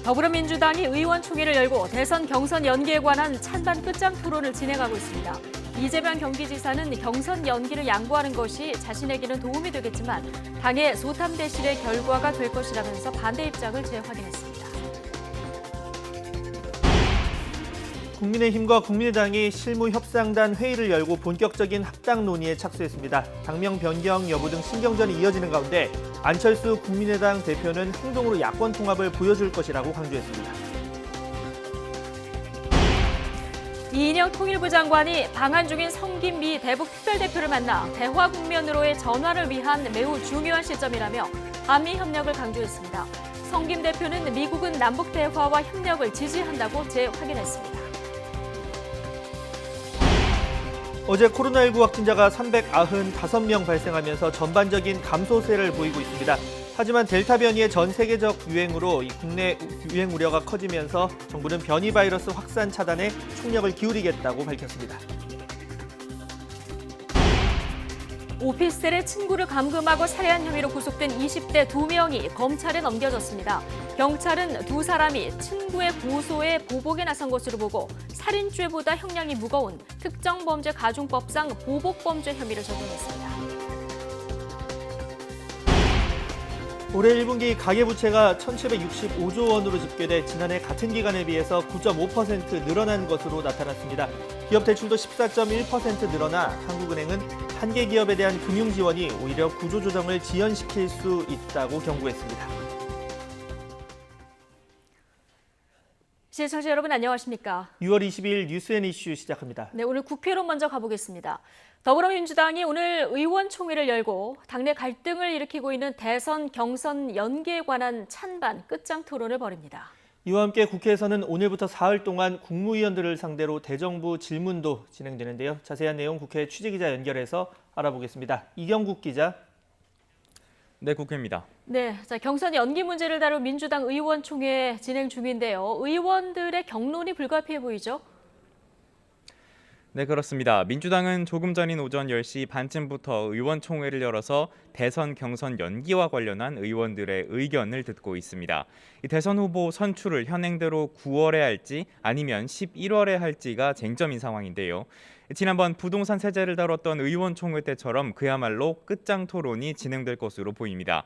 더불어민주당이 의원총회를 열고 대선 경선 연기에 관한 찬반 끝장 토론을 진행하고 있습니다. 이재명 경기지사는 경선 연기를 양보하는 것이 자신에게는 도움이 되겠지만 당의 소탐대실의 결과가 될 것이라면서 반대 입장을 재확인했습니다. 국민의힘과 국민의당이 실무협상단 회의를 열고 본격적인 합당 논의에 착수했습니다. 당명 변경 여부 등 신경전이 이어지는 가운데 안철수 국민의당 대표는 행동으로 야권 통합을 보여줄 것이라고 강조했습니다. 이인영 통일부 장관이 방한 중인 성김 미 대북 특별대표를 만나 대화 국면으로의 전환을 위한 매우 중요한 시점이라며 한미 협력을 강조했습니다. 성김 대표는 미국은 남북 대화와 협력을 지지한다고 재확인했습니다. 어제 코로나19 확진자가 395명 발생하면서 전반적인 감소세를 보이고 있습니다. 하지만 델타 변이의 전 세계적 유행으로 국내 유행 우려가 커지면서 정부는 변이 바이러스 확산 차단에 총력을 기울이겠다고 밝혔습니다. 오피스텔에 친구를 감금하고 살해한 혐의로 구속된 20대 2명이 검찰에 넘겨졌습니다. 경찰은 두 사람이 친구의 고소에 보복에 나선 것으로 보고 살인죄보다 형량이 무거운 특정범죄 가중법상 보복범죄 혐의를 적용했습니다. 올해 1분기 가계부채가 1,765조 원으로 집계돼 지난해 같은 기간에 비해서 9.5% 늘어난 것으로 나타났습니다. 기업 대출도 14.1% 늘어나 한국은행은 한계 기업에 대한 금융 지원이 오히려 구조조정을 지연시킬 수 있다고 경고했습니다. 시청자 여러분 안녕하십니까? 6월 22일 뉴스앤 이슈 시작합니다. 네, 오늘 국회로 먼저 가보겠습니다. 더불어민주당이 오늘 의원총회를 열고 당내 갈등을 일으키고 있는 대선 경선 연기에 관한 찬반 끝장 토론을 벌입니다. 이와 함께 국회에서는 오늘부터 사흘 동안 국무위원들을 상대로 대정부 질문도 진행되는데요. 자세한 내용 국회 취재기자 연결해서 알아보겠습니다. 이경국 기자. 네, 국회입니다. 네, 자, 경선 연기 문제를 다룰 민주당 의원총회 진행 중인데요. 의원들의 격론이 불가피해 보이죠? 네, 그렇습니다. 민주당은 조금 전인 오전 10시 반쯤부터 의원총회를 열어서 대선 경선 연기와 관련한 의원들의 의견을 듣고 있습니다. 이 대선 후보 선출을 현행대로 9월에 할지 아니면 11월에 할지가 쟁점인 상황인데요. 지난번 부동산 세제를 다뤘던 의원총회 때처럼 그야말로 끝장 토론이 진행될 것으로 보입니다.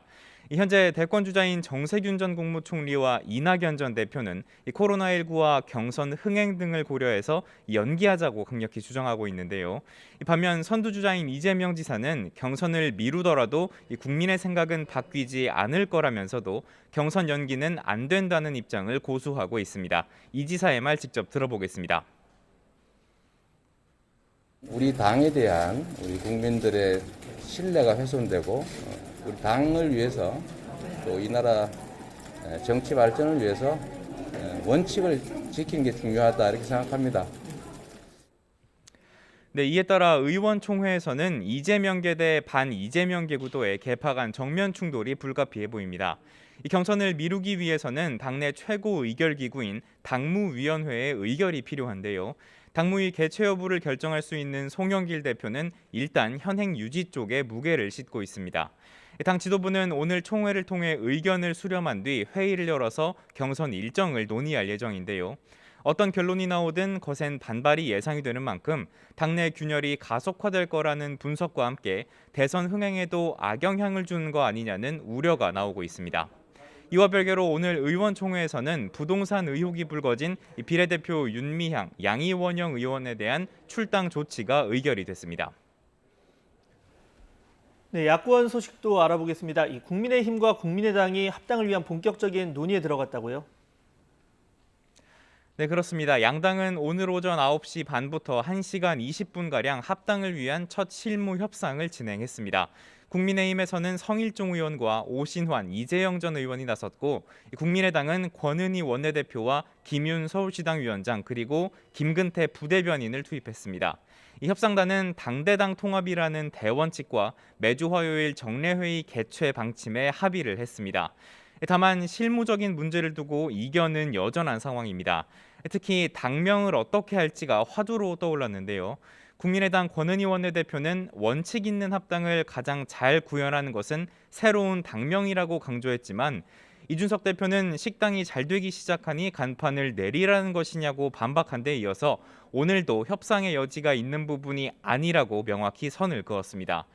현재 대권 주자인 정세균 전 국무총리와 이낙연 전 대표는 코로나19와 경선 흥행 등을 고려해서 연기하자고 강력히 주장하고 있는데요. 반면 선두주자인 이재명 지사는 경선을 미루더라도 국민의 생각은 바뀌지 않을 거라면서도 경선 연기는 안 된다는 입장을 고수하고 있습니다. 이 지사의 말 직접 들어보겠습니다. 우리 당에 대한 우리 국민들의 신뢰가 훼손되고 우리 당을 위해서 또 이 나라 정치 발전을 위해서 원칙을 지키는 게 중요하다 이렇게 생각합니다. 네, 이에 따라 의원총회에서는 이재명계 대 반이재명계 구도의 개파 간 정면 충돌이 불가피해 보입니다. 이 경선을 미루기 위해서는 당내 최고 의결 기구인 당무위원회의 의결이 필요한데요. 당무위 개최 여부를 결정할 수 있는 송영길 대표는 일단 현행 유지 쪽에 무게를 싣고 있습니다. 당 지도부는 오늘 총회를 통해 의견을 수렴한 뒤 회의를 열어서 경선 일정을 논의할 예정인데요. 어떤 결론이 나오든 거센 반발이 예상이 되는 만큼 당내 균열이 가속화될 거라는 분석과 함께 대선 흥행에도 악영향을 주는 거 아니냐는 우려가 나오고 있습니다. 이와 별개로 오늘 의원총회에서는 부동산 의혹이 불거진 비례대표 윤미향, 양이원영 의원에 대한 출당 조치가 의결이 됐습니다. 네, 야권 소식도 알아보겠습니다. 국민의힘과 국민의당이 합당을 위한 본격적인 논의에 들어갔다고요? 네, 그렇습니다. 양당은 오늘 오전 9시 반부터 1시간 20분가량 합당을 위한 첫 실무 협상을 진행했습니다. 국민의힘에서는 성일종 의원과 오신환, 이재영 전 의원이 나섰고 국민의당은 권은희 원내대표와 김윤 서울시당 위원장 그리고 김근태 부대변인을 투입했습니다. 이 협상단은 당대당 통합이라는 대원칙과 매주 화요일 정례회의 개최 방침에 합의를 했습니다. 다만 실무적인 문제를 두고 이견은 여전한 상황입니다. 특히 당명을 어떻게 할지가 화두로 떠올랐는데요. 국민의당 권은희 원내대표는 원칙 있는 합당을 가장 잘 구현하는 것은 새로운 당명이라고 강조했지만 이준석 대표는 식당이 잘 되기 시작하니 간판을 내리라는 것이냐고 반박한 데 이어서 오늘도 협상의 여지가 있는 부분이 아니라고 명확히 선을 그었습니다.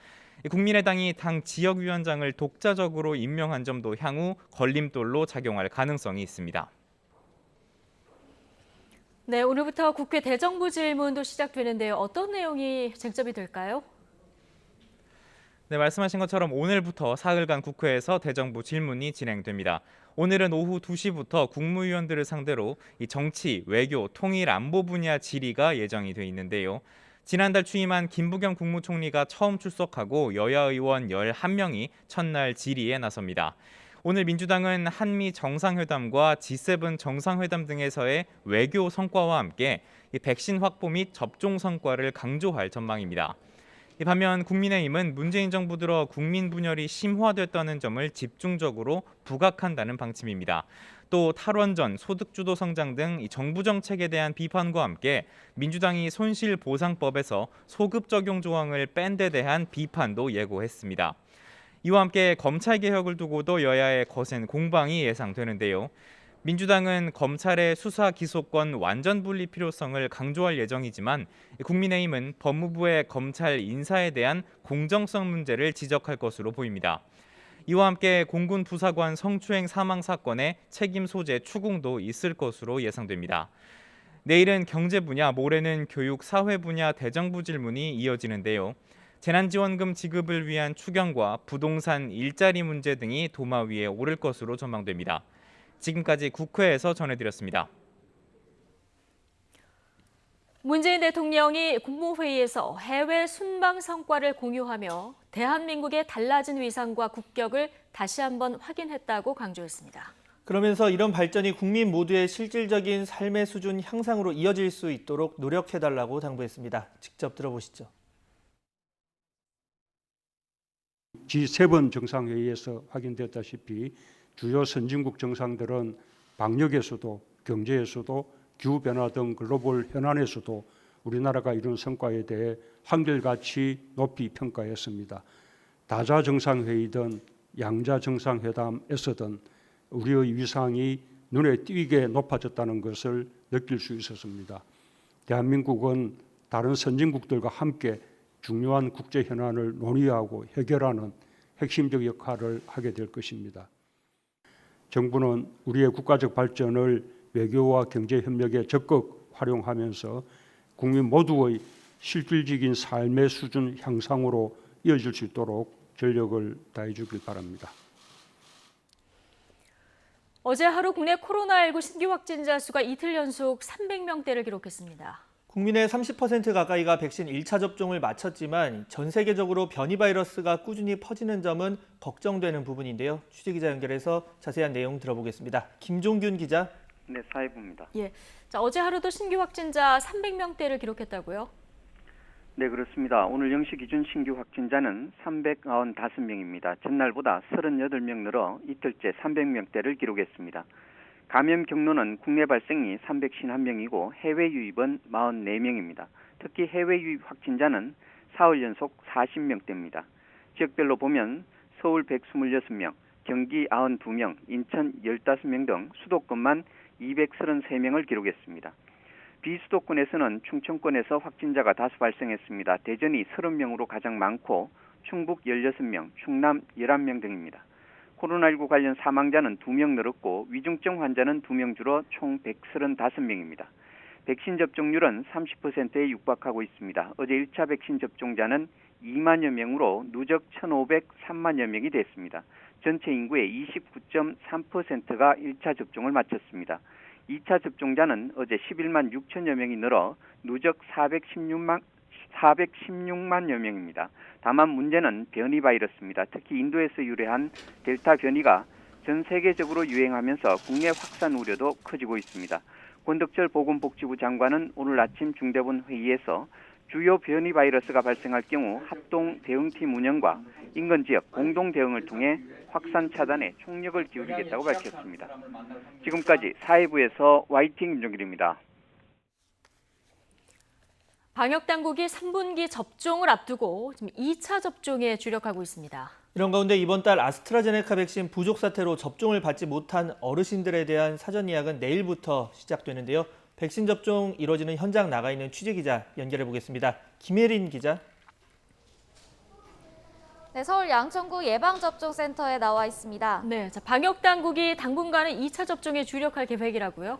국민의당이 당 지역위원장을 독자적으로 임명한 점도 향후 걸림돌로 작용할 가능성이 있습니다. 네, 오늘부터 국회 대정부 질문도 시작되는데요. 어떤 내용이 쟁점이 될까요? 네, 말씀하신 것처럼 오늘부터 사흘간 국회에서 대정부 질문이 진행됩니다. 오늘은 오후 2시부터 국무위원들을 상대로 이 정치, 외교, 통일, 안보 분야 질의가 예정이 돼 있는데요. 지난달 취임한 김부겸 국무총리가 처음 출석하고 여야 의원 11명이 첫날 질의에 나섭니다. 오늘 민주당은 한미 정상회담과 G7 정상회담 등에서의 외교 성과와 함께 이 백신 확보 및 접종 성과를 강조할 전망입니다. 반면 국민의힘은 문재인 정부 들어 국민 분열이 심화됐다는 점을 집중적으로 부각한다는 방침입니다. 또 탈원전, 소득주도 성장 등 정부 정책에 대한 비판과 함께 민주당이 손실보상법에서 소급 적용 조항을 뺀 데 대한 비판도 예고했습니다. 이와 함께 검찰개혁을 두고도 여야의 거센 공방이 예상되는데요. 민주당은 검찰의 수사 기소권 완전 분리 필요성을 강조할 예정이지만 국민의힘은 법무부의 검찰 인사에 대한 공정성 문제를 지적할 것으로 보입니다. 이와 함께 공군 부사관 성추행 사망 사건의 책임 소재 추궁도 있을 것으로 예상됩니다. 내일은 경제 분야, 모레는 교육, 사회 분야 대정부 질문이 이어지는데요. 재난지원금 지급을 위한 추경과 부동산 일자리 문제 등이 도마 위에 오를 것으로 전망됩니다. 지금까지 국회에서 전해드렸습니다. 문재인 대통령이 국무회의에서 해외 순방 성과를 공유하며 대한민국의 달라진 위상과 국격을 다시 한번 확인했다고 강조했습니다. 그러면서 이런 발전이 국민 모두의 실질적인 삶의 수준 향상으로 이어질 수 있도록 노력해달라고 당부했습니다. 직접 들어보시죠. G7 정상회의에서 확인됐다시피 주요 선진국 정상들은 방역에서도 경제에서도 기후변화 등 글로벌 현안에서도 우리나라가 이룬 성과에 대해 한결같이 높이 평가했습니다. 다자 정상회의든 양자 정상회담에서든 우리의 위상이 눈에 띄게 높아졌다는 것을 느낄 수 있었습니다. 대한민국은 다른 선진국들과 함께 중요한 국제 현안을 논의하고 해결하는 핵심적 역할을 하게 될 것입니다. 정부는 우리의 국가적 발전을 외교와 경제 협력에 적극 활용하면서 국민 모두의 실질적인 삶의 수준 향상으로 이어질 수 있도록 전력을 다해 주길 바랍니다. 어제 하루 국내 코로나19 신규 확진자 수가 이틀 연속 300명대를 기록했습니다. 국민의 30% 가까이가 백신 1차 접종을 마쳤지만 전 세계적으로 변이 바이러스가 꾸준히 퍼지는 점은 걱정되는 부분인데요. 취재기자 연결해서 자세한 내용 들어보겠습니다. 김종균 기자. 네, 사회부입니다. 예, 어제 하루도 신규 확진자 300명대를 기록했다고요? 네, 그렇습니다. 오늘 0시 기준 신규 확진자는 395명입니다. 전날보다 38명 늘어 이틀째 300명대를 기록했습니다. 감염 경로는 국내 발생이 351명이고 해외 유입은 44명입니다. 특히 해외 유입 확진자는 사흘 연속 40명대입니다. 지역별로 보면 서울 126명, 경기 92명, 인천 15명 등 수도권만 233명을 기록했습니다. 비수도권에서는 충청권에서 확진자가 다수 발생했습니다. 대전이 30명으로 가장 많고 충북 16명, 충남 11명 등입니다. 코로나19 관련 사망자는 2명 늘었고 위중증 환자는 2명 줄어 총 135명입니다. 백신 접종률은 30%에 육박하고 있습니다. 어제 1차 백신 접종자는 2만여 명으로 누적 1,503만여 명이 됐습니다. 전체 인구의 29.3%가 1차 접종을 마쳤습니다. 2차 접종자는 어제 11만 6천여 명이 늘어 누적 416만여 명입니다. 다만 문제는 변이 바이러스입니다. 특히 인도에서 유래한 델타 변이가 전 세계적으로 유행하면서 국내 확산 우려도 커지고 있습니다. 권덕철 보건복지부 장관은 오늘 아침 중대본 회의에서 주요 변이 바이러스가 발생할 경우 합동 대응팀 운영과 인근 지역 공동 대응을 통해 확산 차단에 총력을 기울이겠다고 밝혔습니다. 지금까지 사회부에서 YTN 김종길입니다. 방역당국이 3분기 접종을 앞두고 지금 2차 접종에 주력하고 있습니다. 이런 가운데 이번 달 아스트라제네카 백신 부족 사태로 접종을 받지 못한 어르신들에 대한 사전 예약은 내일부터 시작되는데요. 백신 접종 이뤄지는 현장 나가 있는 취재기자 연결해 보겠습니다. 김예린 기자. 네, 서울 양천구 예방접종센터에 나와 있습니다. 네, 방역 당국이 당분간은 2차 접종에 주력할 계획이라고요?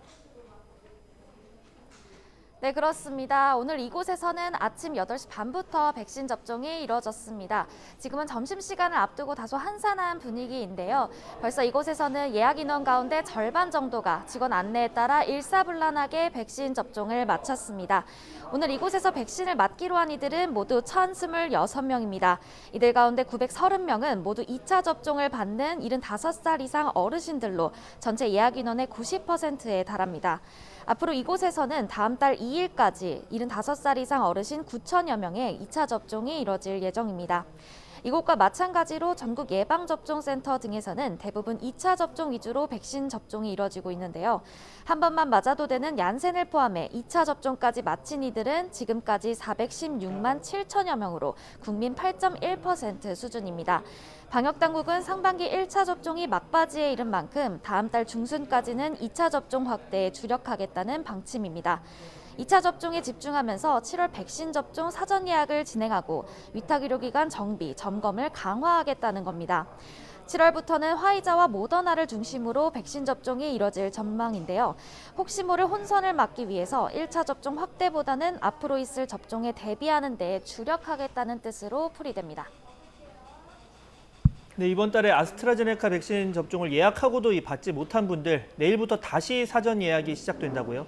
네, 그렇습니다. 오늘 이곳에서는 아침 8시 반부터 백신 접종이 이뤄졌습니다. 지금은 점심시간을 앞두고 다소 한산한 분위기인데요. 벌써 이곳에서는 예약 인원 가운데 절반 정도가 직원 안내에 따라 일사불란하게 백신 접종을 마쳤습니다. 오늘 이곳에서 백신을 맞기로 한 이들은 모두 1,026명입니다. 이들 가운데 930명은 모두 2차 접종을 받는 75살 이상 어르신들로 전체 예약 인원의 90%에 달합니다. 앞으로 이곳에서는 다음 달 2일까지 75살 이상 어르신 9천여 명의 2차 접종이 이뤄질 예정입니다. 이곳과 마찬가지로 전국 예방접종센터 등에서는 대부분 2차 접종 위주로 백신 접종이 이뤄지고 있는데요. 한 번만 맞아도 되는 얀센을 포함해 2차 접종까지 마친 이들은 지금까지 416만 7천여 명으로 국민 8.1% 수준입니다. 방역당국은 상반기 1차 접종이 막바지에 이른 만큼 다음 달 중순까지는 2차 접종 확대에 주력하겠다는 방침입니다. 2차 접종에 집중하면서 7월 백신 접종 사전 예약을 진행하고 위탁의료기관 정비, 점검을 강화하겠다는 겁니다. 7월부터는 화이자와 모더나를 중심으로 백신 접종이 이뤄질 전망인데요. 혹시 모를 혼선을 막기 위해서 1차 접종 확대보다는 앞으로 있을 접종에 대비하는 데 주력하겠다는 뜻으로 풀이됩니다. 네, 이번 달에 아스트라제네카 백신 접종을 예약하고도 받지 못한 분들, 내일부터 다시 사전 예약이 시작된다고요?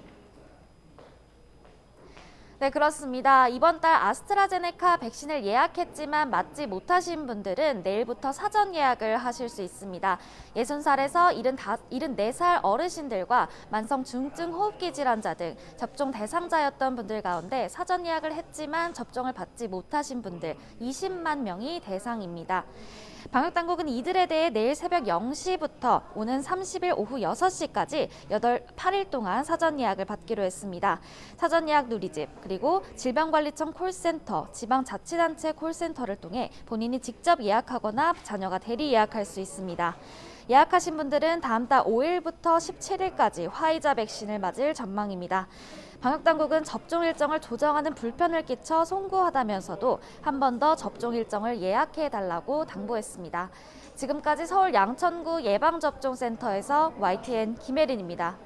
네, 그렇습니다. 이번 달 아스트라제네카 백신을 예약했지만 맞지 못하신 분들은 내일부터 사전 예약을 하실 수 있습니다. 60살에서 74살 어르신들과 만성 중증 호흡기 질환자 등 접종 대상자였던 분들 가운데 사전 예약을 했지만 접종을 받지 못하신 분들 20만 명이 대상입니다. 방역당국은 이들에 대해 내일 새벽 0시부터 오는 30일 오후 6시까지 8일 동안 사전 예약을 받기로 했습니다. 사전 예약 누리집, 그리고 질병관리청 콜센터, 지방자치단체 콜센터를 통해 본인이 직접 예약하거나 자녀가 대리 예약할 수 있습니다. 예약하신 분들은 다음 달 5일부터 17일까지 화이자 백신을 맞을 전망입니다. 방역당국은 접종 일정을 조정하는 불편을 끼쳐 송구하다면서도 한 번 더 접종 일정을 예약해달라고 당부했습니다. 지금까지 서울 양천구 예방접종센터에서 YTN 김혜린입니다.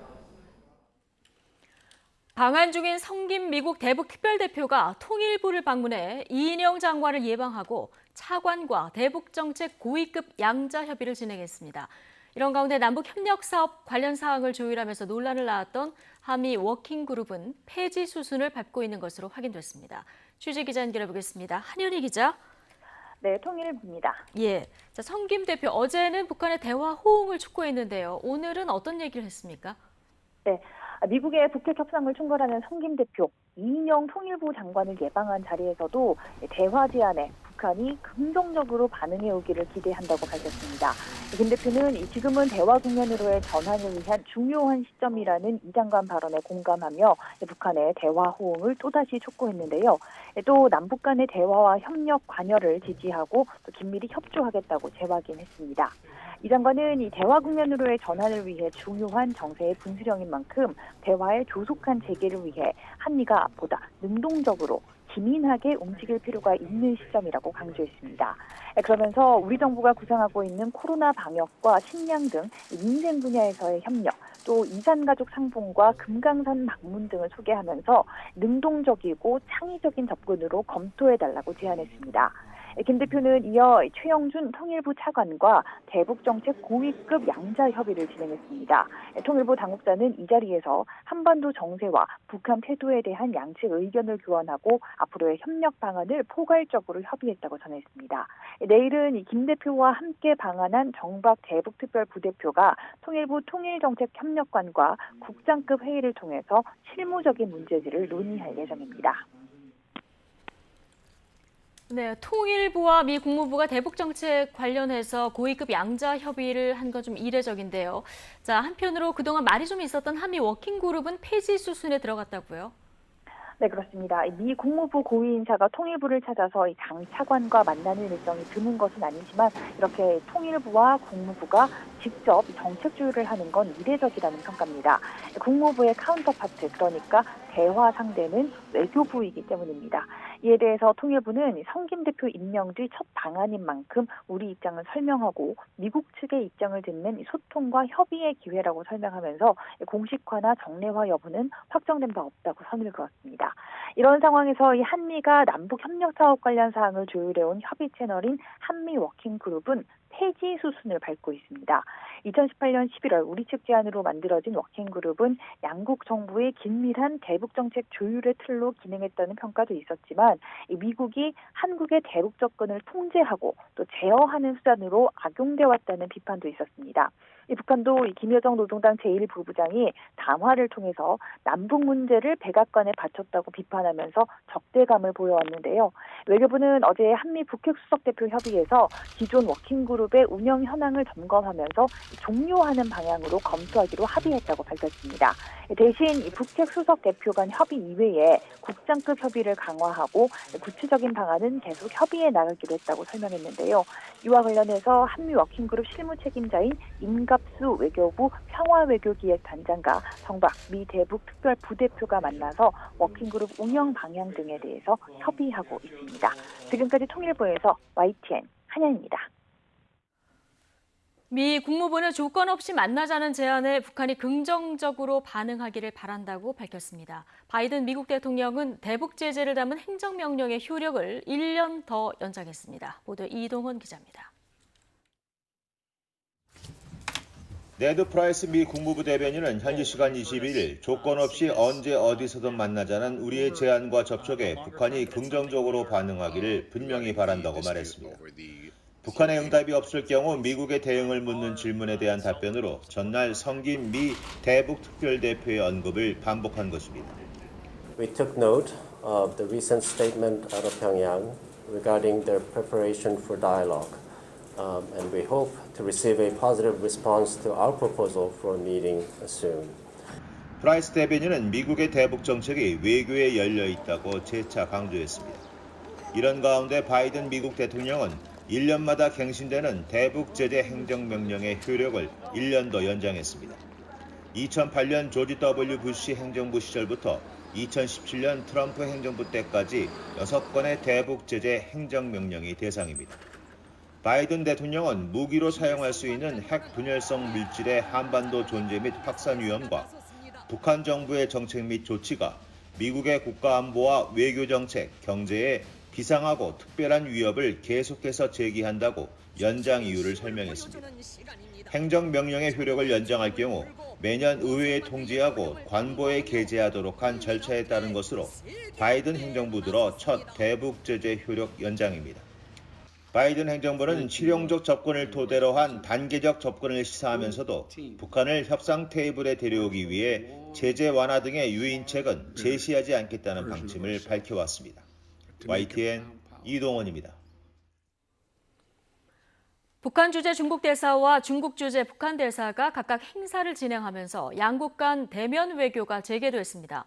방한 중인 성김 미국 대북 특별대표가 통일부를 방문해 이인영 장관을 예방하고 차관과 대북정책 고위급 양자 협의를 진행했습니다. 이런 가운데 남북협력사업 관련 사항을 조율하면서 논란을 낳았던 한미 워킹그룹은 폐지 수순을 밟고 있는 것으로 확인됐습니다. 취재기자 연결해보겠습니다. 한현희 기자. 네, 통일부입니다. 예, 성김 대표 어제는 북한의 대화 호응을 촉구했는데요. 오늘은 어떤 얘기를 했습니까? 네, 미국의 북핵 협상을 총괄하는 성김 대표, 이인영 통일부 장관을 예방한 자리에서도 대화 제안에 북한이 긍정적으로 반응해 오기를 기대한다고 밝혔습니다. 김 대표는 지금은 대화 국면으로의 전환을 위한 중요한 시점이라는 이 장관 발언에 공감하며 북한의 대화 호응을 또다시 촉구했는데요. 또 남북 간의 대화와 협력 관여를 지지하고 또 긴밀히 협조하겠다고 재확인했습니다. 이 장관은 이 대화 국면으로의 전환을 위해 중요한 정세의 분수령인 만큼 대화의 조속한 재개를 위해 한미가 보다 능동적으로 기민하게 움직일 필요가 있는 시점이라고 강조했습니다. 그러면서 우리 정부가 구상하고 있는 코로나 방역과 식량 등 민생 분야에서의 협력, 또 이산가족 상봉과 금강산 방문 등을 소개하면서 능동적이고 창의적인 접근으로 검토해달라고 제안했습니다. 김 대표는 이어 최영준 통일부 차관과 대북정책 고위급 양자 협의를 진행했습니다. 통일부 당국자는 이 자리에서 한반도 정세와 북한 태도에 대한 양측 의견을 교환하고 앞으로의 협력 방안을 포괄적으로 협의했다고 전했습니다. 내일은 김 대표와 함께 방한한 정박 대북특별부대표가 통일부 통일정책협력관과 국장급 회의를 통해서 실무적인 문제들을 논의할 예정입니다. 네, 통일부와 미 국무부가 대북 정책 관련해서 고위급 양자 협의를 한 건 좀 이례적인데요. 한편으로 그동안 말이 좀 있었던 한미 워킹그룹은 폐지 수순에 들어갔다고요? 네, 그렇습니다. 미 국무부 고위 인사가 통일부를 찾아서 이 당 차관과 만나는 일정이 드문 것은 아니지만 이렇게 통일부와 국무부가 직접 정책 조율을 하는 건 이례적이라는 평가입니다. 국무부의 카운터파트, 그러니까 대화 상대는 외교부이기 때문입니다. 이에 대해서 통일부는 성김 대표 임명 뒤 첫 방안인 만큼 우리 입장을 설명하고 미국 측의 입장을 듣는 소통과 협의의 기회라고 설명하면서 공식화나 정례화 여부는 확정된 바 없다고 선을 그었습니다. 이런 상황에서 이 한미가 남북 협력 사업 관련 사항을 조율해온 협의 채널인 한미 워킹 그룹은 폐지 수순을 밟고 있습니다. 2018년 11월 우리 측 제안으로 만들어진 워킹그룹은 양국 정부의 긴밀한 대북 정책 조율의 틀로 기능했다는 평가도 있었지만 미국이 한국의 대북 접근을 통제하고 또 제어하는 수단으로 악용돼 왔다는 비판도 있었습니다. 북한도 김여정 노동당 제1부부장이 담화를 통해서 남북 문제를 백악관에 바쳤다고 비판하면서 적대감을 보여왔는데요. 외교부는 어제 한미 북핵 수석대표 협의에서 기존 워킹그룹의 운영 현황을 점검하면서 종료하는 방향으로 검토하기로 합의했다고 밝혔습니다. 대신 이 북핵 수석대표 간 협의 이외에 국장급 협의를 강화하고 구체적인 방안은 계속 협의해 나가기로 했다고 설명했는데요. 이와 관련해서 한미 워킹그룹 실무 책임자인 임갑수 외교부 평화외교기획단장과 정박 미 대북 특별 부대표가 만나서 워킹그룹 운영 방향 등에 대해서 협의하고 있습니다. 지금까지 통일부에서 YTN 한현입니다. 미 국무부는 조건 없이 만나자는 제안에 북한이 긍정적으로 반응하기를 바란다고 밝혔습니다. 바이든 미국 대통령은 대북 제재를 담은 행정명령의 효력을 1년 더 연장했습니다. 보도 이동헌 기자입니다. 네드 프라이스 미 국무부 대변인은 현지 시간 22일 조건 없이 언제 어디서든 만나자는 우리의 제안과 접촉에 북한이 긍정적으로 반응하기를 분명히 바란다고 말했습니다. 북한의 응답이 없을 경우 미국의 대응을 묻는 질문에 대한 답변으로 전날 성김 미 대북 특별대표의 언급을 반복한 것입니다. We took note of the recent statement out of Pyongyang regarding their preparation for dialogue, and we hope to receive a positive response to our proposal for a meeting soon. 프라이스 대변인은 미국의 대북 정책이 외교에 열려 있다고 재차 강조했습니다. 이런 가운데 바이든 미국 대통령은 1년마다 갱신되는 대북 제재 행정명령의 효력을 1년 더 연장했습니다. 2008년 조지 W. 부시 행정부 시절부터 2017년 트럼프 행정부 때까지 6건의 대북 제재 행정명령이 대상입니다. 바이든 대통령은 무기로 사용할 수 있는 핵 분열성 물질의 한반도 존재 및 확산 위험과 북한 정부의 정책 및 조치가 미국의 국가안보와 외교정책, 경제에 비상하고 특별한 위협을 계속해서 제기한다고 연장 이유를 설명했습니다. 행정명령의 효력을 연장할 경우 매년 의회에 통지하고 관보에 게재하도록 한 절차에 따른 것으로 바이든 행정부 들어 첫 대북 제재 효력 연장입니다. 바이든 행정부는 실용적 접근을 토대로 한 단계적 접근을 시사하면서도 북한을 협상 테이블에 데려오기 위해 제재 완화 등의 유인책은 제시하지 않겠다는 방침을 밝혀왔습니다. YTN 이동원입니다. 북한 주재 중국 대사와 중국 주재 북한 대사가 각각 행사를 진행하면서 양국 간 대면 외교가 재개됐습니다.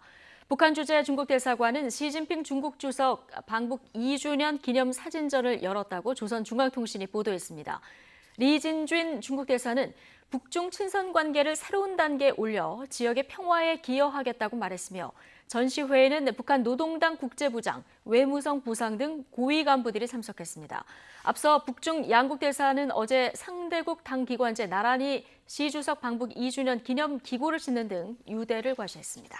북한 주재 중국 대사관은 시진핑 중국 주석 방북 2주년 기념 사진전을 열었다고 조선중앙통신이 보도했습니다. 리진쥔 중국 대사는 북중 친선 관계를 새로운 단계에 올려 지역의 평화에 기여하겠다고 말했으며 전시회에는 북한 노동당 국제부장, 외무성 부상 등 고위 간부들이 참석했습니다. 앞서 북중 양국 대사는 어제 상대국 당기관제 나란히 시 주석 방북 2주년 기념 기고를 짓는 등 유대를 과시했습니다.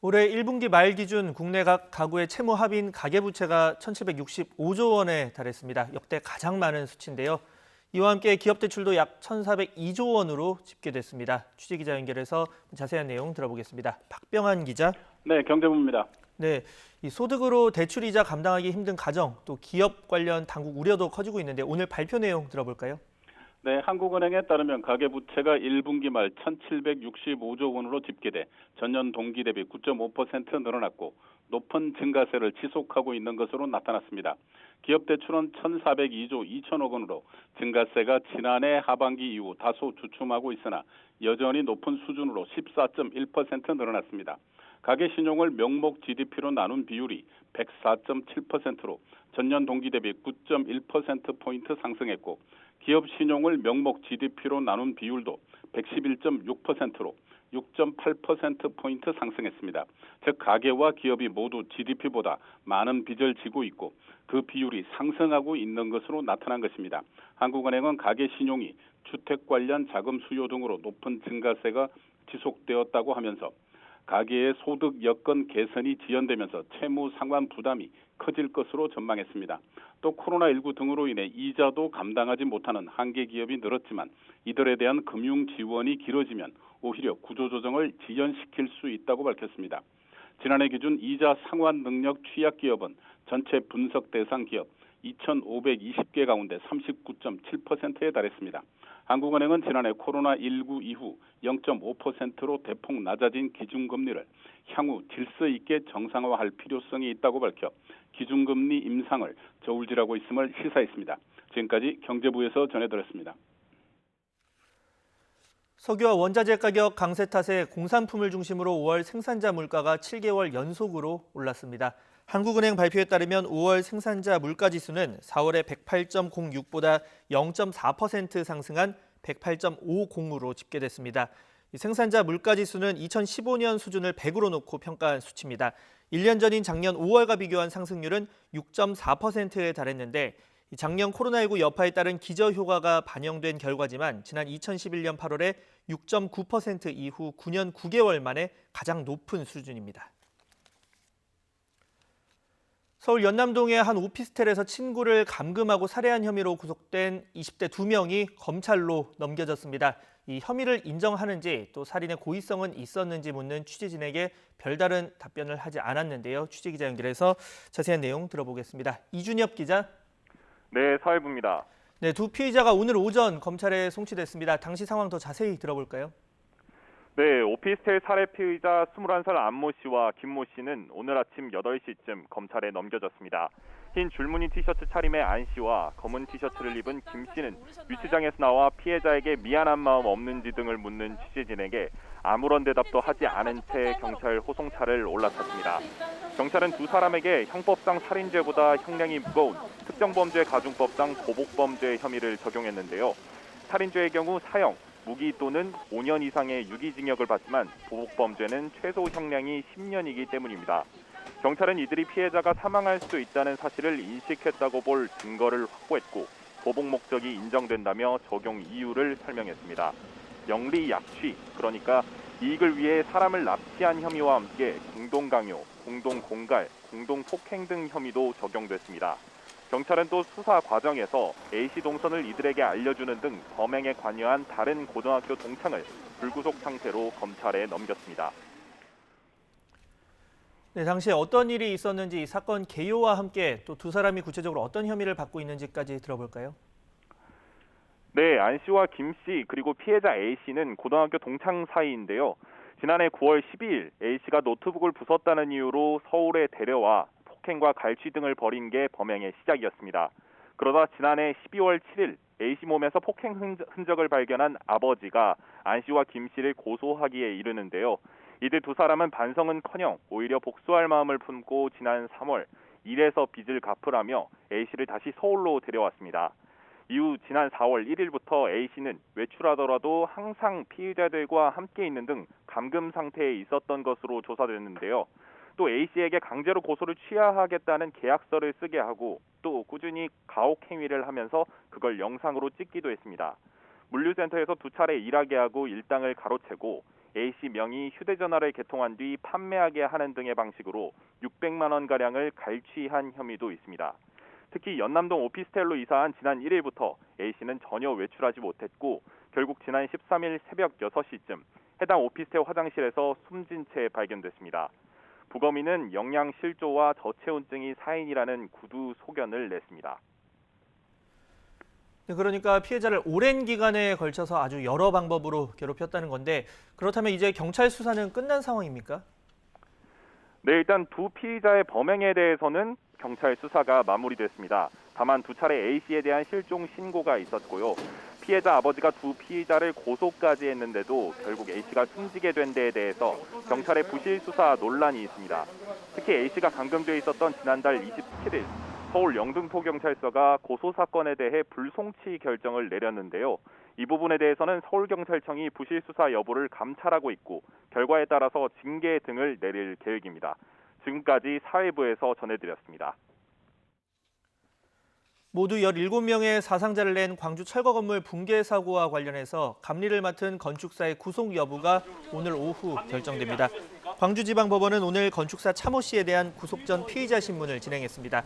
올해 1분기 말 기준 국내 각 가구의 채무 합인 가계부채가 1,765조 원에 달했습니다. 역대 가장 많은 수치인데요. 이와 함께 기업 대출도 약 1,402조 원으로 집계됐습니다. 취재기자 연결해서 자세한 내용 들어보겠습니다. 박병한 기자. 네, 경제부입니다. 네, 이 소득으로 대출이자 감당하기 힘든 가정, 또 기업 관련 당국 우려도 커지고 있는데 오늘 발표 내용 들어볼까요? 네, 한국은행에 따르면 가계부채가 1분기 말 1,765조 원으로 집계돼 전년 동기 대비 9.5% 늘어났고 높은 증가세를 지속하고 있는 것으로 나타났습니다. 기업 대출은 1,402조 2천억 원으로 증가세가 지난해 하반기 이후 다소 주춤하고 있으나 여전히 높은 수준으로 14.1% 늘어났습니다. 가계 신용을 명목 GDP로 나눈 비율이 104.7%로 전년 동기 대비 9.1%포인트 상승했고 기업 신용을 명목 GDP로 나눈 비율도 111.6%로 6.8%포인트 상승했습니다. 즉 가계와 기업이 모두 GDP보다 많은 빚을 지고 있고 그 비율이 상승하고 있는 것으로 나타난 것입니다. 한국은행은 가계 신용이 주택 관련 자금 수요 등으로 높은 증가세가 지속되었다고 하면서 가계의 소득 여건 개선이 지연되면서 채무 상환 부담이 커질 것으로 전망했습니다. 또 코로나19 등으로 인해 이자도 감당하지 못하는 한계 기업이 늘었지만 이들에 대한 금융 지원이 길어지면 오히려 구조조정을 지연시킬 수 있다고 밝혔습니다. 지난해 기준 이자 상환 능력 취약 기업은 전체 분석 대상 기업 2,520개 가운데 39.7%에 달했습니다. 한국은행은 지난해 코로나19 이후 0.5%로 대폭 낮아진 기준금리를 향후 질서 있게 정상화할 필요성이 있다고 밝혀 기준금리 인상을 저울질하고 있음을 시사했습니다. 지금까지 경제부에서 전해드렸습니다. 석유와 원자재 가격 강세 탓에 공산품을 중심으로 5월 생산자 물가가 7개월 연속으로 올랐습니다. 한국은행 발표에 따르면 5월 생산자 물가지수는 4월에 108.06보다 0.4% 상승한 108.50으로 집계됐습니다. 생산자 물가지수는 2015년 수준을 100으로 놓고 평가한 수치입니다. 1년 전인 작년 5월과 비교한 상승률은 6.4%에 달했는데 작년 코로나19 여파에 따른 기저효과가 반영된 결과지만 지난 2011년 8월에 6.9% 이후 9년 9개월 만에 가장 높은 수준입니다. 서울 연남동의 한 오피스텔에서 친구를 감금하고 살해한 혐의로 구속된 20대 2명이 검찰로 넘겨졌습니다. 이 혐의를 인정하는지 또 살인의 고의성은 있었는지 묻는 취재진에게 별다른 답변을 하지 않았는데요. 취재기자 연결해서 자세한 내용 들어보겠습니다. 이준엽 기자. 네, 사회부입니다. 네, 두 피의자가 오늘 오전 검찰에 송치됐습니다. 당시 상황 더 자세히 들어볼까요? 네, 오피스텔 살해 피의자 21살 안모 씨와 김모 씨는 오늘 아침 8시쯤 검찰에 넘겨졌습니다. 흰 줄무늬 티셔츠 차림의 안 씨와 검은 티셔츠를 입은 김 씨는 유치장에서 나와 피해자에게 미안한 마음 없는지 등을 묻는 취재진에게 아무런 대답도 하지 않은 채 경찰 호송차를 올라탔습니다. 경찰은 두 사람에게 형법상 살인죄보다 형량이 무거운 특정범죄 가중법상 보복범죄 혐의를 적용했는데요. 살인죄의 경우 사형, 무기 또는 5년 이상의 유기징역을 받지만 보복범죄는 최소 형량이 10년이기 때문입니다. 경찰은 이들이 피해자가 사망할 수 있다는 사실을 인식했다고 볼 증거를 확보했고 보복 목적이 인정된다며 적용 이유를 설명했습니다. 영리 약취, 그러니까 이익을 위해 사람을 납치한 혐의와 함께 공동강요, 공동공갈, 공동폭행 등 혐의도 적용됐습니다. 경찰은 또 수사 과정에서 A씨 동선을 이들에게 알려주는 등 범행에 관여한 다른 고등학교 동창을 불구속 상태로 검찰에 넘겼습니다. 네, 당시에 어떤 일이 있었는지 사건 개요와 함께 또 두 사람이 구체적으로 어떤 혐의를 받고 있는지까지 들어볼까요? 네, 안 씨와 김 씨 그리고 피해자 A 씨는 고등학교 동창 사이인데요. 지난해 9월 12일 A 씨가 노트북을 부쉈다는 이유로 서울에 데려와 폭행과 갈취 등을 벌인 게 범행의 시작이었습니다. 그러다 지난해 12월 7일 A 씨 몸에서 폭행 흔적을 발견한 아버지가 안 씨와 김 씨를 고소하기에 이르는데요. 이들 두 사람은 반성은커녕 오히려 복수할 마음을 품고 지난 3월 일에서 빚을 갚으라며 A 씨를 다시 서울로 데려왔습니다. 이후 지난 4월 1일부터 A 씨는 외출하더라도 항상 피의자들과 함께 있는 등 감금 상태에 있었던 것으로 조사됐는데요. 또 A 씨에게 강제로 고소를 취하하겠다는 계약서를 쓰게 하고 또 꾸준히 가혹 행위를 하면서 그걸 영상으로 찍기도 했습니다. 물류센터에서 두 차례 일하게 하고 일당을 가로채고 A씨 명의 휴대전화를 개통한 뒤 판매하게 하는 등의 방식으로 600만 원가량을 갈취한 혐의도 있습니다. 특히 연남동 오피스텔로 이사한 지난 1일부터 A씨는 전혀 외출하지 못했고 결국 지난 13일 새벽 6시쯤 해당 오피스텔 화장실에서 숨진 채 발견됐습니다. 부검인은 영양실조와 저체온증이 사인이라는 구두 소견을 냈습니다. 네, 그러니까 피해자를 오랜 기간에 걸쳐서 아주 여러 방법으로 괴롭혔다는 건데 그렇다면 이제 경찰 수사는 끝난 상황입니까? 네, 일단 두 피의자의 범행에 대해서는 경찰 수사가 마무리됐습니다. 다만 두 차례 A씨에 대한 실종 신고가 있었고요. 피해자 아버지가 두 피의자를 고소까지 했는데도 결국 A씨가 숨지게 된 데에 대해서 경찰의 부실 수사 논란이 있습니다. 특히 A씨가 감금돼 있었던 지난달 27일 서울 영등포경찰서가 고소 사건에 대해 불송치 결정을 내렸는데요. 이 부분에 대해서는 서울경찰청이 부실 수사 여부를 감찰하고 있고 결과에 따라서 징계 등을 내릴 계획입니다. 지금까지 사회부에서 전해드렸습니다. 모두 17명의 사상자를 낸 광주 철거 건물 붕괴 사고와 관련해서 감리를 맡은 건축사의 구속 여부가 오늘 오후 결정됩니다. 광주지방법원은 오늘 건축사 차모 씨에 대한 구속 전 피의자 신문을 진행했습니다.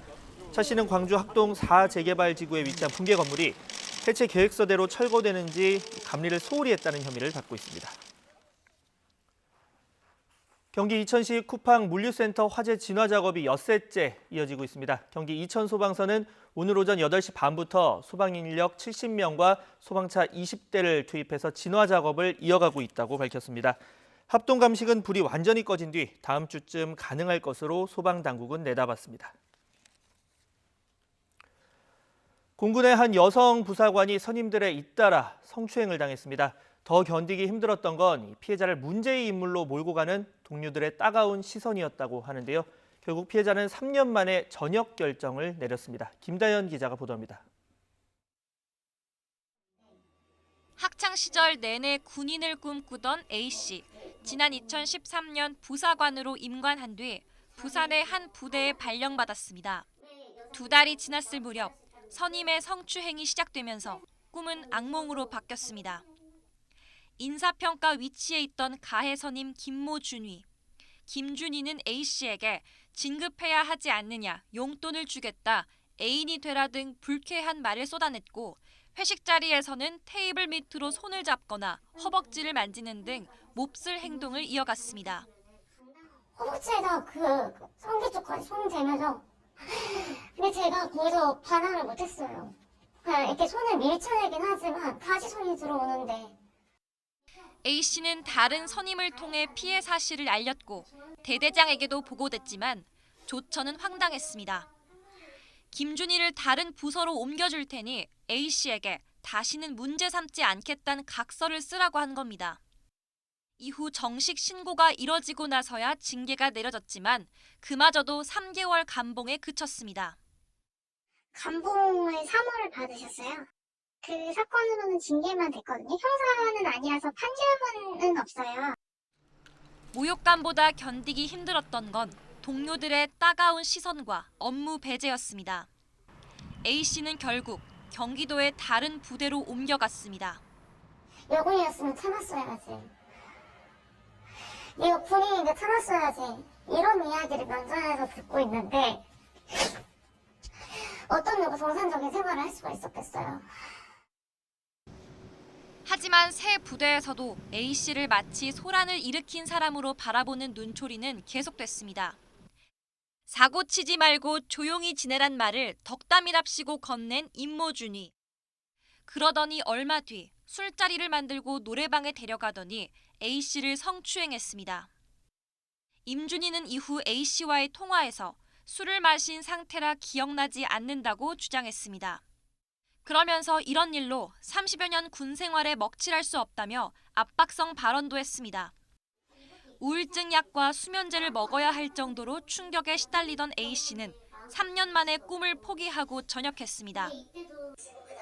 차 씨는 광주 학동 4재개발 지구에 위치한 붕괴 건물이 해체 계획서대로 철거되는지 감리를 소홀히 했다는 혐의를 받고 있습니다. 경기 이천시 쿠팡 물류센터 화재 진화 작업이 엿새째 이어지고 있습니다. 경기 이천소방서는 오늘 오전 8시 반부터 소방 인력 70명과 소방차 20대를 투입해서 진화 작업을 이어가고 있다고 밝혔습니다. 합동 감식은 불이 완전히 꺼진 뒤 다음 주쯤 가능할 것으로 소방당국은 내다봤습니다. 공군의 한 여성 부사관이 선임들에 잇따라 성추행을 당했습니다. 더 견디기 힘들었던 건 피해자를 문제의 인물로 몰고 가는 동료들의 따가운 시선이었다고 하는데요. 결국 피해자는 3년 만에 전역 결정을 내렸습니다. 김다연 기자가 보도합니다. 학창 시절 내내 군인을 꿈꾸던 A씨. 지난 2013년 부사관으로 임관한 뒤 부산의 한 부대에 발령받았습니다. 2달이 지났을 무렵 선임의 성추행이 시작되면서 꿈은 악몽으로 바뀌었습니다. 인사평가 위치에 있던 가해 선임 김모준위. 김준희는 A씨에게 진급해야 하지 않느냐, 용돈을 주겠다, 애인이 되라 등 불쾌한 말을 쏟아냈고 회식 자리에서는 테이블 밑으로 손을 잡거나 허벅지를 만지는 등 몹쓸 행동을 이어갔습니다. 허벅지에다 그 성기 쪽까지 손 대면서 근데 제가 거기서 반항을 못했어요. 그냥 이렇게 손을 밀쳐내긴 하지만 다시 손이 들어오는데 A씨는 다른 선임을 통해 피해 사실을 알렸고 대대장에게도 보고됐지만 조처는 황당했습니다. 김준희를 다른 부서로 옮겨줄 테니 A씨에게 다시는 문제 삼지 않겠다는 각서를 쓰라고 한 겁니다. 이후 정식 신고가 이뤄지고 나서야 징계가 내려졌지만 그마저도 3개월 감봉에 그쳤습니다. 감봉을 3월을 받으셨어요. 그 사건으로는 징계만 됐거든요. 형사는 아니라서 판결문은 없어요. 모욕감보다 견디기 힘들었던 건 동료들의 따가운 시선과 업무 배제였습니다. A씨는 결국 경기도의 다른 부대로 옮겨갔습니다. 여군이었으면 참았어야지. 이거 군인인데 참았어야지. 이런 이야기를 면전에서 듣고 있는데 어떤 누구 정상적인 생활을 할 수가 있었겠어요. 하지만 새 부대에서도 A씨를 마치 소란을 일으킨 사람으로 바라보는 눈초리는 계속됐습니다. 사고 치지 말고 조용히 지내란 말을 덕담이랍시고 건넨 임모준이. 그러더니 얼마 뒤 술자리를 만들고 노래방에 데려가더니 A씨를 성추행했습니다. 임준희는 이후 A씨와의 통화에서 술을 마신 상태라 기억나지 않는다고 주장했습니다. 그러면서 이런 일로 30여 년 군 생활에 먹칠할 수 없다며 압박성 발언도 했습니다. 우울증 약과 수면제를 먹어야 할 정도로 충격에 시달리던 A씨는 3년 만에 꿈을 포기하고 전역했습니다.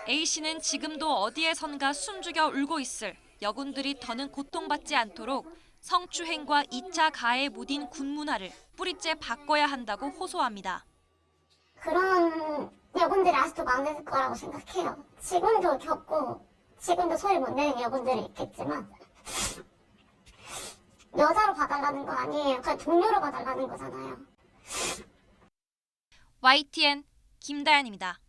A씨는 지금도 어디에선가 숨죽여 울고 있을 여군들이 더는 고통받지 않도록 성추행과 2차 가해 무딘 군 문화를 뿌리째 바꿔야 한다고 호소합니다. 그런 여군들이 아직도 많을 거라고 생각해요. 지금도 겪고 지금도 소리 못 내는 여군들이 있겠지만 여자로 봐달라는 거 아니에요. 그냥 동료로 봐달라는 거잖아요. YTN 김다연입니다.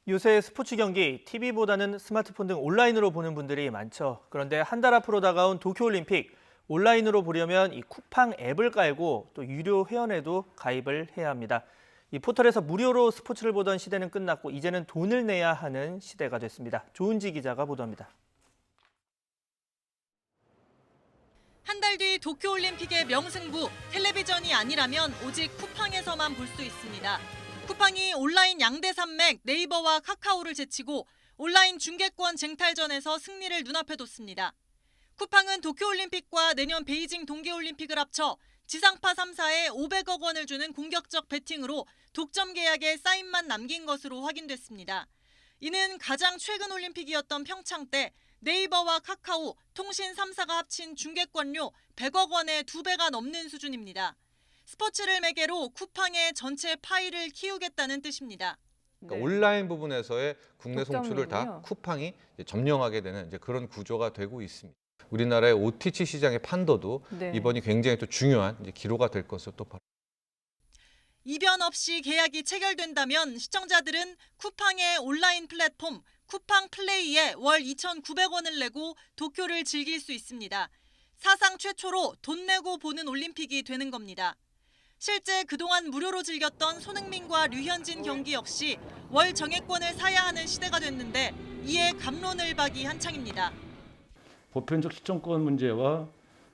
요새 스포츠 경기 TV보다는 스마트폰 등 온라인으로 보는 분들이 많죠. 그런데 한 달 앞으로 다가온 도쿄올림픽 온라인으로 보려면 이 쿠팡 앱을 깔고 또 유료 회원에도 가입을 해야 합니다. 이 포털에서 무료로 스포츠를 보던 시대는 끝났고 이제는 돈을 내야 하는 시대가 됐습니다. 조은지 기자가 보도합니다. 한 달 뒤 도쿄올림픽의 명승부, 텔레비전이 아니라면 오직 쿠팡에서만 볼 수 있습니다. 쿠팡이 온라인 양대 산맥 네이버와 카카오를 제치고 온라인 중계권 쟁탈전에서 승리를 눈앞에 뒀습니다. 쿠팡은 도쿄올림픽과 내년 베이징 동계올림픽을 합쳐 지상파 3사에 500억 원을 주는 공격적 베팅으로 독점 계약에 사인만 남긴 것으로 확인됐습니다. 이는 가장 최근 올림픽이었던 평창 때 네이버와 카카오, 통신 3사가 합친 중계권료 100억 원의 2배가 넘는 수준입니다. 스포츠를 매개로 쿠팡의 전체 파이를 키우겠다는 뜻입니다. 그러니까 온라인 부분에서의 국내 독점이군요. 송출을 다 쿠팡이 점령하게 되는 그런 구조가 되고 있습니다. 우리나라의 OTT 시장의 판도도 네. 이번이 굉장히 또 중요한 기로가 될 것으로 또 이변 없이 계약이 체결된다면 시청자들은 쿠팡의 온라인 플랫폼 쿠팡 플레이에 월 2,900원을 내고 도쿄를 즐길 수 있습니다. 사상 최초로 돈 내고 보는 올림픽이 되는 겁니다. 실제 그동안 무료로 즐겼던 손흥민과 류현진 경기 역시 월 정액권을 사야 하는 시대가 됐는데 이에 갑론을박이 한창입니다. 보편적 시청권 문제와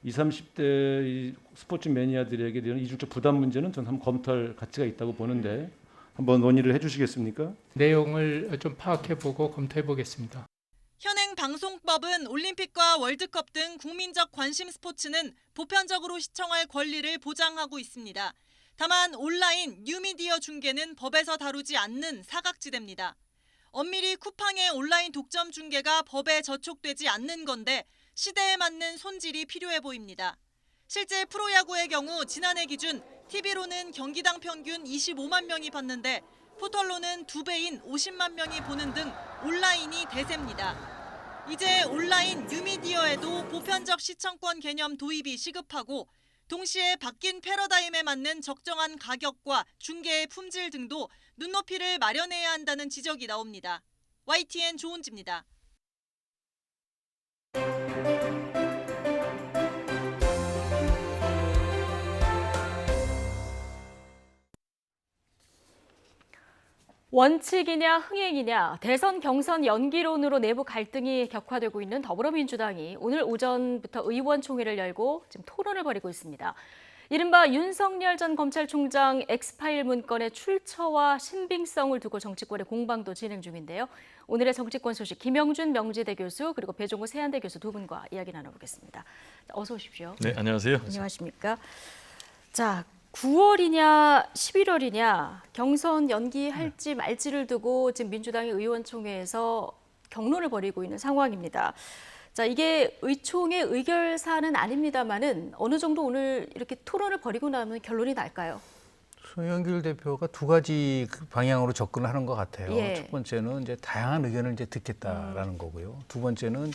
20, 30대 스포츠 매니아들에게 대한 이중적 부담 문제는 저는 한번 검토할 가치가 있다고 보는데 한번 논의를 해주시겠습니까? 내용을 좀 파악해보고 검토해보겠습니다. 현행 방송법은 올림픽과 월드컵 등 국민적 관심 스포츠는 보편적으로 시청할 권리를 보장하고 있습니다. 다만 온라인, 뉴미디어 중계는 법에서 다루지 않는 사각지대입니다. 엄밀히 쿠팡의 온라인 독점 중계가 법에 저촉되지 않는 건데 시대에 맞는 손질이 필요해 보입니다. 실제 프로야구의 경우 지난해 기준 TV로는 경기당 평균 25만 명이 봤는데 포털로는 2배인 50만 명이 보는 등 온라인이 대세입니다. 이제 온라인 뉴미디어에도 보편적 시청권 개념 도입이 시급하고 동시에 바뀐 패러다임에 맞는 적정한 가격과 중계의 품질 등도 눈높이를 마련해야 한다는 지적이 나옵니다. YTN 조은지입니다. 원칙이냐 흥행이냐 대선 경선 연기론으로 내부 갈등이 격화되고 있는 더불어민주당이 오늘 오전부터 의원총회를 열고 지금 토론을 벌이고 있습니다. 이른바 윤석열 전 검찰총장 엑스파일 문건의 출처와 신빙성을 두고 정치권의 공방도 진행 중인데요. 오늘의 정치권 소식 김영준 명지대 교수 그리고 배종우 세한대 교수 두 분과 이야기 나눠보겠습니다. 어서 오십시오. 네, 안녕하세요. 안녕하십니까. 자, 9월이냐 11월이냐 경선 연기할지 말지를 두고 지금 민주당이 의원총회에서 경론을 벌이고 있는 상황입니다. 자, 이게 의총의 의결사는 아닙니다만은 어느 정도 오늘 이렇게 토론을 벌이고 나면 결론이 날까요? 송영길 대표가 두 가지 방향으로 접근을 하는 것 같아요. 예. 첫 번째는 이제 다양한 의견을 이제 듣겠다라는 거고요. 두 번째는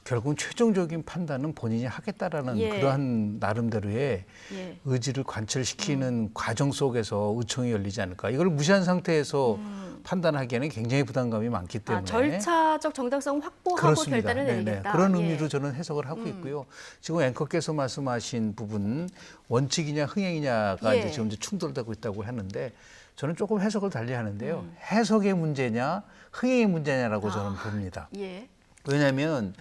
결국은 최종적인 판단은 본인이 하겠다라는 예. 그러한 나름대로의 예. 의지를 관철시키는 과정 속에서 의총이 열리지 않을까. 이걸 무시한 상태에서 판단하기에는 굉장히 부담감이 많기 때문에. 절차적 정당성 확보하고 그렇습니다. 결단을 내리겠다. 그런 예. 의미로 저는 해석을 하고 있고요. 지금 앵커께서 말씀하신 부분 원칙이냐 흥행이냐가 예. 이제 지금 충돌되고 있다고 하는데 저는 조금 해석을 달리 하는데요. 해석의 문제냐 흥행의 문제냐라고 저는 봅니다. 예. 왜냐하면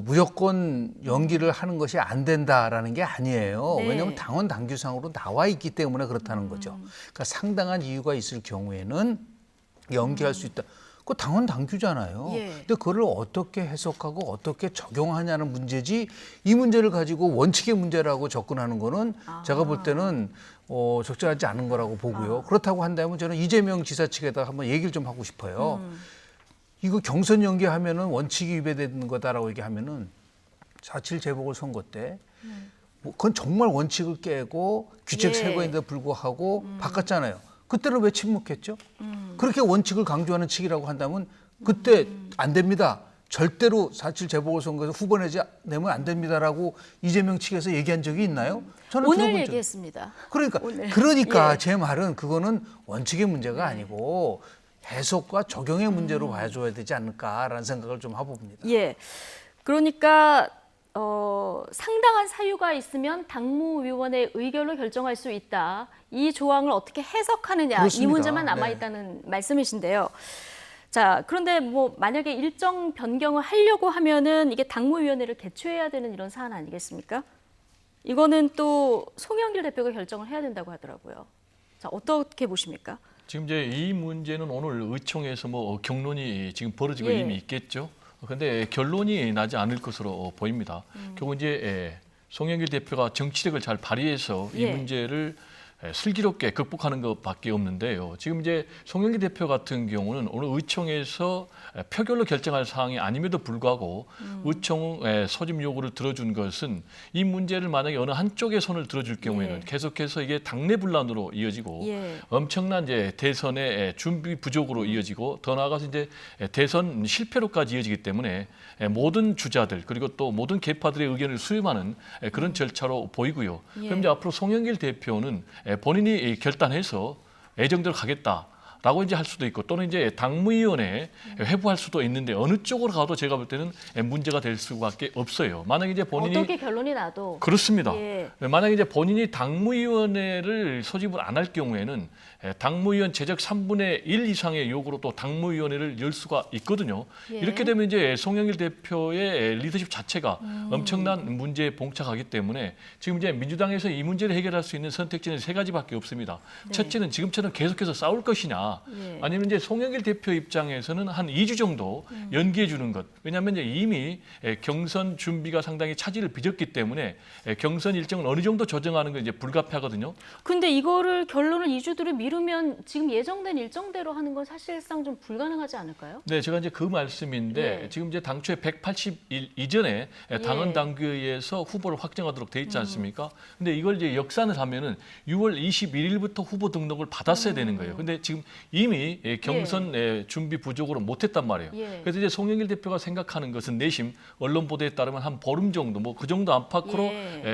무조건 연기를 하는 것이 안 된다라는 게 아니에요. 네. 왜냐하면 당원 당규상으로 나와 있기 때문에 그렇다는 거죠. 그러니까 상당한 이유가 있을 경우에는 연기할 수 있다. 그거 당원 당규잖아요. 예. 근데 그걸 어떻게 해석하고 어떻게 적용하냐는 문제지 이 문제를 가지고 원칙의 문제라고 접근하는 거는 제가 볼 때는 적절하지 않은 거라고 보고요. 그렇다고 한다면 저는 이재명 지사 측에다 한번 얘기를 좀 하고 싶어요. 이거 경선 연기하면은 원칙이 위배되는 거다라고 얘기하면은 4.7 재보궐선거 때 그건 정말 원칙을 깨고 규칙 예. 세고인데도 불구하고 바꿨잖아요. 그때는 왜 침묵했죠? 그렇게 원칙을 강조하는 측이라고 한다면 그때 안 됩니다. 절대로 4.7 재보궐선거에서 후보 내면 안 됩니다라고 이재명 측에서 얘기한 적이 있나요? 저는 오늘 들어본 얘기했습니다. 그러니까 예. 제 말은 그거는 원칙의 문제가 아니고 해석과 적용의 문제로 봐줘야 되지 않을까라는 생각을 좀 해봅니다. 예. 그러니까 상당한 사유가 있으면 당무위원회 의결로 결정할 수 있다. 이 조항을 어떻게 해석하느냐 그렇습니다. 이 문제만 남아 있다는 말씀이신데요. 자, 그런데 뭐 만약에 일정 변경을 하려고 하면은 이게 당무위원회를 개최해야 되는 이런 사안 아니겠습니까? 이거는 또 송영길 대표가 결정을 해야 된다고 하더라고요. 자, 어떻게 보십니까? 지금 이제 이 문제는 오늘 의총에서 뭐 경론이 지금 벌어지고 예. 이미 있겠죠. 근데 결론이 나지 않을 것으로 보입니다. 결국 이제 송영길 대표가 정치력을 잘 발휘해서 이 예. 문제를 슬기롭게 극복하는 것밖에 없는데요. 지금 이제 송영길 대표 같은 경우는 오늘 의총에서 표결로 결정할 사항이 아님에도 불구하고 의총 소집 요구를 들어준 것은 이 문제를 만약에 어느 한쪽의 손을 들어줄 경우에는 계속해서 이게 당내 분란으로 이어지고 엄청난 이제 대선의 준비 부족으로 이어지고 더 나아가서 이제 대선 실패로까지 이어지기 때문에 모든 주자들 그리고 또 모든 계파들의 의견을 수렴하는 그런 절차로 보이고요. 그럼 이제 앞으로 송영길 대표는 본인이 결단해서 애정대로 가겠다라고 이제 할 수도 있고 또는 이제 당무위원회에 회부할 수도 있는데 어느 쪽으로 가도 제가 볼 때는 문제가 될 수밖에 없어요. 만약 이제 본인이 어떻게 결론이 나도 그렇습니다. 예. 만약 이제 본인이 당무위원회를 소집을 안 할 경우에는 당무위원 제적 3분의 1 이상의 요구로 또 당무위원회를 열 수가 있거든요. 예. 이렇게 되면 이제 송영길 대표의 리더십 자체가 엄청난 문제에 봉착하기 때문에 지금 이제 민주당에서 이 문제를 해결할 수 있는 선택지는 3가지밖에 없습니다. 네. 첫째는 지금처럼 계속해서 싸울 것이냐, 예. 아니면 이제 송영길 대표 입장에서는 한 2주 정도 연기해 주는 것. 왜냐하면 이제 이미 경선 준비가 상당히 차질을 빚었기 때문에 경선 일정을 어느 정도 조정하는 건 이제 불가피하거든요. 근데 이거를 결론을 2주 뒤로 미루면 지금 예정된 일정대로 하는 건 사실상 좀 불가능하지 않을까요? 네, 제가 이제 그 말씀인데 예. 지금 이제 당초에 180일 이전에 당헌 예. 당규에서 후보를 확정하도록 돼 있지 않습니까? 근데 이걸 이제 역산을 하면은 6월 21일부터 후보 등록을 받았어야 되는 거예요. 근데 지금 이미 경선 준비 부족으로 못했단 말이에요. 예. 그래서 이제 송영길 대표가 생각하는 것은 내심 언론 보도에 따르면 한 보름 정도, 뭐 그 정도 안팎으로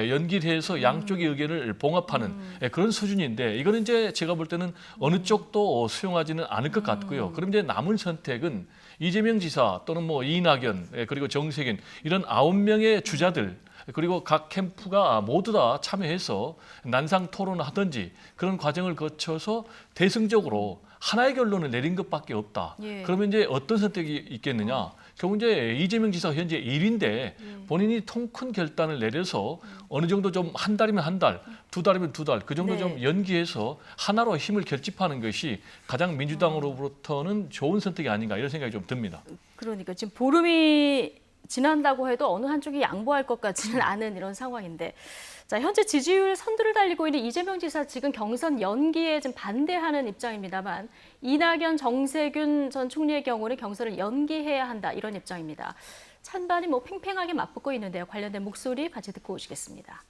연기해서 양쪽의 의견을 봉합하는 그런 수준인데 이거는 이제 제가 볼 때는 어느 쪽도 수용하지는 않을 것 같고요. 그럼 이제 남은 선택은 이재명 지사 또는 뭐 이낙연 그리고 정세균 이런 9명의 주자들 그리고 각 캠프가 모두 다 참여해서 난상 토론을 하든지 그런 과정을 거쳐서 대승적으로 하나의 결론을 내린 것밖에 없다. 예. 그러면 이제 어떤 선택이 있겠느냐? 결국 이제 이재명 지사가 현재 1위인데 본인이 통 큰 결단을 내려서 어느 정도 좀 한 달이면 한 달, 2달이면 2달 그 정도 좀 연기해서 하나로 힘을 결집하는 것이 가장 민주당으로부터는 좋은 선택이 아닌가 이런 생각이 좀 듭니다. 그러니까 지금 보름이 지난다고 해도 어느 한쪽이 양보할 것 같지는 않은 이런 상황인데 자, 현재 지지율 선두를 달리고 있는 이재명 지사 지금 경선 연기에 좀 반대하는 입장입니다만 이낙연, 정세균 전 총리의 경우는 경선을 연기해야 한다 이런 입장입니다. 찬반이 뭐 팽팽하게 맞붙고 있는데요. 관련된 목소리 같이 듣고 오시겠습니다.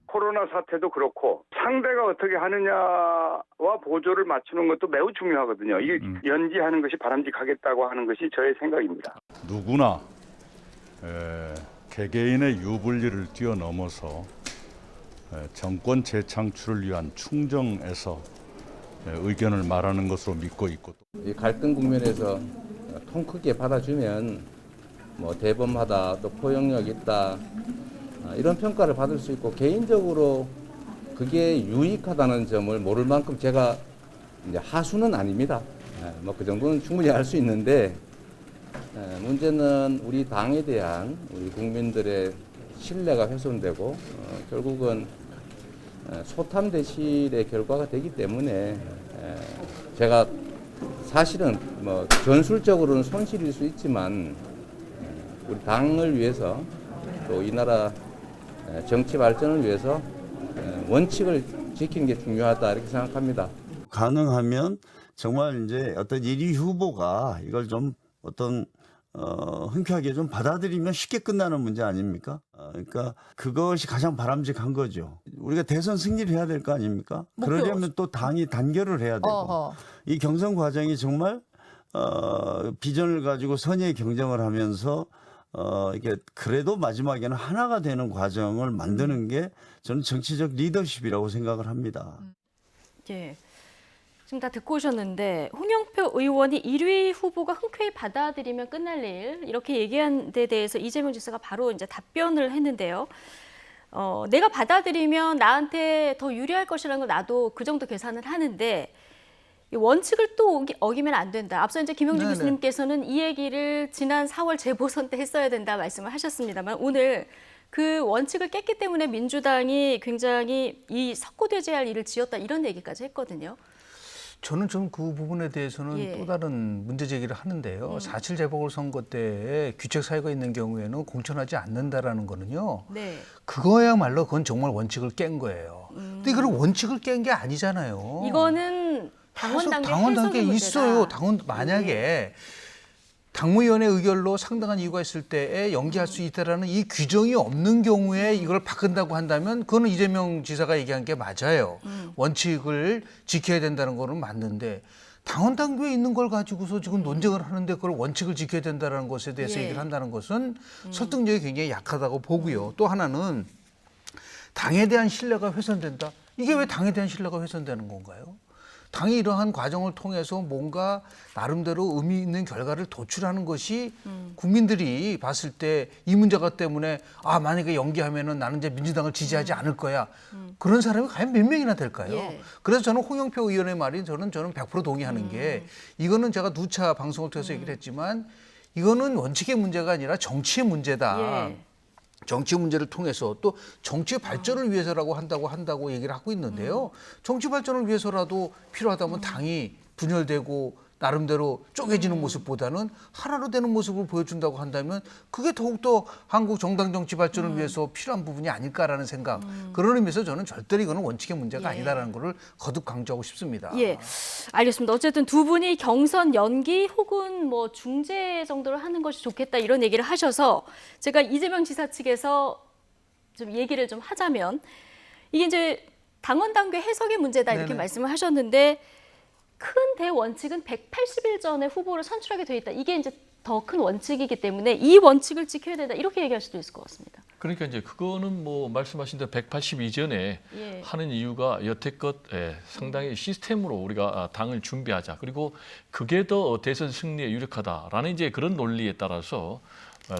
코로나 사태도 그렇고 상대가 어떻게 하느냐와 보조를 맞추는 것도 매우 중요하거든요. 이 연기하는 것이 바람직하겠다고 하는 것이 저의 생각입니다. 누구나 개개인의 유불리를 뛰어넘어서 정권 재창출을 위한 충정에서 의견을 말하는 것으로 믿고 있고 이 갈등 국면에서 통 크게 받아주면 뭐 대범하다 또 포용력 있다 이런 평가를 받을 수 있고 개인적으로 그게 유익하다는 점을 모를 만큼 제가 이제 하수는 아닙니다. 뭐 그 정도는 충분히 할 수 있는데 문제는 우리 당에 대한 우리 국민들의 신뢰가 훼손되고 결국은 소탐대실의 결과가 되기 때문에 제가 사실은 뭐 전술적으로는 손실일 수 있지만 우리 당을 위해서 또 이 나라 정치 발전을 위해서 원칙을 지키는 게 중요하다 이렇게 생각합니다. 가능하면 정말 이제 어떤 1위 후보가 이걸 좀 어떤 흔쾌하게 좀 받아들이면 쉽게 끝나는 문제 아닙니까? 그러니까 그것이 가장 바람직한 거죠. 우리가 대선 승리를 해야 될 거 아닙니까? 그러려면 또 당이 단결을 해야 되고 이 경선 과정이 정말 비전을 가지고 선의의 경쟁을 하면서 이게 그래도 마지막에는 하나가 되는 과정을 만드는 게 저는 정치적 리더십이라고 생각을 합니다. 예. 지금 다 듣고 오셨는데 홍영표 의원이 1위 후보가 흔쾌히 받아들이면 끝날 일 이렇게 얘기한 데 대해서 이재명 지사가 바로 이제 답변을 했는데요. 내가 받아들이면 나한테 더 유리할 것이라는 걸 나도 그 정도 계산을 하는데 원칙을 또 어기면 안 된다. 앞서 이제 김영준 교수님께서는 이 얘기를 지난 4월 재보선 때 했어야 된다 말씀을 하셨습니다만 오늘 그 원칙을 깼기 때문에 민주당이 굉장히 이 석고대죄할 일을 지었다 이런 얘기까지 했거든요. 저는 좀 그 부분에 대해서는 예. 또 다른 문제 제기를 하는데요. 4.7 재보궐선거 때에 귀책 사유가 있는 경우에는 공천하지 않는다라는 거는요. 네. 그거야말로 그건 정말 원칙을 깬 거예요. 근데 이거는 원칙을 깬 게 아니잖아요. 이거는 당원 단계 당원 단계 해석의 있어요. 문제다. 당원 만약에 당무위원회 의결로 상당한 이유가 있을 때에 연기할 수 있다라는 이 규정이 없는 경우에 이걸 바꾼다고 한다면 그거는 이재명 지사가 얘기한 게 맞아요. 원칙을 지켜야 된다는 거는 맞는데 당원 당규에 있는 걸 가지고서 지금 논쟁을 하는데 그걸 원칙을 지켜야 된다는 것에 대해서 예. 얘기를 한다는 것은 설득력이 굉장히 약하다고 보고요. 또 하나는 당에 대한 신뢰가 훼손된다. 이게 왜 당에 대한 신뢰가 훼손되는 건가요? 당이 이러한 과정을 통해서 뭔가 나름대로 의미 있는 결과를 도출하는 것이 국민들이 봤을 때 이 문제가 때문에 만약에 연기하면은 나는 이제 민주당을 지지하지 않을 거야. 그런 사람이 과연 몇 명이나 될까요? 예. 그래서 저는 홍영표 의원의 말이 저는 100% 동의하는 게 이거는 제가 누차 방송을 통해서 얘기를 했지만 이거는 원칙의 문제가 아니라 정치의 문제다. 예. 정치 문제를 통해서 또 정치 발전을 위해서라고 한다고 얘기를 하고 있는데요. 정치 발전을 위해서라도 필요하다면 당이 분열되고 나름대로 쪼개지는 모습보다는 하나로 되는 모습을 보여준다고 한다면 그게 더욱더 한국 정당 정치 발전을 위해서 필요한 부분이 아닐까라는 생각. 그런 의미에서 저는 절대로 이거는 원칙의 문제가 아니다라는 것을 거듭 강조하고 싶습니다. 예, 알겠습니다. 어쨌든 두 분이 경선 연기 혹은 뭐 중재 정도를 하는 것이 좋겠다 이런 얘기를 하셔서 제가 이재명 지사 측에서 좀 얘기를 좀 하자면 이게 이제 당원 당규 해석의 문제다 이렇게 네네. 말씀을 하셨는데 큰 대원칙은 180일 전에 후보를 선출하게 돼 있다. 이게 이제 더 큰 원칙이기 때문에 이 원칙을 지켜야 된다. 이렇게 얘기할 수도 있을 것 같습니다. 그러니까 이제 그거는 뭐 말씀하신 대로 180 이전에 예. 하는 이유가 여태껏 상당히 시스템으로 우리가 당을 준비하자. 그리고 그게 더 대선 승리에 유력하다라는 이제 그런 논리에 따라서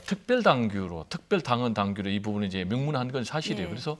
특별 당규로, 특별 당원 당규로 이 부분을 이제 명문한 건 사실이에요. 예. 그래서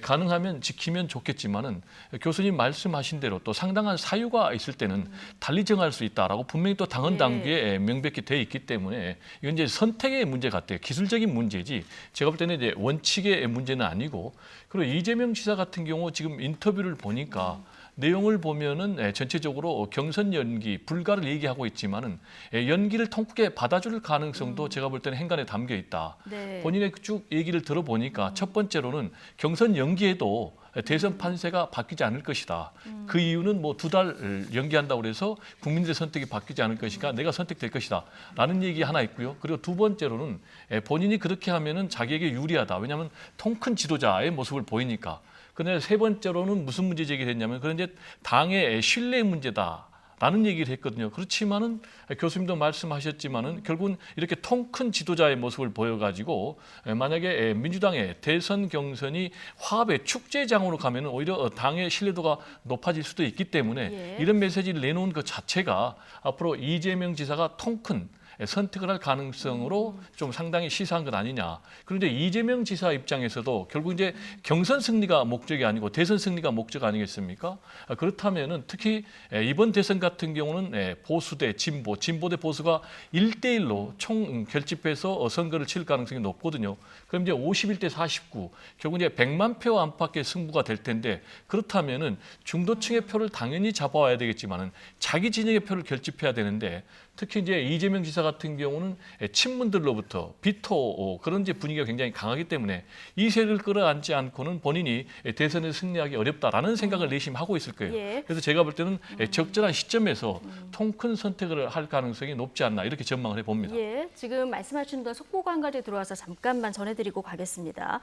가능하면 지키면 좋겠지만은 교수님 말씀하신 대로 또 상당한 사유가 있을 때는 달리 정할 수 있다라고 분명히 또 당원 당규에 명백히 돼 있기 때문에 이건 이제 선택의 문제 같아요. 기술적인 문제지. 제가 볼 때는 이제 원칙의 문제는 아니고 그리고 이재명 지사 같은 경우 지금 인터뷰를 보니까 내용을 보면은 전체적으로 경선 연기 불가를 얘기하고 있지만은 연기를 통쾌하게 받아줄 가능성도 제가 볼 때는 행간에 담겨 있다. 네. 본인의 쭉 얘기를 들어보니까 첫 번째로는 경선 연기에도 대선 판세가 바뀌지 않을 것이다. 그 이유는 뭐 2달 연기한다고 해서 국민들의 선택이 바뀌지 않을 것이니까 내가 선택될 것이다. 라는 얘기 하나 있고요. 그리고 두 번째로는 본인이 그렇게 하면은 자기에게 유리하다. 왜냐하면 통큰 지도자의 모습을 보이니까. 그런데 세 번째로는 무슨 문제 제기됐냐면 그런 이제 당의 신뢰 문제다라는 얘기를 했거든요. 그렇지만은 교수님도 말씀하셨지만은 결국은 이렇게 통 큰 지도자의 모습을 보여가지고 만약에 민주당의 대선 경선이 화합의 축제장으로 가면은 오히려 당의 신뢰도가 높아질 수도 있기 때문에 이런 메시지를 내놓은 것 자체가 앞으로 이재명 지사가 통큰 선택을 할 가능성으로 좀 상당히 시사한 것 아니냐. 그런데 이재명 지사 입장에서도 결국 이제 경선 승리가 목적이 아니고 대선 승리가 목적 아니겠습니까? 그렇다면은 특히 이번 대선 같은 경우는 보수 대 진보, 진보 대 보수가 1대1로 총 결집해서 선거를 칠 가능성이 높거든요. 그럼 이제 51대 49, 결국 이제 100만 표 안팎의 승부가 될 텐데 그렇다면은 중도층의 표를 당연히 잡아와야 되겠지만은 자기 진영의 표를 결집해야 되는데 특히 이제 이재명 지사 같은 경우는 친문들로부터 비토 그런 이제 분위기가 굉장히 강하기 때문에 이 세를 끌어안지 않고는 본인이 대선에 승리하기 어렵다라는 생각을 내심 하고 있을 거예요. 예. 그래서 제가 볼 때는 적절한 시점에서 통큰 선택을 할 가능성이 높지 않나 이렇게 전망을 해봅니다. 예, 지금 말씀하신 건 속보가 한 가지 들어와서 잠깐만 전해드리고 가겠습니다.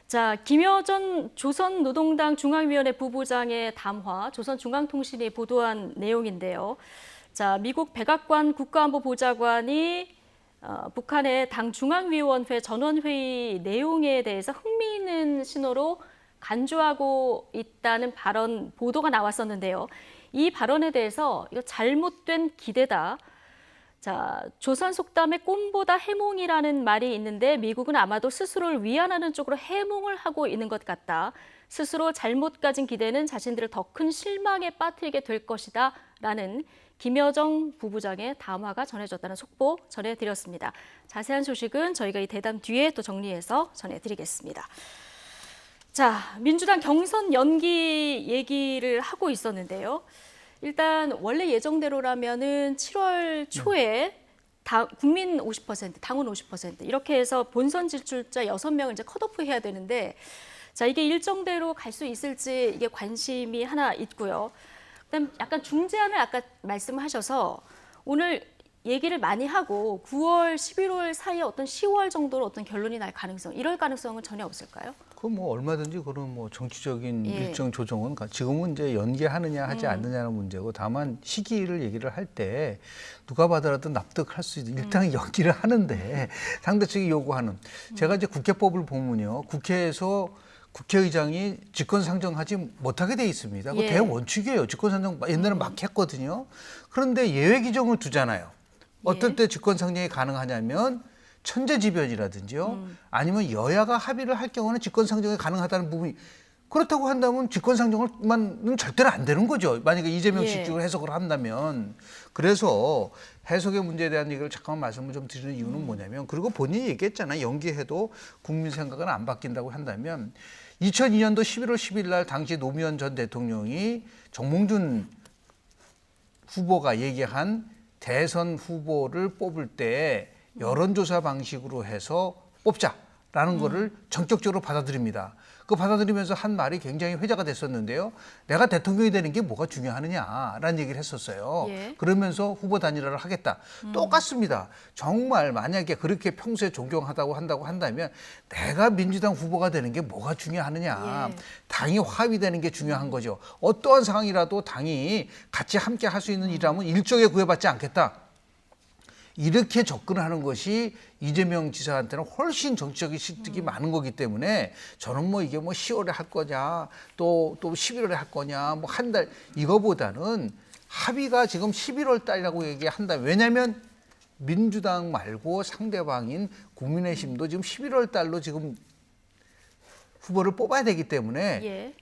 자, 김여전 조선노동당 중앙위원회 부부장의 담화, 조선중앙통신이 보도한 내용인데요. 자, 미국 백악관 국가안보보좌관이 북한의 당 중앙위원회 전원회의 내용에 대해서 흥미있는 신호로 간주하고 있다는 발언 보도가 나왔었는데요. 이 발언에 대해서 이거 잘못된 기대다. 자, 조선 속담에 꼼보다 해몽이라는 말이 있는데 미국은 아마도 스스로를 위안하는 쪽으로 해몽을 하고 있는 것 같다. 스스로 잘못 가진 기대는 자신들을 더 큰 실망에 빠뜨리게 될 것이다. 라는 김여정 부부장의 담화가 전해졌다는 속보 전해드렸습니다. 자세한 소식은 저희가 이 대담 뒤에 또 정리해서 전해드리겠습니다. 자, 민주당 경선 연기 얘기를 하고 있었는데요. 일단 원래 예정대로라면은 7월 초에 국민 50%, 당원 50% 이렇게 해서 본선 진출자 6명을 이제 컷오프 해야 되는데, 자, 이게 일정대로 갈 수 있을지 이게 관심이 하나 있고요. 그다음 약간 중재안을 아까 말씀하셔서 오늘 얘기를 많이 하고 9월, 11월 사이에 어떤 10월 정도로 어떤 결론이 날 가능성, 이럴 가능성은 전혀 없을까요? 그 뭐 얼마든지 그런 뭐 정치적인 예. 일정 조정은 지금은 이제 연기하느냐 하지 않느냐는 문제고, 다만 시기를 얘기를 할 때 누가 받아라도 납득할 수 있는 일단 연기를 하는데 상대측이 요구하는, 제가 이제 국회법을 보면요, 국회에서 국회의장이 직권상정하지 못하게 돼 있습니다. 그 예. 대원칙이에요. 직권상정 옛날에 막 했거든요. 그런데 예외 규정을 두잖아요. 어떨 때 직권상정이 가능하냐면 천재지변이라든지요. 아니면 여야가 합의를 할 경우는 직권상정이 가능하다는 부분이, 그렇다고 한다면 직권상정만은 절대로 안 되는 거죠. 만약에 이재명식 쪽으로 해석을 한다면. 그래서 해석의 문제에 대한 얘기를 잠깐만 말씀을 좀 드리는 이유는 뭐냐면, 그리고 본인이 얘기했잖아요. 연기해도 국민 생각은 안 바뀐다고 한다면 2002년도 11월 10일 날 당시 노무현 전 대통령이 정몽준 후보가 얘기한 대선 후보를 뽑을 때 여론조사 방식으로 해서 뽑자라는 거를 전격적으로 받아들입니다. 그 받아들이면서 한 말이 굉장히 회자가 됐었는데요. 내가 대통령이 되는 게 뭐가 중요하느냐라는 얘기를 했었어요. 예. 그러면서 후보 단일화를 하겠다. 똑같습니다. 정말 만약에 그렇게 평소에 존경하다고 한다면 내가 민주당 후보가 되는 게 뭐가 중요하느냐. 당이 화합이 되는 게 중요한 거죠. 어떠한 상황이라도 당이 같이 함께 할 수 있는 일이라면 일정에 구애받지 않겠다. 이렇게 접근하는 것이 이재명 지사한테는 훨씬 정치적인 실득이 많은 거기 때문에, 저는 뭐 이게 뭐 10월에 할 거냐 또 11월에 할 거냐 뭐 한 달, 이거보다는 합의가 지금 11월 달이라고 얘기한다. 왜냐하면 민주당 말고 상대방인 국민의힘도 지금 11월 달로 지금 후보를 뽑아야 되기 때문에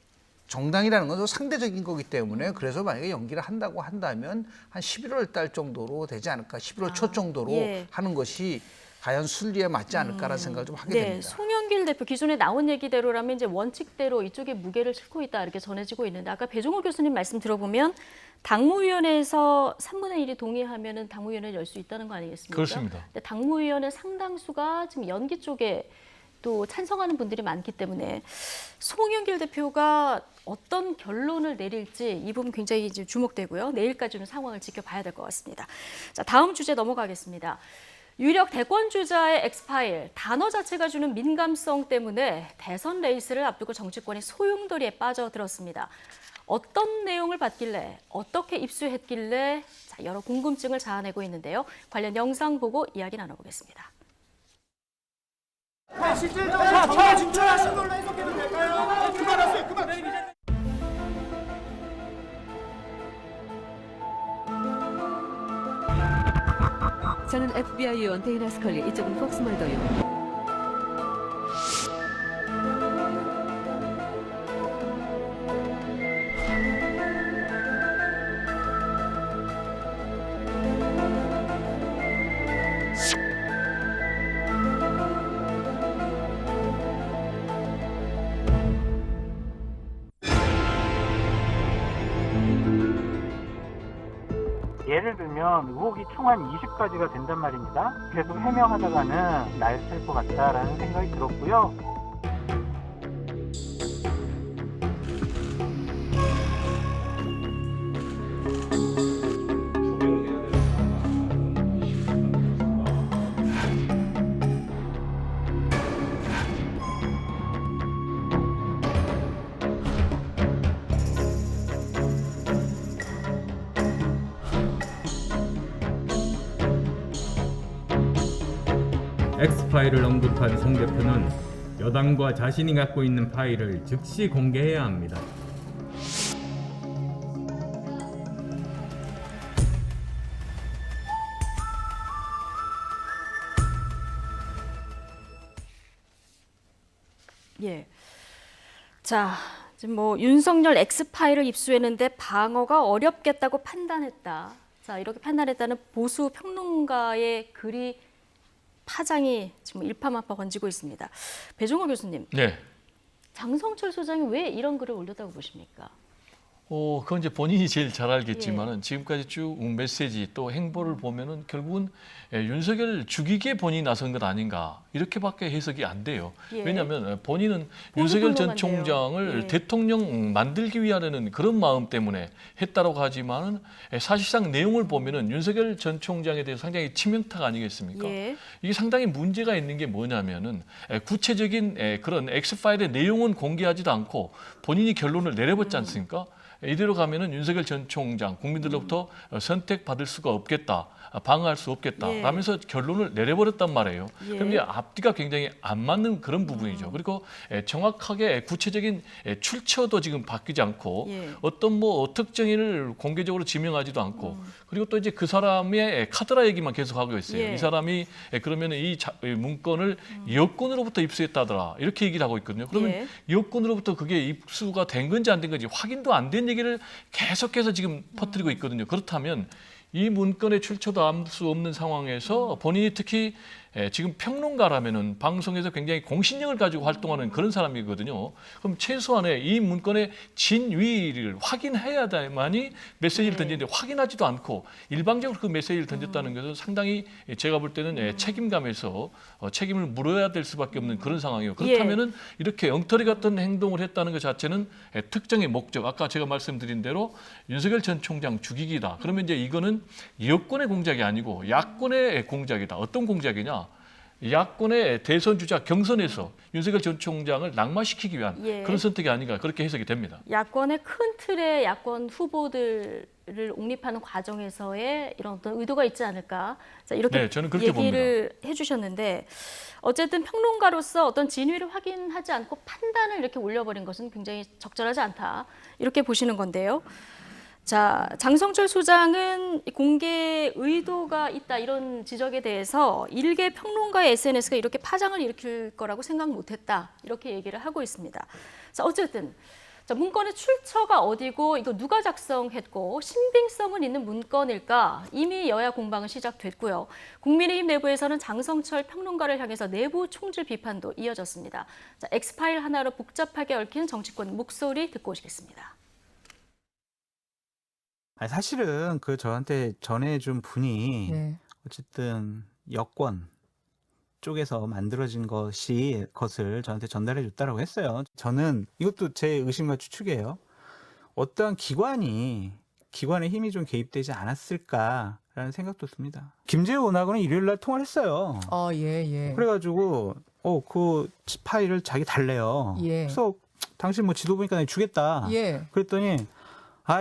정당이라는 건 상대적인 거기 때문에, 그래서 만약에 연기를 한다고 한다면 한 11월 달 정도로 되지 않을까, 11월 초 정도로 하는 것이 과연 순리에 맞지 않을까라는 생각을 좀 하게 됩니다. 송영길 대표 기존에 나온 얘기대로라면 이제 원칙대로 이쪽에 무게를 싣고 있다 이렇게 전해지고 있는데, 아까 배종호 교수님 말씀 들어보면 당무위원회에서 3분의 1이 동의하면은 당무위원회를 열 수 있다는 거 아니겠습니까? 그렇습니다. 근데 당무위원회 상당수가 지금 연기 쪽에 또 찬성하는 분들이 많기 때문에 송영길 대표가 어떤 결론을 내릴지 이 부분 굉장히 이제 주목되고요. 내일까지는 상황을 지켜봐야 될 것 같습니다. 자, 다음 주제 넘어가겠습니다. 유력 대권주자의 엑스파일, 단어 자체가 주는 민감성 때문에 대선 레이스를 앞두고 정치권이 소용돌이에 빠져들었습니다. 어떤 내용을 받길래, 어떻게 입수했길래, 자, 여러 궁금증을 자아내고 있는데요. 관련 영상 보고 이야기 나눠보겠습니다. 실질적으로 정말 진출하신 걸로 해석해도 될까요? 그만하세요. 그만. 저는 FBI 요원 데이나 스컬리, 이쪽은 폭스 멀더요. 예를 들면 의혹이 총 한 20가지가 된단 말입니다. 계속 해명하다가는 날 셀 것 같다라는 생각이 들었고요. X파일을 언급한 송 대표는 여당과 자신이 갖고 있는 파일을 즉시 공개해야 합니다. 예. 자, 지금 뭐 윤석열 X파일을 입수했는데 방어가 어렵겠다고 판단했다. 자, 이렇게 판단했다는 보수 평론가의 글이 파장이 지금 일파만파 번지고 있습니다. 배종호 교수님, 네. 장성철 소장이 왜 이런 글을 올렸다고 보십니까? 그건 이제 본인이 제일 잘 알겠지만은 지금까지 쭉 메시지 또 행보를 보면은 결국은 윤석열 죽이기에 본인이 나선 것 아닌가 이렇게밖에 해석이 안 돼요. 왜냐하면 본인은 윤석열 전 총장을 대통령 만들기 위하는 그런 마음 때문에 했다라고 하지만은 사실상 내용을 보면은 윤석열 전 총장에 대해서 상당히 치명타가 아니겠습니까? 이게 상당히 문제가 있는 게 뭐냐면은 구체적인 그런 엑스파일의 내용은 공개하지도 않고 본인이 결론을 내려봤지 않습니까? 이대로 가면은 윤석열 전 총장 국민들로부터 선택받을 수가 없겠다, 방어할 수 없겠다 라면서 결론을 내려버렸단 말이에요. 그럼 이제 앞뒤가 굉장히 안 맞는 그런 부분이죠. 그리고 정확하게 구체적인 출처도 지금 바뀌지 않고 어떤 뭐 특정인을 공개적으로 지명하지도 않고 그리고 또 이제 그 사람의 카드라 얘기만 계속 하고 있어요. 이 사람이 그러면 이 문건을 여권으로부터 입수했다더라 이렇게 얘기를 하고 있거든요. 그러면 여권으로부터 그게 입수가 된 건지 안 된 건지 확인도 안 된 얘기를 계속해서 지금 퍼뜨리고 있거든요. 그렇다면 이 문건의 출처도 알 수 없는 상황에서 본인이 특히 지금 평론가라면은 방송에서 굉장히 공신력을 가지고 활동하는 그런 saram이거든요. 그럼 최소한의 이 문건의 진위를 확인해야만이 메시지를 던지는데 확인하지도 않고 일방적으로 그 메시지를 던졌다는 것은 상당히 제가 볼 때는 책임감에서 책임을 물어야 될 수밖에 없는 그런 상황이에요. 그렇다면은 이렇게 엉터리 같은 행동을 했다는 것 자체는 특정의 목적, 아까 제가 말씀드린 대로 윤석열 전 총장 죽이기다. 그러면 이제 이거는 여권의 공작이 아니고 야권의 공작이다. 어떤 공작이냐? 야권의 대선 주자 경선에서 윤석열 전 총장을 낙마시키기 위한 그런 선택이 아닌가 그렇게 해석이 됩니다. 야권의 큰 틀의 야권 후보들을 옹립하는 과정에서의 이런 어떤 의도가 있지 않을까? 자, 이렇게 저는 그렇게 얘기를 봅니다. 해주셨는데 어쨌든 평론가로서 어떤 진위를 확인하지 않고 판단을 이렇게 올려버린 것은 굉장히 적절하지 않다. 이렇게 보시는 건데요. 자, 장성철 소장은 공개 의도가 있다 이런 지적에 대해서 일개 평론가의 SNS가 이렇게 파장을 일으킬 거라고 생각 못했다 이렇게 얘기를 하고 있습니다. 자, 어쨌든 자, 문건의 출처가 어디고 이거 누가 작성했고 신빙성은 있는 문건일까 이미 여야 공방은 시작됐고요. 국민의힘 내부에서는 장성철 평론가를 향해서 내부 총질 비판도 이어졌습니다. 자, 엑스파일 하나로 복잡하게 얽힌 정치권 목소리 듣고 오시겠습니다. 아니, 사실은 그 저한테 전해준 분이 어쨌든 여권 쪽에서 만들어진 것을 저한테 전달해 줬다라고 했어요. 저는 이것도 제 의심과 추측이에요. 어떠한 기관의 힘이 좀 개입되지 않았을까라는 생각도 듭니다. 김재원하고는 일요일 날 통화를 했어요. 그래가지고 그 파일을 자기 달래요. 그래서 당신 뭐 지도 보니까 내가 주겠다. 그랬더니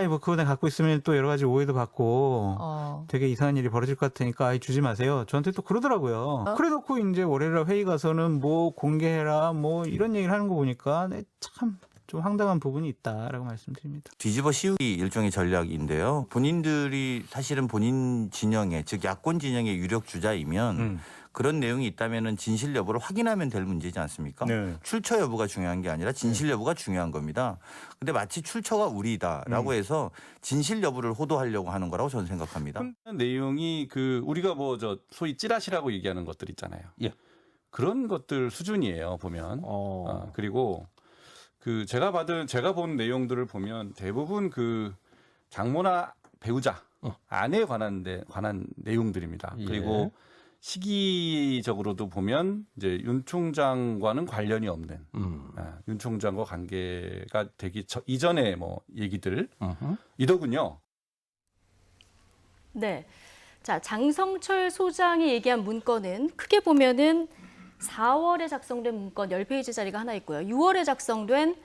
뭐 그거 내가 갖고 있으면 또 여러 가지 오해도 받고 되게 이상한 일이 벌어질 것 같으니까 주지 마세요. 저한테 또 그러더라고요. 그래 놓고 이제 월요일 회의 가서는 뭐 공개해라 뭐 이런 얘기를 하는 거 보니까 참 좀 황당한 부분이 있다라고 말씀드립니다. 뒤집어 씌우기 일종의 전략인데요. 본인들이 사실은 본인 진영의 즉 야권 진영의 유력 주자이면 그런 내용이 있다면은 진실 여부를 확인하면 될 문제지 않습니까? 출처 여부가 중요한 게 아니라 진실 여부가 중요한 겁니다. 근데 마치 출처가 우리다라고 해서 진실 여부를 호도하려고 하는 거라고 저는 생각합니다. 내용이 우리가 뭐 소위 찌라시라고 얘기하는 것들 있잖아요. 그런 것들 수준이에요, 보면. 그리고 제가 본 내용들을 보면 대부분 장모나 배우자 아내에 관한 내용들입니다. 그리고 시기적으로도 보면 이제 윤 총장과는 관련이 없는 윤 총장과 관계가 되기 이전의 뭐 얘기들 이더군요. 네, 자 장성철 소장이 얘기한 문건은 크게 보면은 4월에 작성된 문건 10페이지짜리가 하나 있고요. 6월에 작성된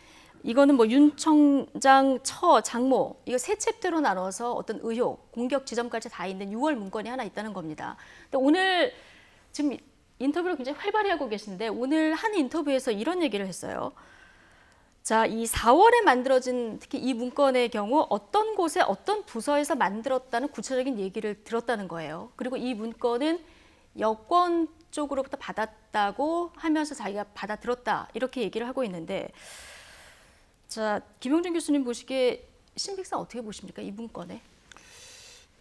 이거는 뭐 윤 총장 장모 이거 세 챕터로 나눠서 어떤 의혹, 공격 지점까지 다 있는 6월 문건이 하나 있다는 겁니다. 근데 오늘 지금 인터뷰를 굉장히 활발히 하고 계신데 오늘 한 인터뷰에서 이런 얘기를 했어요. 자, 이 4월에 만들어진 특히 이 문건의 경우 어떤 곳에 어떤 부서에서 만들었다는 구체적인 얘기를 들었다는 거예요. 그리고 이 문건은 여권 쪽으로부터 받았다고 하면서 자기가 받아들었다 이렇게 얘기를 하고 있는데 자, 김용준 교수님 보시기에 신빙성 어떻게 보십니까? 이 문건에?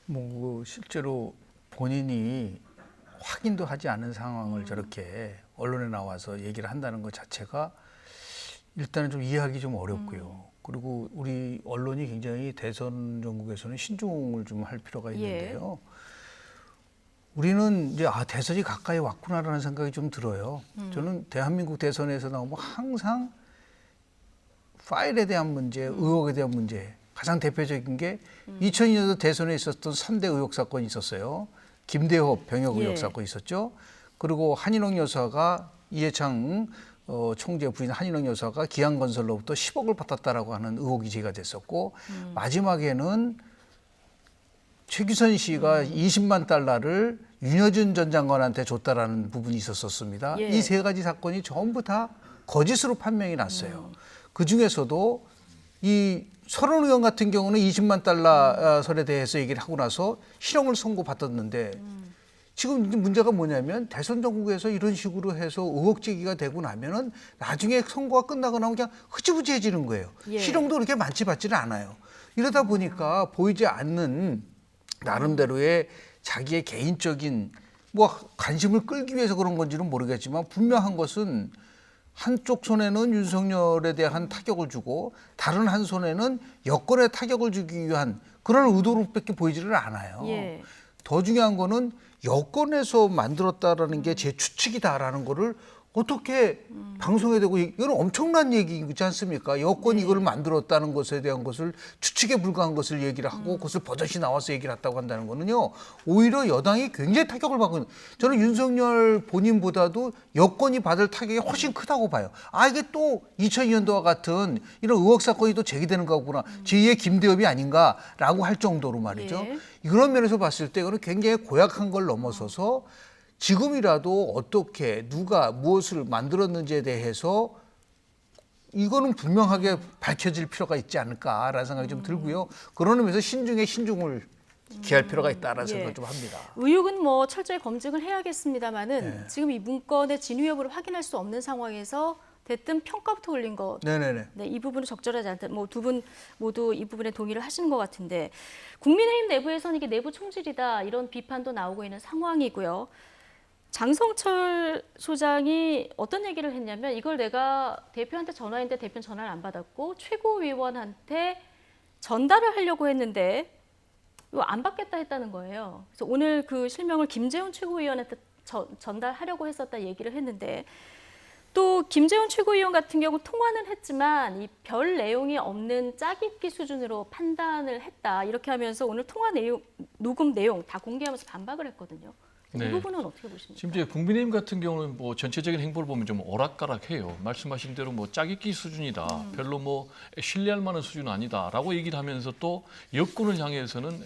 뭐 실제로 본인이 확인도 하지 않은 상황을 저렇게 언론에 나와서 얘기를 한다는 것 자체가 일단은 좀 이해하기 좀 어렵고요. 그리고 우리 언론이 굉장히 대선 전국에서는 신중을 좀 할 필요가 있는데요. 우리는 이제 대선이 가까이 왔구나라는 생각이 좀 들어요. 저는 대한민국 대선에서 나오면 항상 파일에 대한 문제, 의혹에 대한 문제, 가장 대표적인 게 2002년도 대선에 있었던 3대 의혹 사건이 있었어요. 김대호 병역 의혹 사건이 있었죠. 그리고 한인홍 여사가 이해창 총재 부인 한인홍 여사가 기안건설로부터 10억을 받았다라고 하는 의혹이 제기가 됐었고 마지막에는 최규선 씨가 20만 달러를 윤여준 전 장관한테 줬다라는 부분이 있었습니다. 이 세 가지 사건이 전부 다 거짓으로 판명이 났어요. 그 중에서도 이 설원 의원 같은 경우는 20만 달러 설에 대해서 얘기를 하고 나서 실형을 선고받았는데 지금 문제가 뭐냐면 대선 전국에서 이런 식으로 해서 의혹 제기가 되고 나면은 나중에 선고가 끝나고 나면 그냥 흐지부지해지는 거예요. 실형도 그렇게 많지 받지는 않아요. 이러다 보니까 보이지 않는 나름대로의 자기의 개인적인 뭐 관심을 끌기 위해서 그런 건지는 모르겠지만 분명한 것은 한쪽 손에는 윤석열에 대한 타격을 주고 다른 한 손에는 여권에 타격을 주기 위한 그런 의도로밖에 보이지를 않아요. 더 중요한 거는 여권에서 만들었다라는 게 제 추측이다라는 거를 어떻게 방송에 대고 이건 엄청난 얘기이지 않습니까? 여권이 이걸 만들었다는 것에 대한 것을 추측에 불과한 것을 얘기를 하고 그것을 버젓이 나와서 얘기를 했다고 한다는 거는요. 오히려 여당이 굉장히 타격을 받고 있는 저는 윤석열 본인보다도 여권이 받을 타격이 훨씬 크다고 봐요. 이게 또 2002년도와 같은 이런 의혹 사건이 또 제기되는 거구나. 제2의 김대엽이 아닌가라고 할 정도로 말이죠. 이런 면에서 봤을 때 이거는 굉장히 고약한 걸 넘어서서 지금이라도 어떻게 누가 무엇을 만들었는지에 대해서 이거는 분명하게 밝혀질 필요가 있지 않을까라는 생각이 좀 들고요. 그런 의미에서 신중에 신중을 기할 필요가 있다라는 생각을 좀 합니다. 의혹은 뭐 철저히 검증을 해야겠습니다만은 지금 이 문건의 진위 여부를 확인할 수 없는 상황에서 대뜸 평가부터 올린 거. 이 부분은 적절하지 않다. 뭐 두 분 모두 이 부분에 동의를 하시는 것 같은데 국민의힘 내부에서는 이게 내부 총질이다 이런 비판도 나오고 있는 상황이고요. 장성철 소장이 어떤 얘기를 했냐면 이걸 내가 대표한테 전화했는데 대표는 전화를 안 받았고 최고위원한테 전달을 하려고 했는데 이거 안 받겠다 했다는 거예요. 그래서 오늘 그 실명을 김재훈 최고위원한테 전달하려고 했었다 얘기를 했는데 또 김재훈 최고위원 같은 경우 통화는 했지만 이 별 내용이 없는 짜깁기 수준으로 판단을 했다 이렇게 하면서 오늘 통화 내용, 녹음 내용 다 공개하면서 반박을 했거든요. 이 부분은 어떻게 보십니까? 지금 이제 국민의힘 같은 경우는 뭐 전체적인 행보를 보면 좀 오락가락해요. 말씀하신 대로 뭐 짜깁기 수준이다. 별로 뭐 신뢰할 만한 수준은 아니다라고 얘기를 하면서 또 여권을 향해서는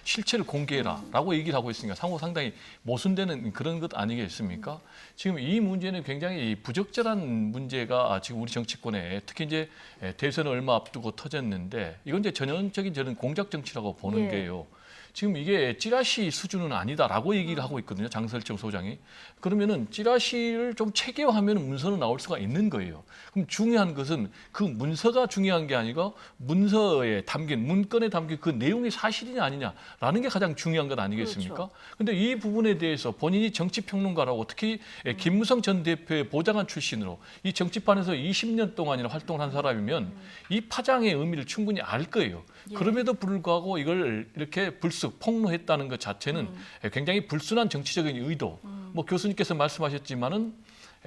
실체를 공개해라라고 얘기를 하고 있으니까 상당히 모순되는 그런 것 아니겠습니까? 지금 이 문제는 굉장히 부적절한 문제가 지금 우리 정치권에 특히 이제 대선을 얼마 앞두고 터졌는데 이건 이제 전형적인 저는 공작 정치라고 보는 게요. 지금 이게 찌라시 수준은 아니다라고 얘기를 하고 있거든요. 장설정 소장이. 그러면은 찌라시를 좀 체계화하면 문서는 나올 수가 있는 거예요. 그럼 중요한 것은 그 문서가 중요한 게 아니고 문서에 담긴 문건에 담긴 그 내용이 사실이냐 아니냐라는 게 가장 중요한 것 아니겠습니까? 그런데 이 부분에 대해서 본인이 정치평론가라고 특히 김무성 전 대표의 보좌관 출신으로 이 정치판에서 20년 동안이나 활동을 한 사람이면 이 파장의 의미를 충분히 알 거예요. 그럼에도 불구하고 이걸 이렇게 불쑥 폭로했다는 것 자체는 굉장히 불순한 정치적인 의도. 뭐 교수님께서 말씀하셨지만은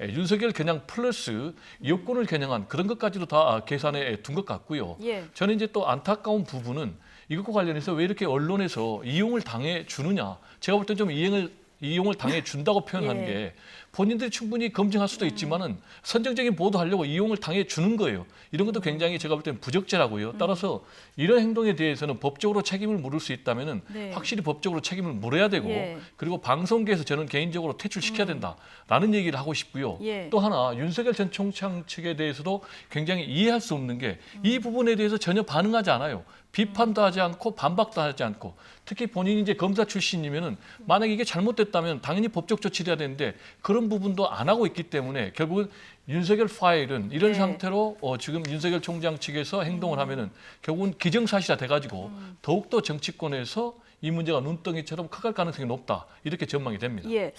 윤석열 겨냥 플러스 여권을 겨냥한 그런 것까지도 다 계산에 둔 것 같고요. 저는 이제 또 안타까운 부분은 이것과 관련해서 왜 이렇게 언론에서 이용을 당해 주느냐. 제가 볼 땐 좀 이용을 당해 준다고 표현한 게 본인들이 충분히 검증할 수도 있지만은 선정적인 보도하려고 이용을 당해 주는 거예요. 이런 것도 굉장히 제가 볼 때는 부적절하고요. 따라서 이런 행동에 대해서는 법적으로 책임을 물을 수 있다면은 확실히 법적으로 책임을 물어야 되고 그리고 방송계에서 저는 개인적으로 퇴출시켜야 된다라는 얘기를 하고 싶고요. 또 하나 윤석열 전 총장 측에 대해서도 굉장히 이해할 수 없는 게 이 부분에 대해서 전혀 반응하지 않아요. 비판도 하지 않고 반박도 하지 않고 특히 본인이 이제 검사 출신이면은 만약에 이게 잘못됐다면 당연히 법적 조치를 해야 되는데 그런 부분도 안 하고 있기 때문에 결국은 윤석열 파일은 이런 상태로 지금 윤석열 총장 측에서 행동을 하면은 결국은 기정사실화 돼가지고 더욱더 정치권에서 이 문제가 눈덩이처럼 커갈 가능성이 높다. 이렇게 전망이 됩니다. 예.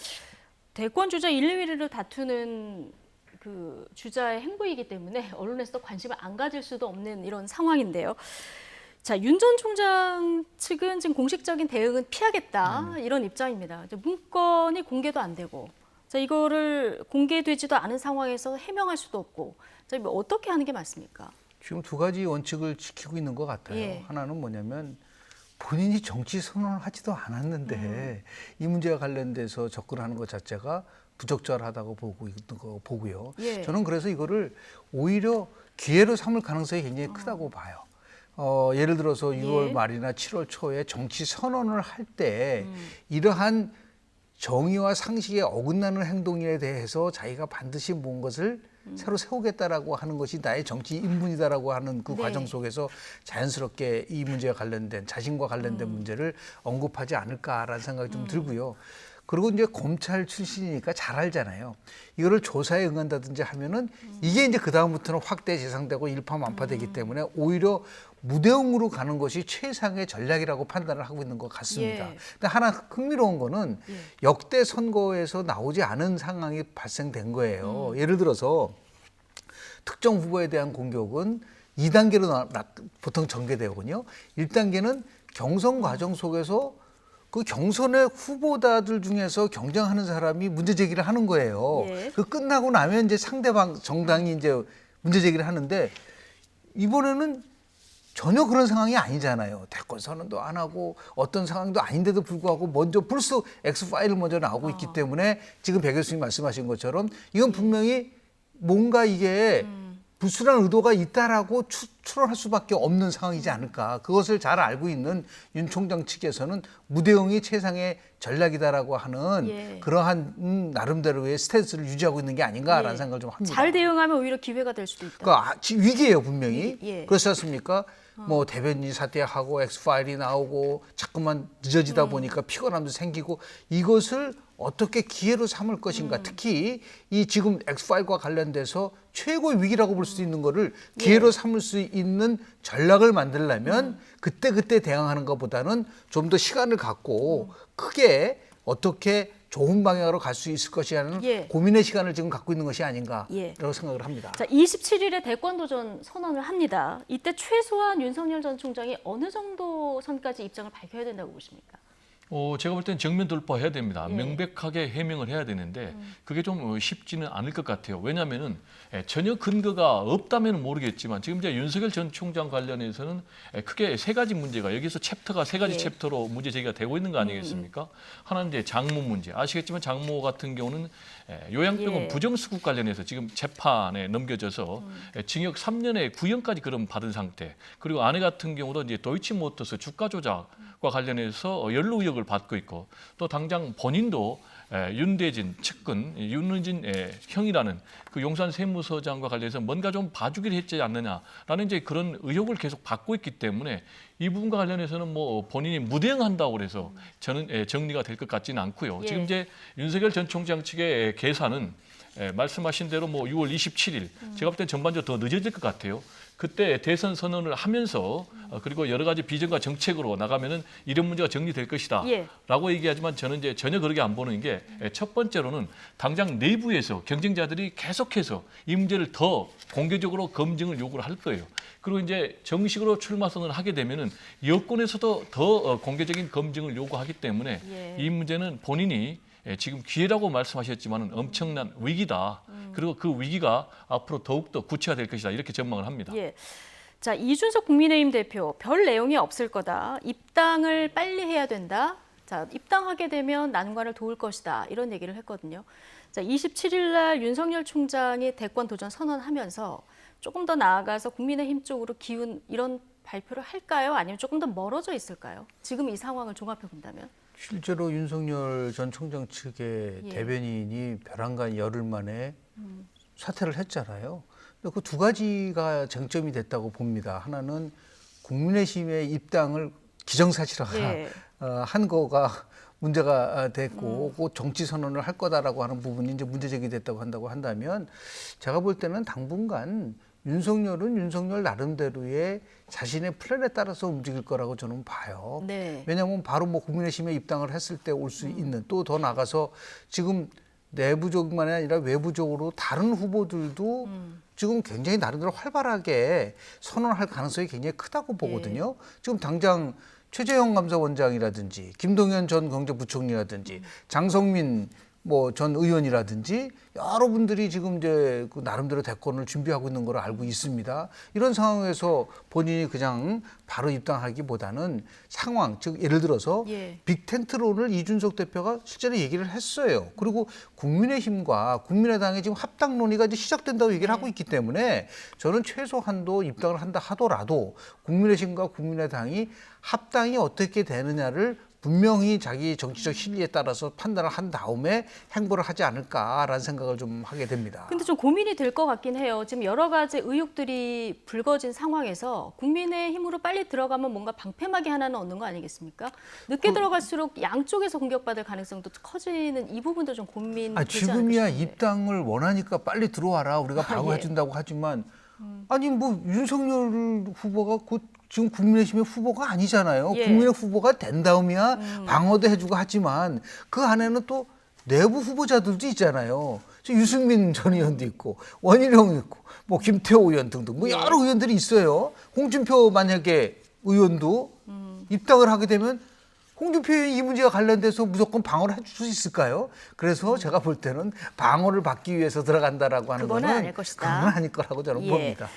대권 주자 1, 2위를 다투는 그 주자의 행보이기 때문에 언론에서도 관심을 안 가질 수도 없는 이런 상황인데요. 자, 윤 전 총장 측은 지금 공식적인 대응은 피하겠다 이런 입장입니다. 문건이 공개도 안 되고, 자, 이거를 공개되지도 않은 상황에서 해명할 수도 없고, 자, 어떻게 하는 게 맞습니까? 지금 두 가지 원칙을 지키고 있는 것 같아요. 예. 하나는 뭐냐면 본인이 정치 선언을 하지도 않았는데 이 문제와 관련돼서 접근하는 것 자체가 부적절하다고 보고요. 예. 저는 그래서 이거를 오히려 기회로 삼을 가능성이 굉장히 크다고 봐요. 예를 들어서 6월 말이나 7월 초에 정치 선언을 할 때 이러한 정의와 상식에 어긋나는 행동에 대해서 자기가 반드시 뭔 것을 새로 세우겠다라고 하는 것이 나의 정치 인문이다라고 하는 그 과정 속에서 자연스럽게 이 문제와 관련된 자신과 관련된 문제를 언급하지 않을까라는 생각이 좀 들고요. 그리고 이제 검찰 출신이니까 잘 알잖아요. 이거를 조사에 응한다든지 하면은 이게 이제 그 다음부터는 확대 재상되고 일파만파되기 때문에 오히려 무대응으로 가는 것이 최상의 전략이라고 판단을 하고 있는 것 같습니다. 예. 근데 하나 흥미로운 거는 역대 선거에서 나오지 않은 상황이 발생된 거예요. 예를 들어서 특정 후보에 대한 공격은 2단계로 보통 전개되거든요. 1단계는 경선 과정 속에서 그 경선의 후보자들 중에서 경쟁하는 사람이 문제 제기를 하는 거예요. 예. 그 끝나고 나면 이제 상대방 정당이 이제 문제 제기를 하는데 이번에는 전혀 그런 상황이 아니잖아요. 대권 선언도 안 하고 어떤 상황도 아닌데도 불구하고 먼저 벌써 X파일을 먼저 나오고 있기 때문에 지금 백 교수님 말씀하신 것처럼 이건 분명히 뭔가 이게 불순한 의도가 있다라고 추론할 수밖에 없는 상황이지 않을까. 그것을 잘 알고 있는 윤 총장 측에서는 무대응이 최상의 전략이다라고 하는 그러한 나름대로의 스탠스를 유지하고 있는 게 아닌가라는 생각을 좀 합니다. 잘 대응하면 오히려 기회가 될 수도 있다. 그러니까 위기예요, 분명히. 예. 그렇지 않습니까? 뭐 대변인 사퇴하고 엑스파일이 나오고 자꾸만 늦어지다 보니까 피곤함도 생기고 이것을 어떻게 기회로 삼을 것인가. 특히 이 지금 엑스파일과 관련돼서 최고의 위기라고 볼 수 있는 거를 기회로 삼을 수 있는 전략을 만들려면 그때 대응하는 것보다는 좀 더 시간을 갖고 크게 어떻게 좋은 방향으로 갈 수 있을 것이라는 고민의 시간을 지금 갖고 있는 것이 아닌가라고 생각을 합니다. 자, 27일에 대권 도전 선언을 합니다. 이때 최소한 윤석열 전 총장이 어느 정도 선까지 입장을 밝혀야 된다고 보십니까? 제가 볼 때는 정면 돌파해야 됩니다. 명백하게 해명을 해야 되는데 그게 좀 쉽지는 않을 것 같아요. 왜냐하면은 전혀 근거가 없다면 모르겠지만 지금 이제 윤석열 전 총장 관련해서는 크게 세 가지 문제가 여기서 챕터가 세 가지 챕터로 문제 제기가 되고 있는 거 아니겠습니까? 하나는 이제 장모 문제. 아시겠지만 장모 같은 경우는 요양병원 부정수급 관련해서 지금 재판에 넘겨져서 징역 3년에 구형까지 그럼 받은 상태. 그리고 아내 같은 경우도 이제 도이치모터스 주가 조작과 관련해서 연루 의혹을 받고 있고 또 당장 본인도 윤대진 측근, 윤은진 형이라는 그 용산 세무서장과 관련해서 뭔가 좀 봐주기를 했지 않느냐라는 이제 그런 의혹을 계속 받고 있기 때문에 이 부분과 관련해서는 뭐 본인이 무대응한다고 그래서 저는 정리가 될 것 같지는 않고요. 지금 이제 윤석열 전 총장 측의 계산은 말씀하신 대로 뭐 6월 27일 제가 볼 땐 전반적으로 더 늦어질 것 같아요. 그때 대선 선언을 하면서 그리고 여러 가지 비전과 정책으로 나가면은 이런 문제가 정리될 것이다 라고 얘기하지만 저는 이제 전혀 그렇게 안 보는 게 첫 번째로는 당장 내부에서 경쟁자들이 계속해서 이 문제를 더 공개적으로 검증을 요구를 할 거예요. 그리고 이제 정식으로 출마 선언을 하게 되면은 여권에서도 더 공개적인 검증을 요구하기 때문에 이 문제는 본인이 지금 기회라고 말씀하셨지만 엄청난 위기다. 그리고 그 위기가 앞으로 더욱더 구체화될 것이다. 이렇게 전망을 합니다. 자, 이준석 국민의힘 대표 별 내용이 없을 거다. 입당을 빨리 해야 된다. 자, 입당하게 되면 난관을 도울 것이다. 이런 얘기를 했거든요. 자, 27일 날 윤석열 총장이 대권 도전 선언하면서 조금 더 나아가서 국민의힘 쪽으로 기운 이런 발표를 할까요? 아니면 조금 더 멀어져 있을까요? 지금 이 상황을 종합해 본다면. 실제로 윤석열 전 총장 측의 대변인이 벼랑간 열흘 만에 사퇴를 했잖아요. 근데 그 두 가지가 쟁점이 됐다고 봅니다. 하나는 국민의힘의 입당을 기정사실화 한 거가 문제가 됐고 그 정치 선언을 할 거다라고 하는 부분이 이제 문제 제기됐다고 한다면 제가 볼 때는 당분간 윤석열은 윤석열 나름대로의 자신의 플랜에 따라서 움직일 거라고 저는 봐요. 네. 왜냐하면 바로 뭐 국민의힘에 입당을 했을 때 올 수 있는, 또 더 나가서 지금 내부적만이 아니라 외부적으로 다른 후보들도 지금 굉장히 나름대로 활발하게 선언할 가능성이 굉장히 크다고 보거든요. 지금 당장 최재형 감사원장이라든지 김동연 전 경제부총리라든지 장성민 뭐 전 의원이라든지 여러분들이 지금 이제 그 나름대로 대권을 준비하고 있는 걸 알고 있습니다. 이런 상황에서 본인이 그냥 바로 입당하기보다는 상황, 즉 예를 들어서 빅텐트론을 이준석 대표가 실제로 얘기를 했어요. 그리고 국민의힘과 국민의당의 지금 합당 논의가 이제 시작된다고 얘기를 하고 있기 때문에 저는 최소한도 입당을 한다 하더라도 국민의힘과 국민의당이 합당이 어떻게 되느냐를 분명히 자기 정치적 실리에 따라서 판단을 한 다음에 행보를 하지 않을까라는 생각을 좀 하게 됩니다. 근데 좀 고민이 될 것 같긴 해요. 지금 여러 가지 의혹들이 불거진 상황에서 국민의힘으로 빨리 들어가면 뭔가 방패막이 하나는 얻는 거 아니겠습니까? 늦게 들어갈수록 양쪽에서 공격받을 가능성도 커지는 이 부분도 좀 고민되지 않을까 지금이야 싶은데. 입당을 원하니까 빨리 들어와라. 우리가 바로 해준다고 하지만 아니 뭐 윤석열 후보가 곧 지금 국민의힘의 후보가 아니잖아요. 국민의 후보가 된 다음이야 방어도 해주고 하지만 그 안에는 또 내부 후보자들도 있잖아요. 유승민 전 의원도 있고 원희룡 있고 뭐 김태호 의원 등등 뭐 여러 의원들이 있어요. 홍준표 만약에 의원도 입당을 하게 되면 홍준표 의원이 이 문제와 관련돼서 무조건 방어를 해줄 수 있을까요? 그래서 제가 볼 때는 방어를 받기 위해서 들어간다라고 하는 그거는 거는 아닐 것이다. 그건 아닐 거라고 저는 봅니다.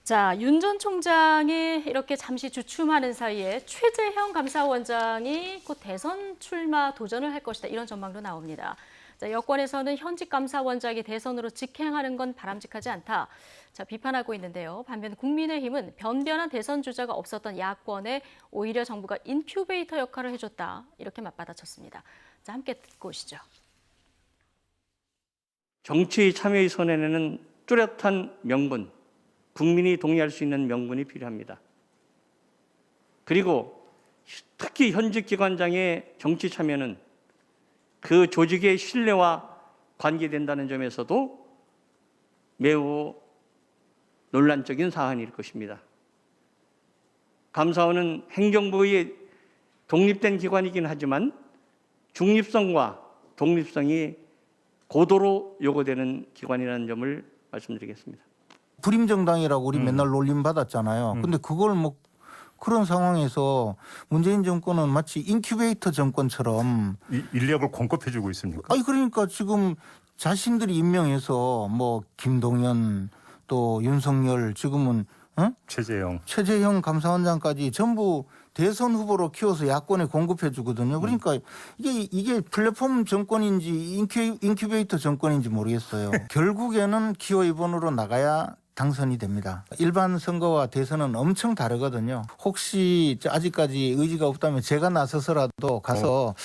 자, 윤 전 총장이 이렇게 잠시 주춤하는 사이에 최재형 감사원장이 곧 대선 출마 도전을 할 것이다. 이런 전망도 나옵니다. 자, 여권에서는 현직 감사원장이 대선으로 직행하는 건 바람직하지 않다. 자, 비판하고 있는데요. 반면 국민의힘은 변변한 대선 주자가 없었던 야권에 오히려 정부가 인큐베이터 역할을 해줬다. 이렇게 맞받아쳤습니다. 자, 함께 듣고 오시죠. 정치 참여의 선에는 뚜렷한 명분, 국민이 동의할 수 있는 명분이 필요합니다. 그리고 특히 현직 기관장의 정치 참여는 그 조직의 신뢰와 관계된다는 점에서도 매우 논란적인 사안일 것입니다. 감사원은 행정부의 독립된 기관이긴 하지만 중립성과 독립성이 고도로 요구되는 기관이라는 점을 말씀드리겠습니다. 불임정당이라고 우리 맨날 놀림 받았잖아요. 근데 그걸 뭐 그런 상황에서 문재인 정권은 마치 인큐베이터 정권처럼 인력을 공급해주고 있습니까? 아니 그러니까 지금 자신들이 임명해서 뭐 김동연 또 윤석열 지금은 최재형 감사원장까지 전부 대선 후보로 키워서 야권에 공급해 주거든요. 그러니까 이게 플랫폼 정권인지 인큐베이터 정권인지 모르겠어요. 결국에는 기호 2번으로 나가야 당선이 됩니다. 일반 선거와 대선은 엄청 다르거든요. 혹시 아직까지 의지가 없다면 제가 나서서라도 가서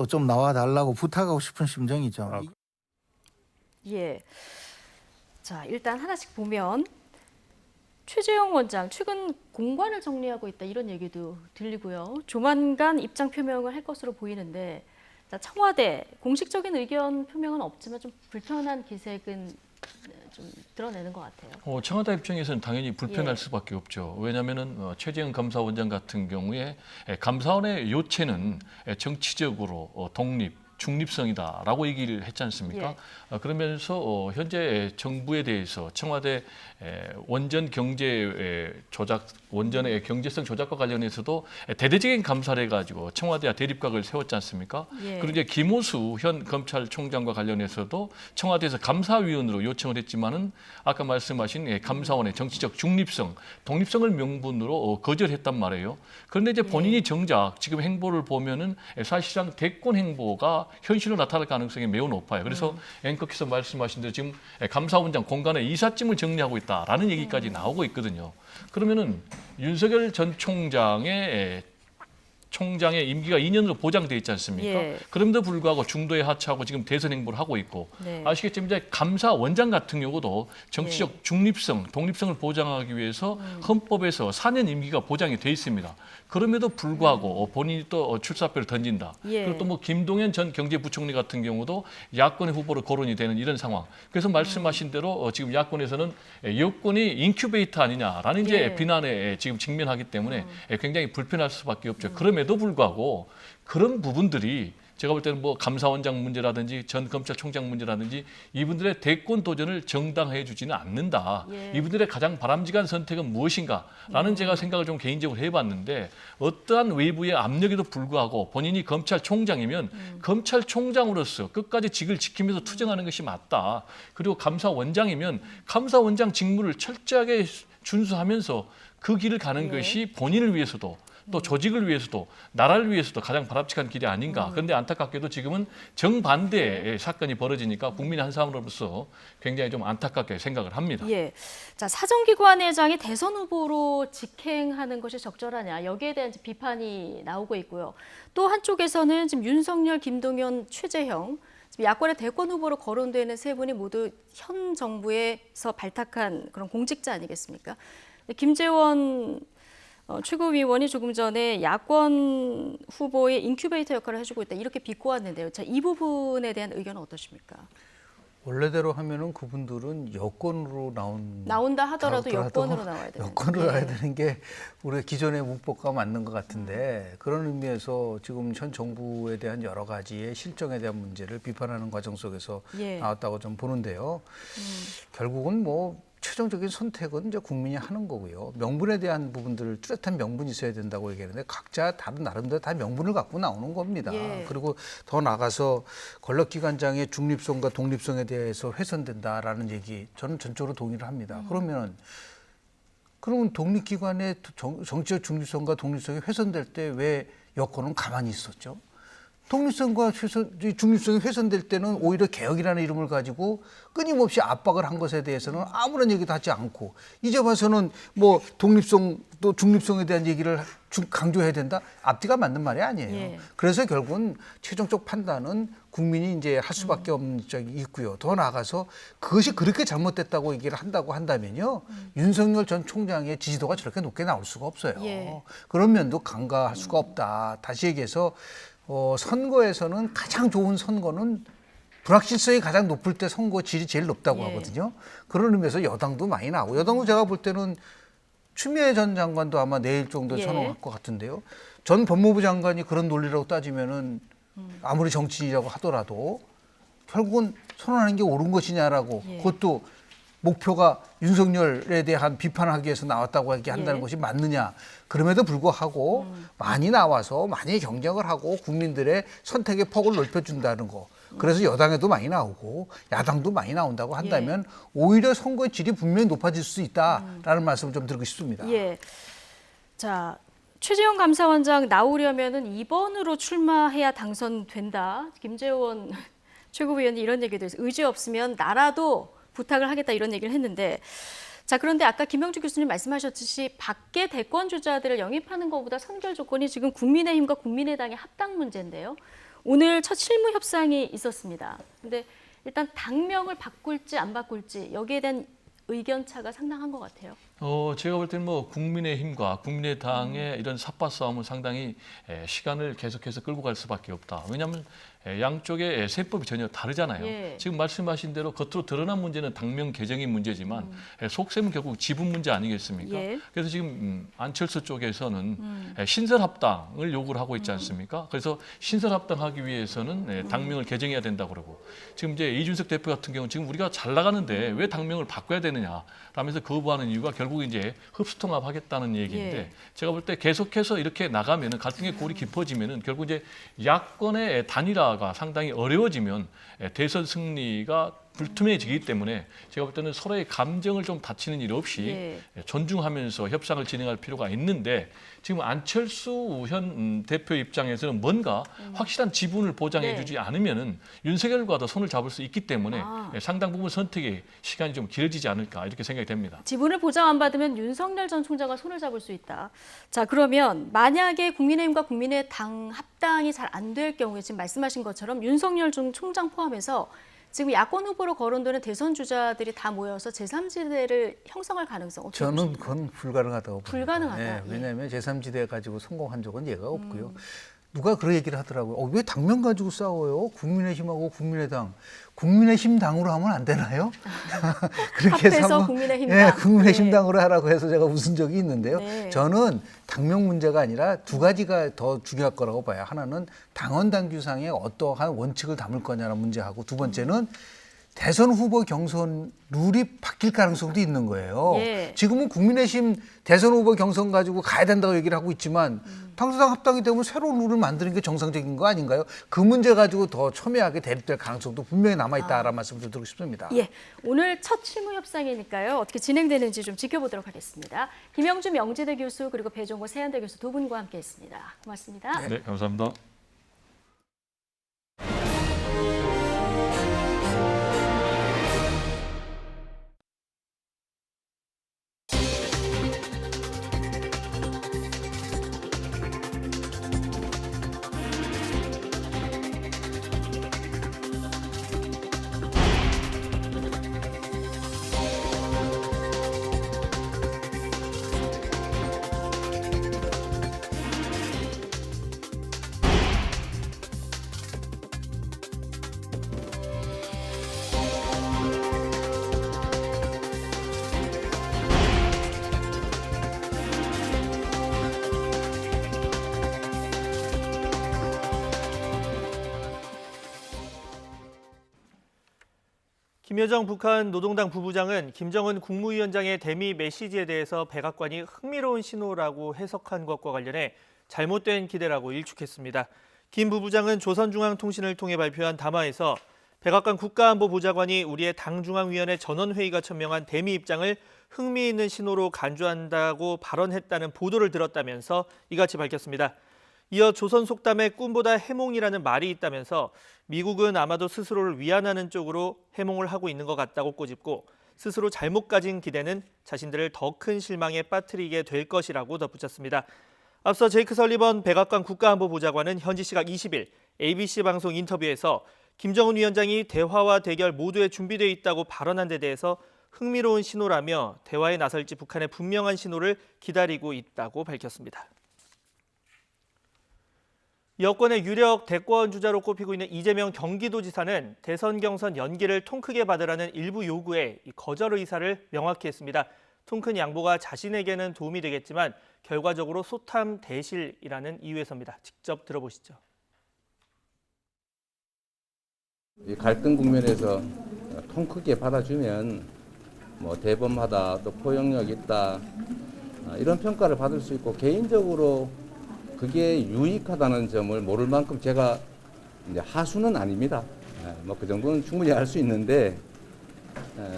좀 나와달라고 부탁하고 싶은 심정이죠. 예. 자, 일단 하나씩 보면 최재형 원장 최근 공관을 정리하고 있다 이런 얘기도 들리고요. 조만간 입장 표명을 할 것으로 보이는데 자, 청와대 공식적인 의견 표명은 없지만 좀 불편한 기색은 좀 드러내는 것 같아요. 청와대 입장에서는 당연히 불편할 수밖에 없죠. 왜냐하면은 최재형 감사원장 같은 경우에 감사원의 요체는 정치적으로 독립, 중립성이다라고 얘기를 했지 않습니까? 그러면서 현재 정부에 대해서 청와대 원전의 경제성 조작과 관련해서도 대대적인 감사를 해가지고 청와대와 대립각을 세웠지 않습니까? 그리고 이제 김호수 현 검찰총장과 관련해서도 청와대에서 감사위원으로 요청을 했지만은 아까 말씀하신 감사원의 정치적 중립성, 독립성을 명분으로 거절했단 말이에요. 그런데 이제 본인이 정작 지금 행보를 보면은 사실상 대권 행보가 현실로 나타날 가능성이 매우 높아요. 그래서 앵커께서 말씀하신 대로 지금 감사원장 공간의 이삿짐을 정리하고 있다라는 얘기까지 나오고 있거든요. 그러면은 윤석열 전 총장의 총장의 임기가 2년으로 보장돼 있지 않습니까? 예. 그럼에도 불구하고 중도에 하차하고 지금 대선 행보를 하고 있고 네. 아시겠지만 이제 감사원장 같은 경우도 정치적 중립성, 독립성을 보장하기 위해서 헌법에서 4년 임기가 보장이 돼 있습니다. 그럼에도 불구하고 본인이 또 출사표를 던진다. 예. 그리고 또 뭐 김동연 전 경제부총리 같은 경우도 야권의 후보로 거론이 되는 이런 상황. 그래서 말씀하신 대로 지금 야권에서는 여권이 인큐베이터 아니냐라는 이제 예. 비난에 지금 직면하기 때문에 굉장히 불편할 수밖에 없죠. 그럼에도 불구하고 그런 부분들이 제가 볼 때는 뭐 감사원장 문제라든지 전 검찰총장 문제라든지 이분들의 대권 도전을 정당화해 주지는 않는다. 예. 이분들의 가장 바람직한 선택은 무엇인가라는 제가 생각을 좀 개인적으로 해봤는데 어떠한 외부의 압력에도 불구하고 본인이 검찰총장이면 검찰총장으로서 끝까지 직을 지키면서 투쟁하는 것이 맞다. 그리고 감사원장이면 감사원장 직무를 철저하게 준수하면서 그 길을 가는 것이 본인을 위해서도 또 조직을 위해서도 나라를 위해서도 가장 바람직한 길이 아닌가. 그런데 안타깝게도 지금은 정반대의 사건이 벌어지니까 국민의 한 사람으로서 굉장히 좀 안타깝게 생각을 합니다. 예. 자, 사정기관회장이 대선 후보로 직행하는 것이 적절하냐 여기에 대한 비판이 나오고 있고요. 또 한쪽에서는 지금 윤석열, 김동연, 최재형 지금 야권의 대권 후보로 거론되는 세 분이 모두 현 정부에서 발탁한 그런 공직자 아니겠습니까? 김재원 최고위원이 조금 전에 야권 후보의 인큐베이터 역할을 해주고 있다 이렇게 비꼬았는데요. 자, 이 부분에 대한 의견은 어떠십니까? 원래대로 하면은 그분들은 여권으로 나온다 하더라도 여권으로 나와야 돼요. 여권으로 나와야 되는 게 우리가 기존의 문법과 맞는 것 같은데 그런 의미에서 지금 현 정부에 대한 여러 가지의 실정에 대한 문제를 비판하는 과정 속에서 예. 나왔다고 좀 보는데요. 결국은 뭐 최종적인 선택은 이제 국민이 하는 거고요. 명분에 대한 부분들을 뚜렷한 명분이 있어야 된다고 얘기하는데 각자 다른 나름대로 다 명분을 갖고 나오는 겁니다. 예. 그리고 더 나가서 권력기관장의 중립성과 독립성에 대해서 훼손된다라는 얘기 저는 전적으로 동의를 합니다. 그러면 독립기관의 정치적 중립성과 독립성이 훼손될 때 왜 여권은 가만히 있었죠? 독립성과 중립성이 훼손될 때는 오히려 개혁이라는 이름을 가지고 끊임없이 압박을 한 것에 대해서는 아무런 얘기도 하지 않고 이제 와서는 뭐 독립성 또 중립성에 대한 얘기를 강조해야 된다? 앞뒤가 맞는 말이 아니에요. 예. 그래서 결국은 최종적 판단은 국민이 이제 할 수밖에 없는 적이 있고요. 더 나아가서 그것이 그렇게 잘못됐다고 얘기를 한다고 한다면요. 윤석열 전 총장의 지지도가 저렇게 높게 나올 수가 없어요. 예. 그런 면도 간과할 수가 없다. 다시 얘기해서 선거에서는 가장 좋은 선거는 불확실성이 가장 높을 때 선거 질이 제일 높다고 예. 하거든요. 그런 의미에서 여당도 많이 나오고 여당도 제가 볼 때는 추미애 전 장관도 아마 내일 정도 예. 선언할 것 같은데요. 전 법무부 장관이 그런 논리라고 따지면은 아무리 정치인이라고 하더라도 결국은 선언하는 게 옳은 것이냐라고 예. 그것도 목표가 윤석열에 대한 비판하기 위해서 나왔다고 얘기한다는 예. 것이 맞느냐. 그럼에도 불구하고 많이 나와서 많이 경쟁을 하고 국민들의 선택의 폭을 넓혀준다는 거. 그래서 여당에도 많이 나오고 야당도 많이 나온다고 한다면 오히려 선거의 질이 분명히 높아질 수 있다라는 말씀을 좀 드리고 싶습니다. 예. 자, 최재형 감사원장 나오려면은 2번으로 출마해야 당선된다. 김재원 최고위원이 이런 얘기도 했어요. 의지 없으면 나라도 부탁을 하겠다 이런 얘기를 했는데 자 그런데 아까 김영주 교수님 말씀하셨듯이 밖에 대권 주자들을 영입하는 것보다 선결 조건이 지금 국민의힘과 국민의당의 합당 문제인데요. 오늘 첫 실무 협상이 있었습니다. 근데 일단 당명을 바꿀지 안 바꿀지 여기에 대한 의견 차가 상당한 것 같아요. 제가 볼 때는 뭐 국민의힘과 국민의당의 이런 삿바 싸움은 상당히 시간을 계속해서 끌고 갈 수밖에 없다. 왜냐하면 양쪽의 세법이 전혀 다르잖아요. 예. 지금 말씀하신 대로 겉으로 드러난 문제는 당명 개정의 문제지만 속셈은 결국 지분 문제 아니겠습니까? 예. 그래서 지금 안철수 쪽에서는 신설합당을 요구를 하고 있지 않습니까? 그래서 신설합당하기 위해서는 당명을 개정해야 된다고 그러고 지금 이제 이준석 대표 같은 경우는 지금 우리가 잘 나가는데 왜 당명을 바꿔야 되느냐 라면서 거부하는 이유가 결국 이제 흡수통합하겠다는 얘기인데 예. 제가 볼 때 계속해서 이렇게 나가면은 갈등의 골이 깊어지면은 결국 이제 야권의 단일화가 상당히 어려워지면 대선 승리가 불투명해지기 때문에 제가 볼 때는 서로의 감정을 좀 다치는 일 없이 존중하면서 협상을 진행할 필요가 있는데 지금 안철수 현 대표 입장에서는 뭔가 확실한 지분을 보장해 주지 않으면은 윤석열과도 손을 잡을 수 있기 때문에 상당 부분 선택의 시간이 좀 길어지지 않을까 이렇게 생각이 됩니다. 지분을 보장 안 받으면 윤석열 전 총장과 손을 잡을 수 있다. 자, 그러면 만약에 국민의힘과 국민의당 합당이 잘 안 될 경우에 지금 말씀하신 것처럼 윤석열 전 총장 포함해서 지금 야권 후보로 거론되는 대선 주자들이 다 모여서 제3지대를 형성할 가능성 어떻게 저는 보십니까? 그건 불가능하다고 봅니다. 불가능하다. 네, 왜냐하면 제3지대 가지고 성공한 적은 예가 없고요. 누가 그런 얘기를 하더라고요. 왜 당면 가지고 싸워요? 국민의힘하고 국민의당. 국민의힘 당으로 하면 안 되나요? 그렇게 해서 국민의힘 당. 네, 국민의힘 당으로 하라고 해서 제가 웃은 적이 있는데요. 네. 저는 당명 문제가 아니라 두 가지가 더 중요할 거라고 봐요. 하나는 당원 당규상의 어떠한 원칙을 담을 거냐는 문제하고 두 번째는 대선 후보 경선 룰이 바뀔 가능성도 있는 거예요. 지금은 국민의힘 대선 후보 경선 가지고 가야 된다고 얘기를 하고 있지만 당사당 합당이 되면 새로운 룰을 만드는 게 정상적인 거 아닌가요? 그 문제 가지고 더 첨예하게 대립될 가능성도 분명히 남아있다라는 말씀을 좀 드리고 싶습니다. 예, 오늘 첫 실무 협상이니까요. 어떻게 진행되는지 좀 지켜보도록 하겠습니다. 김영주 명지대 교수 그리고 배종호 세한대 교수 두 분과 함께했습니다. 고맙습니다. 네, 감사합니다. 김여정 북한 노동당 부부장은 김정은 국무위원장의 대미 메시지에 대해서 백악관이 흥미로운 신호라고 해석한 것과 관련해 잘못된 기대라고 일축했습니다. 김 부부장은 조선중앙통신을 통해 발표한 담화에서 백악관 국가안보보좌관이 우리의 당중앙위원회 전원회의가 천명한 대미 입장을 흥미있는 신호로 간주한다고 발언했다는 보도를 들었다면서 이같이 밝혔습니다. 이어 조선 속담에 꿈보다 해몽이라는 말이 있다면서 미국은 아마도 스스로를 위안하는 쪽으로 해몽을 하고 있는 것 같다고 꼬집고 스스로 잘못 가진 기대는 자신들을 더 큰 실망에 빠뜨리게 될 것이라고 덧붙였습니다. 앞서 제이크 설리번 백악관 국가안보보좌관은 현지 시각 20일 ABC 방송 인터뷰에서 김정은 위원장이 대화와 대결 모두에 준비되어 있다고 발언한 데 대해서 흥미로운 신호라며 대화에 나설지 북한의 분명한 신호를 기다리고 있다고 밝혔습니다. 여권의 유력 대권 주자로 꼽히고 있는 이재명 경기도지사는 대선 경선 연기를 통 크게 받으라는 일부 요구에 거절 의사를 명확히 했습니다. 통 큰 양보가 자신에게는 도움이 되겠지만 결과적으로 소탐 대실이라는 이유에서입니다. 직접 들어보시죠. 이 갈등 국면에서 통 크게 받아주면 뭐 대범하다, 또 포용력 있다 이런 평가를 받을 수 있고 개인적으로 그게 유익하다는 점을 모를 만큼 제가 이제 하수는 아닙니다. 뭐 그 정도는 충분히 할 수 있는데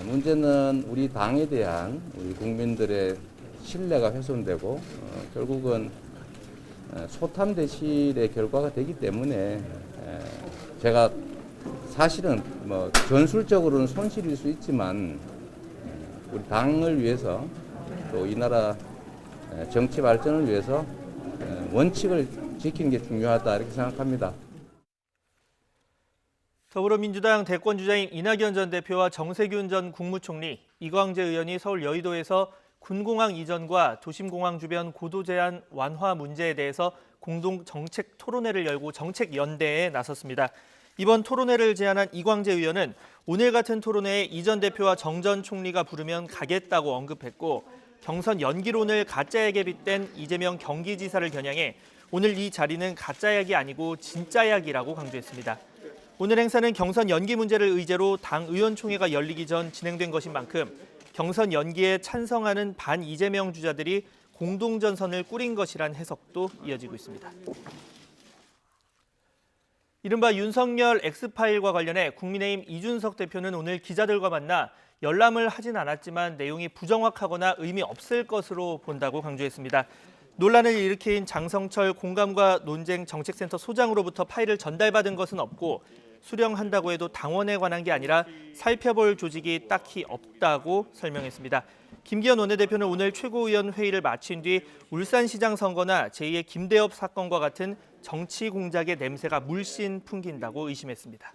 문제는 우리 당에 대한 우리 국민들의 신뢰가 훼손되고 결국은 소탐 대실의 결과가 되기 때문에 제가 사실은 뭐 전술적으로는 손실일 수 있지만 우리 당을 위해서 또 이 나라 정치 발전을 위해서 원칙을 지키는 게 중요하다 이렇게 생각합니다. 더불어민주당 대권주자인 이낙연 전 대표와 정세균 전 국무총리, 이광재 의원이 서울 여의도에서 군공항 이전과 도심공항 주변 고도 제한 완화 문제에 대해서 공동 정책 토론회를 열고 정책 연대에 나섰습니다. 이번 토론회를 제안한 이광재 의원은 오늘 같은 토론회에 이 전 대표와 정 전 총리가 부르면 가겠다고 언급했고 경선 연기론을 가짜약에 빗댄 이재명 경기지사를 겨냥해 오늘 이 자리는 가짜약이 아니고 진짜약이라고 강조했습니다. 오늘 행사는 경선 연기 문제를 의제로 당 의원총회가 열리기 전 진행된 것인 만큼 경선 연기에 찬성하는 반 이재명 주자들이 공동전선을 꾸린 것이란 해석도 이어지고 있습니다. 이른바 윤석열 엑스파일과 관련해 국민의힘 이준석 대표는 오늘 기자들과 만나 열람을 하진 않았지만 내용이 부정확하거나 의미 없을 것으로 본다고 강조했습니다. 논란을 일으킨 장성철 공감과 논쟁 정책센터 소장으로부터 파일을 전달받은 것은 없고 수령한다고 해도 당원에 관한 게 아니라 살펴볼 조직이 딱히 없다고 설명했습니다. 김기현 원내대표는 오늘 최고위원 회의를 마친 뒤 울산시장 선거나 제2의 김대엽 사건과 같은 정치 공작의 냄새가 물씬 풍긴다고 의심했습니다.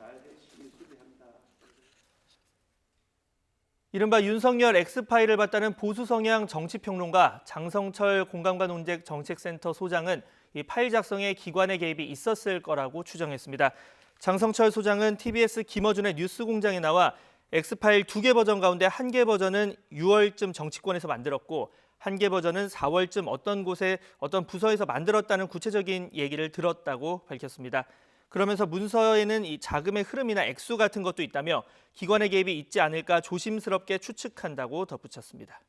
이른바 윤석열 엑스파일을 봤다는 보수 성향 정치평론가 장성철 공감과 논쟁 정책센터 소장은 이 파일 작성에 기관의 개입이 있었을 거라고 추정했습니다. 장성철 소장은 TBS 김어준의 뉴스공장에 나와 엑스파일 2개 버전 가운데 1개 버전은 6월쯤 정치권에서 만들었고 1개 버전은 4월쯤 어떤 곳에 어떤 부서에서 만들었다는 구체적인 얘기를 들었다고 밝혔습니다. 그러면서 문서에는 이 자금의 흐름이나 액수 같은 것도 있다며 기관의 개입이 있지 않을까 조심스럽게 추측한다고 덧붙였습니다.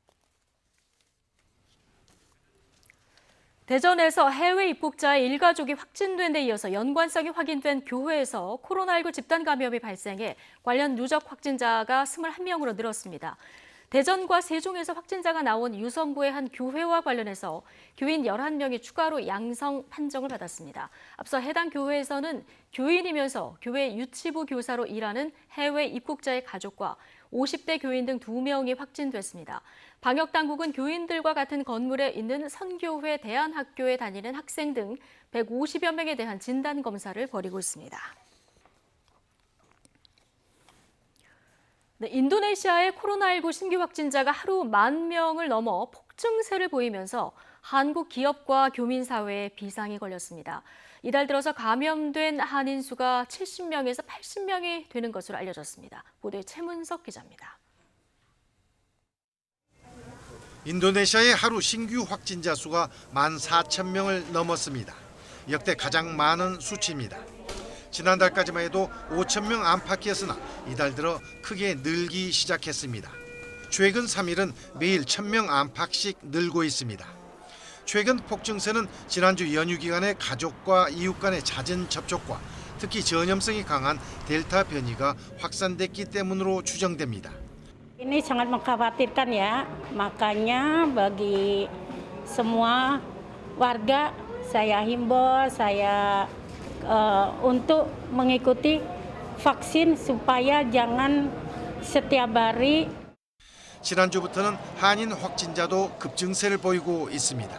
대전에서 해외 입국자의 일가족이 확진된 데 이어서 연관성이 확인된 교회에서 코로나19 집단 감염이 발생해 관련 누적 확진자가 21명으로 늘었습니다. 대전과 세종에서 확진자가 나온 유성구의 한 교회와 관련해서 교인 11명이 추가로 양성 판정을 받았습니다. 앞서 해당 교회에서는 교인이면서 교회 유치부 교사로 일하는 해외 입국자의 가족과 50대 교인 등 2명이 확진됐습니다. 방역당국은 교인들과 같은 건물에 있는 선교회 대안학교에 다니는 학생 등 150여 명에 대한 진단검사를 벌이고 있습니다. 네, 인도네시아의 코로나19 신규 확진자가 하루 10,000명을 넘어 폭증세를 보이면서 한국 기업과 교민사회에 비상이 걸렸습니다. 이달 들어서 감염된 한인 수가 70명에서 80명이 되는 것으로 알려졌습니다. 보도에 최문석 기자입니다. 인도네시아의 하루 신규 확진자 수가 14,000명을 넘었습니다. 역대 가장 많은 수치입니다. 지난달까지만 해도 5,000명 안팎이었으나 이달 들어 크게 늘기 시작했습니다. 최근 3일은 매일 1,000명 안팎씩 늘고 있습니다. 최근 폭증세는 지난주 연휴 기간에 가족과 이웃 간의 잦은 접촉과 특히 전염성이 강한 델타 변이가 확산됐기 때문으로 추정됩니다. Ini sangat mengkhawatirkan ya, makanya bagi semua warga saya himbau untuk mengikuti vaksin supaya jangan setiap hari. 지난주부터는 한인 확진자도 급증세를 보이고 있습니다.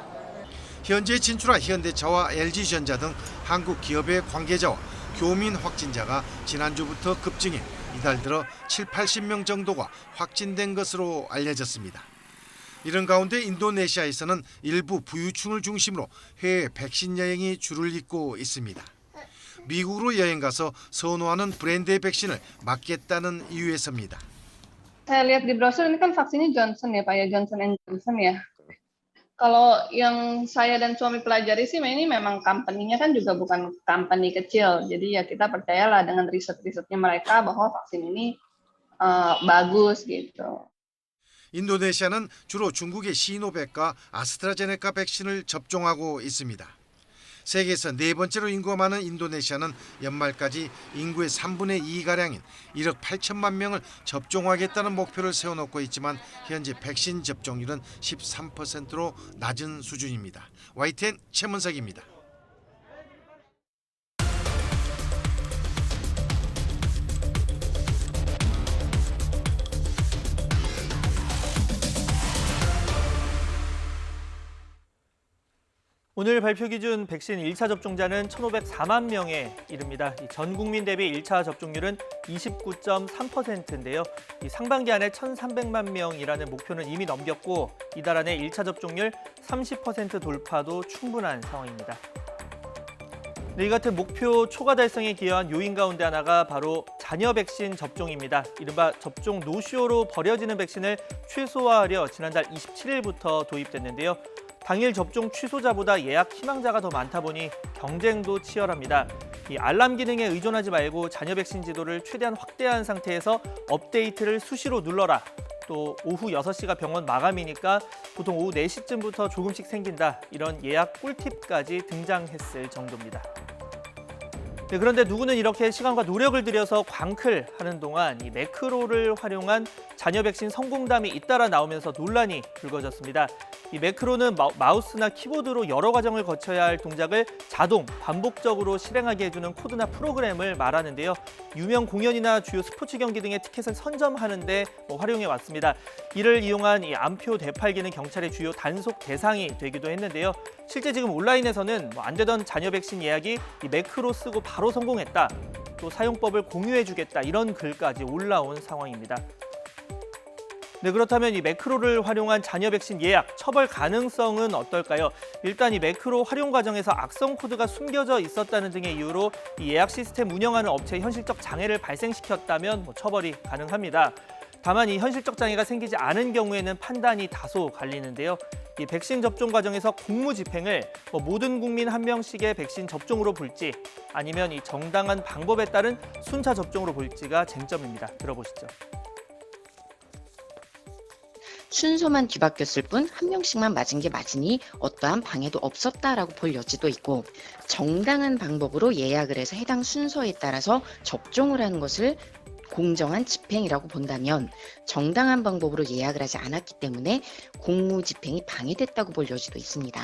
현지에 진출한 현대차와 LG전자 등 한국 기업의 관계자와 교민 확진자가 지난주부터 급증해 이달 들어 7, 80명 정도가 확진된 것으로 알려졌습니다. 이런 가운데 인도네시아에서는 일부 부유층을 중심으로 해외 백신 여행이 줄을 잇고 있습니다. 미국으로 여행 가서 선호하는 브랜드의 백신을 맞겠다는 이유에서입니다. Saya lihat di brosur ini kan vaksinnya Johnson ya Pak ya, Johnson & Johnson ya. Kalau yang saya dan suami pelajari sih ini memang company-nya kan juga bukan company kecil. Jadi ya kita percayalah dengan riset-risetnya mereka bahwa vaksin ini bagus gitu. 인도네시아는 주로 중국의 시노백과 아스트라제네카 백신을 접종하고 있습니다. 세계에서 네 번째로 인구가 많은 인도네시아는 연말까지 인구의 3분의 2가량인 1억 8천만 명을 접종하겠다는 목표를 세워놓고 있지만 현재 백신 접종률은 13%로 낮은 수준입니다. YTN 최문석입니다. 오늘 발표 기준 백신 1차 접종자는 1,504만 명에 이릅니다. 전 국민 대비 1차 접종률은 29.3%인데요. 상반기 안에 1,300만 명이라는 목표는 이미 넘겼고 이달 안에 1차 접종률 30% 돌파도 충분한 상황입니다. 이 같은 목표 초과 달성에 기여한 요인 가운데 하나가 바로 자녀 백신 접종입니다. 이른바 접종 노쇼로 버려지는 백신을 최소화하려 지난달 27일부터 도입됐는데요. 당일 접종 취소자보다 예약 희망자가 더 많다 보니 경쟁도 치열합니다. 이 알람 기능에 의존하지 말고 자녀 백신 지도를 최대한 확대한 상태에서 업데이트를 수시로 눌러라. 또 오후 6시가 병원 마감이니까 보통 오후 4시쯤부터 조금씩 생긴다. 이런 예약 꿀팁까지 등장했을 정도입니다. 네, 그런데 누구는 이렇게 시간과 노력을 들여서 광클 하는 동안 이 매크로를 활용한 자녀 백신 성공담이 잇따라 나오면서 논란이 불거졌습니다. 이 매크로는 마우스나 키보드로 여러 과정을 거쳐야 할 동작을 자동, 반복적으로 실행하게 해주는 코드나 프로그램을 말하는데요. 유명 공연이나 주요 스포츠 경기 등의 티켓을 선점하는 데 활용해 왔습니다. 이를 이용한 이 암표 되팔기는 경찰의 주요 단속 대상이 되기도 했는데요. 실제 지금 온라인에서는 안 되던 자녀 백신 예약이 이 매크로 쓰고 바로 성공했다. 또 사용법을 공유해주겠다. 이런 글까지 올라온 상황입니다. 네, 그렇다면 이 매크로를 활용한 자녀 백신 예약, 처벌 가능성은 어떨까요? 일단 이 매크로 활용 과정에서 악성 코드가 숨겨져 있었다는 등의 이유로 이 예약 시스템 운영하는 업체에 현실적 장애를 발생시켰다면 처벌이 가능합니다. 다만 이 현실적 장애가 생기지 않은 경우에는 판단이 다소 갈리는데요. 이 백신 접종 과정에서 공무 집행을 모든 국민 한 명씩의 백신 접종으로 볼지 아니면 이 정당한 방법에 따른 순차 접종으로 볼지가 쟁점입니다. 들어보시죠. 순서만 뒤바뀌었을 뿐 한 명씩만 맞은 게 맞으니 어떠한 방해도 없었다라고 볼 여지도 있고, 정당한 방법으로 예약을 해서 해당 순서에 따라서 접종을 하는 것을 공정한 집행이라고 본다면, 정당한 방법으로 예약을 하지 않았기 때문에 공무 집행이 방해됐다고 볼 여지도 있습니다.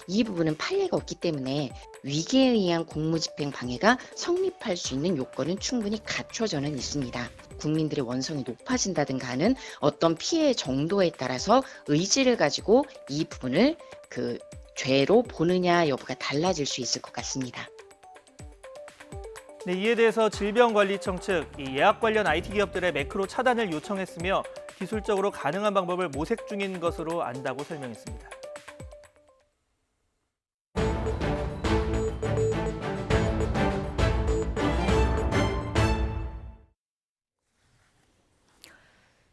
이 부분은 판례가 없기 때문에 위계에 의한 공무 집행 방해가 성립할 수 있는 요건은 충분히 갖춰져는 있습니다. 국민들의 원성이 높아진다든가 하는 어떤 피해의 정도에 따라서 의지를 가지고 이 부분을 죄로 보느냐 여부가 달라질 수 있을 것 같습니다. 네, 이에 대해서 질병관리청 측 이 예약 관련 IT 기업들의 매크로 차단을 요청했으며 기술적으로 가능한 방법을 모색 중인 것으로 안다고 설명했습니다.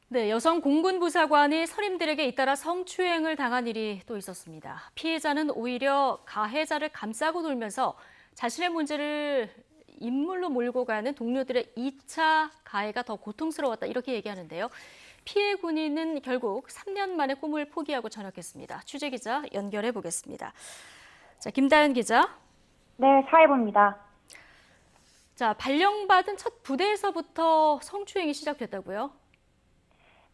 네, 여성 공군 부사관이 선임들에게 잇따라 성추행을 당한 일이 또 있었습니다. 피해자는 오히려 가해자를 감싸고 돌면서 자신의 문제를 인물로 몰고 가는 동료들의 2차 가해가 더 고통스러웠다, 이렇게 얘기하는데요. 피해 군인은 결국 3년 만에 꿈을 포기하고 전역했습니다. 취재기자 연결해 보겠습니다. 자, 김다연 기자. 네, 사회부입니다. 자, 발령받은 첫 부대에서부터 성추행이 시작됐다고요?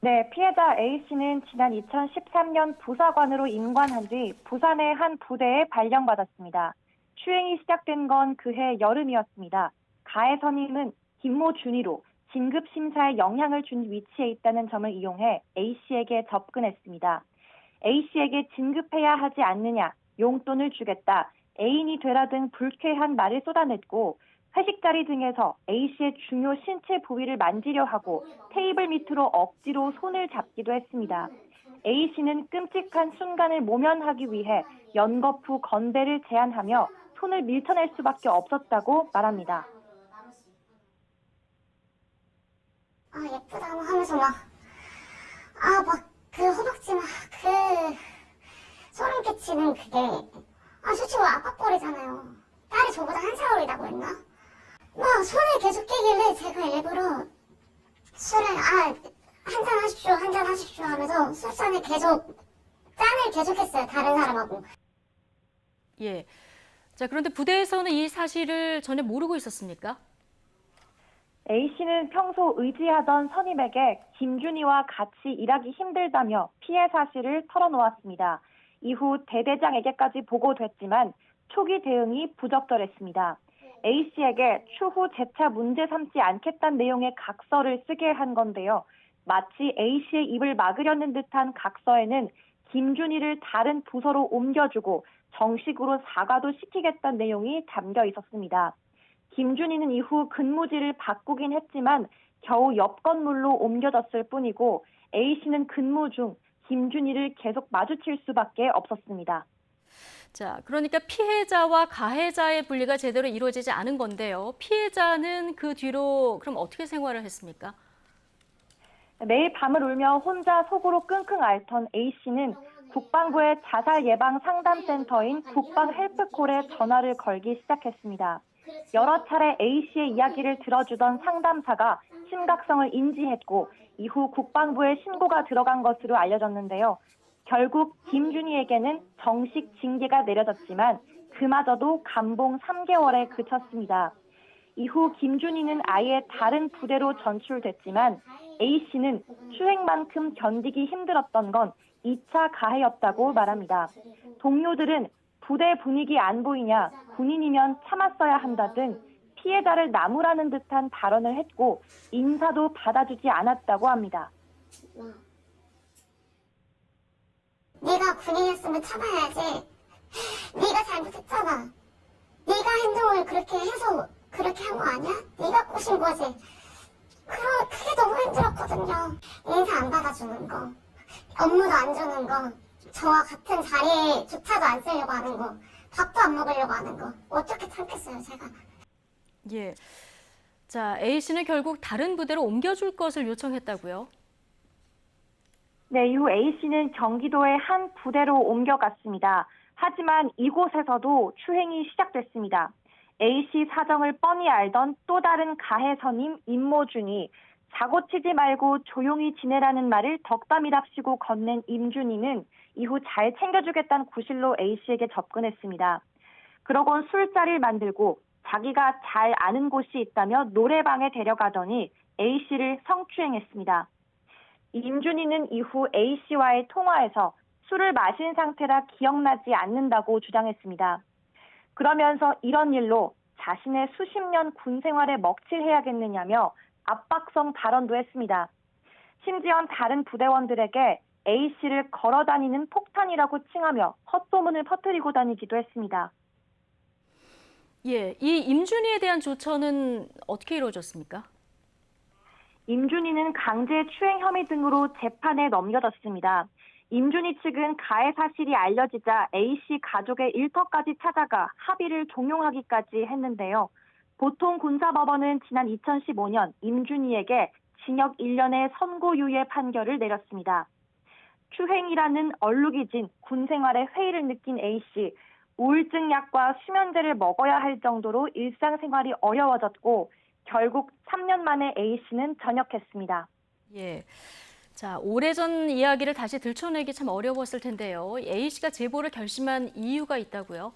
네, 피해자 A씨는 지난 2013년 부사관으로 임관한 뒤 부산의 한 부대에 발령받았습니다. 추행이 시작된 건 그해 여름이었습니다. 가해 선임은 김모 준이로 진급 심사에 영향을 준 위치에 있다는 점을 이용해 A씨에게 접근했습니다. A씨에게 진급해야 하지 않느냐, 용돈을 주겠다, 애인이 되라 등 불쾌한 말을 쏟아냈고, 회식 자리 등에서 A씨의 중요 신체 부위를 만지려 하고 테이블 밑으로 억지로 손을 잡기도 했습니다. A씨는 끔찍한 순간을 모면하기 위해 연거푸 건배를 제안하며 손을 밀쳐낼 수밖에 없었다고 말합니다. 예쁘다 하면서 그 허벅지 소름 끼치는 그게 솔직히 아빠뻘이잖아요. 딸이 저보다 한 살 어리다고 했나? 손을 계속 끼길래 제가 일부러 술을 한잔 하십시오 하면서 술잔을 짠을 계속했어요. 다른 사람하고. 예. 자, 그런데 부대에서는 이 사실을 전혀 모르고 있었습니까? A씨는 평소 의지하던 선임에게 김준희와 같이 일하기 힘들다며 피해 사실을 털어놓았습니다. 이후 대대장에게까지 보고됐지만 초기 대응이 부적절했습니다. A씨에게 추후 재차 문제 삼지 않겠다는 내용의 각서를 쓰게 한 건데요. 마치 A씨의 입을 막으려는 듯한 각서에는 김준희를 다른 부서로 옮겨주고 정식으로 사과도 시키겠다는 내용이 담겨 있었습니다. 김준희는 이후 근무지를 바꾸긴 했지만 겨우 옆 건물로 옮겨졌을 뿐이고, A씨는 근무 중 김준희를 계속 마주칠 수밖에 없었습니다. 자, 그러니까 피해자와 가해자의 분리가 제대로 이루어지지 않은 건데요. 피해자는 그 뒤로 그럼 어떻게 생활을 했습니까? 매일 밤을 울며 혼자 속으로 끙끙 앓던 A씨는 국방부의 자살 예방 상담센터인 국방 헬프콜에 전화를 걸기 시작했습니다. 여러 차례 A씨의 이야기를 들어주던 상담사가 심각성을 인지했고 이후 국방부에 신고가 들어간 것으로 알려졌는데요. 결국 김준희에게는 정식 징계가 내려졌지만 그마저도 감봉 3개월에 그쳤습니다. 이후 김준희는 아예 다른 부대로 전출됐지만 A씨는 추행만큼 견디기 힘들었던 건 2차 가해였다고 말합니다. 동료들은 부대 분위기 안 보이냐, 군인이면 참았어야 한다 등 피해자를 나무라는 듯한 발언을 했고 인사도 받아주지 않았다고 합니다. 네가 군인이었으면 참아야지. 네가 잘못했잖아. 네가 행동을 그렇게 해서 그렇게 한 거 아니야? 네가 꼬신 거지. 그게 너무 힘들었거든요. 인사 안 받아주는 거, 업무도 안 주는 거, 저와 같은 자리조차도 안 쓰려고 하는 거, 밥도 안 먹으려고 하는 거. 어떻게 참겠어요, 제가. 예. 자, A씨는 결국 다른 부대로 옮겨줄 것을 요청했다고요? 네, 이후 A씨는 경기도의 한 부대로 옮겨갔습니다. 하지만 이곳에서도 추행이 시작됐습니다. A씨 사정을 뻔히 알던 또 다른 가해 선임 임모준이 사고 치지 말고 조용히 지내라는 말을 덕담이랍시고 건넨 임준희는 이후 잘 챙겨주겠다는 구실로 A씨에게 접근했습니다. 그러곤 술자리를 만들고 자기가 잘 아는 곳이 있다며 노래방에 데려가더니 A씨를 성추행했습니다. 임준희는 이후 A씨와의 통화에서 술을 마신 상태라 기억나지 않는다고 주장했습니다. 그러면서 이런 일로 자신의 수십 년 군 생활에 먹칠해야겠느냐며 압박성 발언도 했습니다. 심지어 다른 부대원들에게 A씨를 걸어다니는 폭탄이라고 칭하며 헛소문을 퍼뜨리고 다니기도 했습니다. 예, 이 임준희에 대한 조처는 어떻게 이루어졌습니까? 임준희는 강제 추행 혐의 등으로 재판에 넘겨졌습니다. 임준희 측은 가해 사실이 알려지자 A씨 가족의 일터까지 찾아가 합의를 종용하기까지 했는데요. 보통 군사법원은 지난 2015년 임준희에게 징역 1년의 선고유예 판결을 내렸습니다. 추행이라는 얼룩이 진 군 생활에 회의를 느낀 A씨, 우울증 약과 수면제를 먹어야 할 정도로 일상생활이 어려워졌고 결국 3년 만에 A씨는 전역했습니다. 예. 자, 오래전 이야기를 다시 들춰내기 참 어려웠을 텐데요. A씨가 제보를 결심한 이유가 있다고요?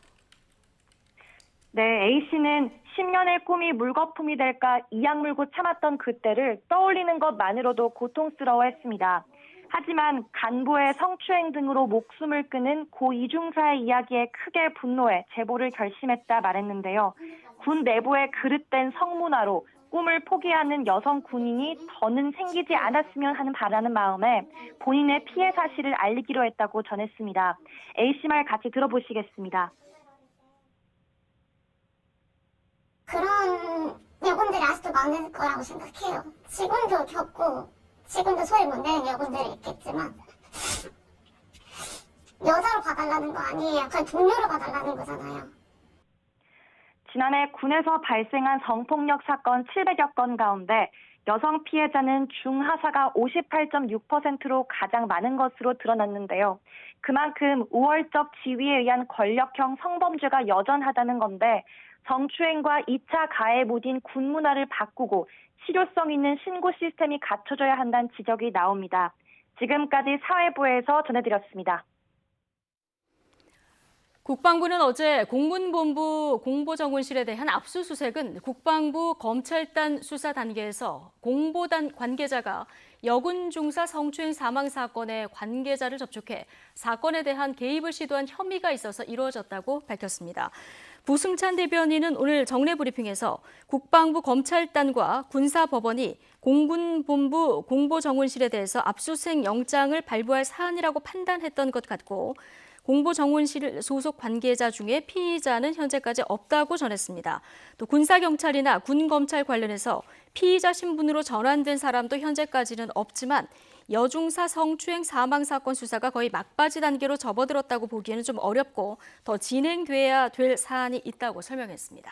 네, A씨는 10년의 꿈이 물거품이 될까 이악 물고 참았던 그때를 떠올리는 것만으로도 고통스러워했습니다. 하지만 간부의 성추행 등으로 목숨을 끊은 고 이중사의 이야기에 크게 분노해 제보를 결심했다 말했는데요. 군 내부의 그릇된 성문화로 꿈을 포기하는 여성 군인이 더는 생기지 않았으면 하는 바라는 마음에 본인의 피해 사실을 알리기로 했다고 전했습니다. A씨 말 같이 들어보시겠습니다. 그런 여군들이 아직도 많을 거라고 생각해요. 지금도 겪고 지금도 소리 못 내는 여군들이 있겠지만 여자로 봐달라는 거 아니에요. 그냥 동료로 봐달라는 거잖아요. 지난해 군에서 발생한 성폭력 사건 700여 건 가운데 여성 피해자는 중하사가 58.6%로 가장 많은 것으로 드러났는데요. 그만큼 우월적 지위에 의한 권력형 성범죄가 여전하다는 건데 성추행과 2차 가해 모딘 군 문화를 바꾸고 실효성 있는 신고 시스템이 갖춰져야 한다는 지적이 나옵니다. 지금까지 사회부에서 전해드렸습니다. 국방부는 어제 공군본부 공보정훈실에 대한 압수수색은 국방부 검찰단 수사 단계에서 공보단 관계자가 여군 중사 성추행 사망 사건의 관계자를 접촉해 사건에 대한 개입을 시도한 혐의가 있어서 이루어졌다고 밝혔습니다. 부승찬 대변인은 오늘 정례 브리핑에서 국방부 검찰단과 군사법원이 공군본부 공보정훈실에 대해서 압수수색 영장을 발부할 사안이라고 판단했던 것 같고 공보정훈실 소속 관계자 중에 피의자는 현재까지 없다고 전했습니다. 또 군사경찰이나 군검찰 관련해서 피의자 신분으로 전환된 사람도 현재까지는 없지만 여중사 성추행 사망 사건 수사가 거의 막바지 단계로 접어들었다고 보기에는 좀 어렵고 더 진행돼야 될 사안이 있다고 설명했습니다.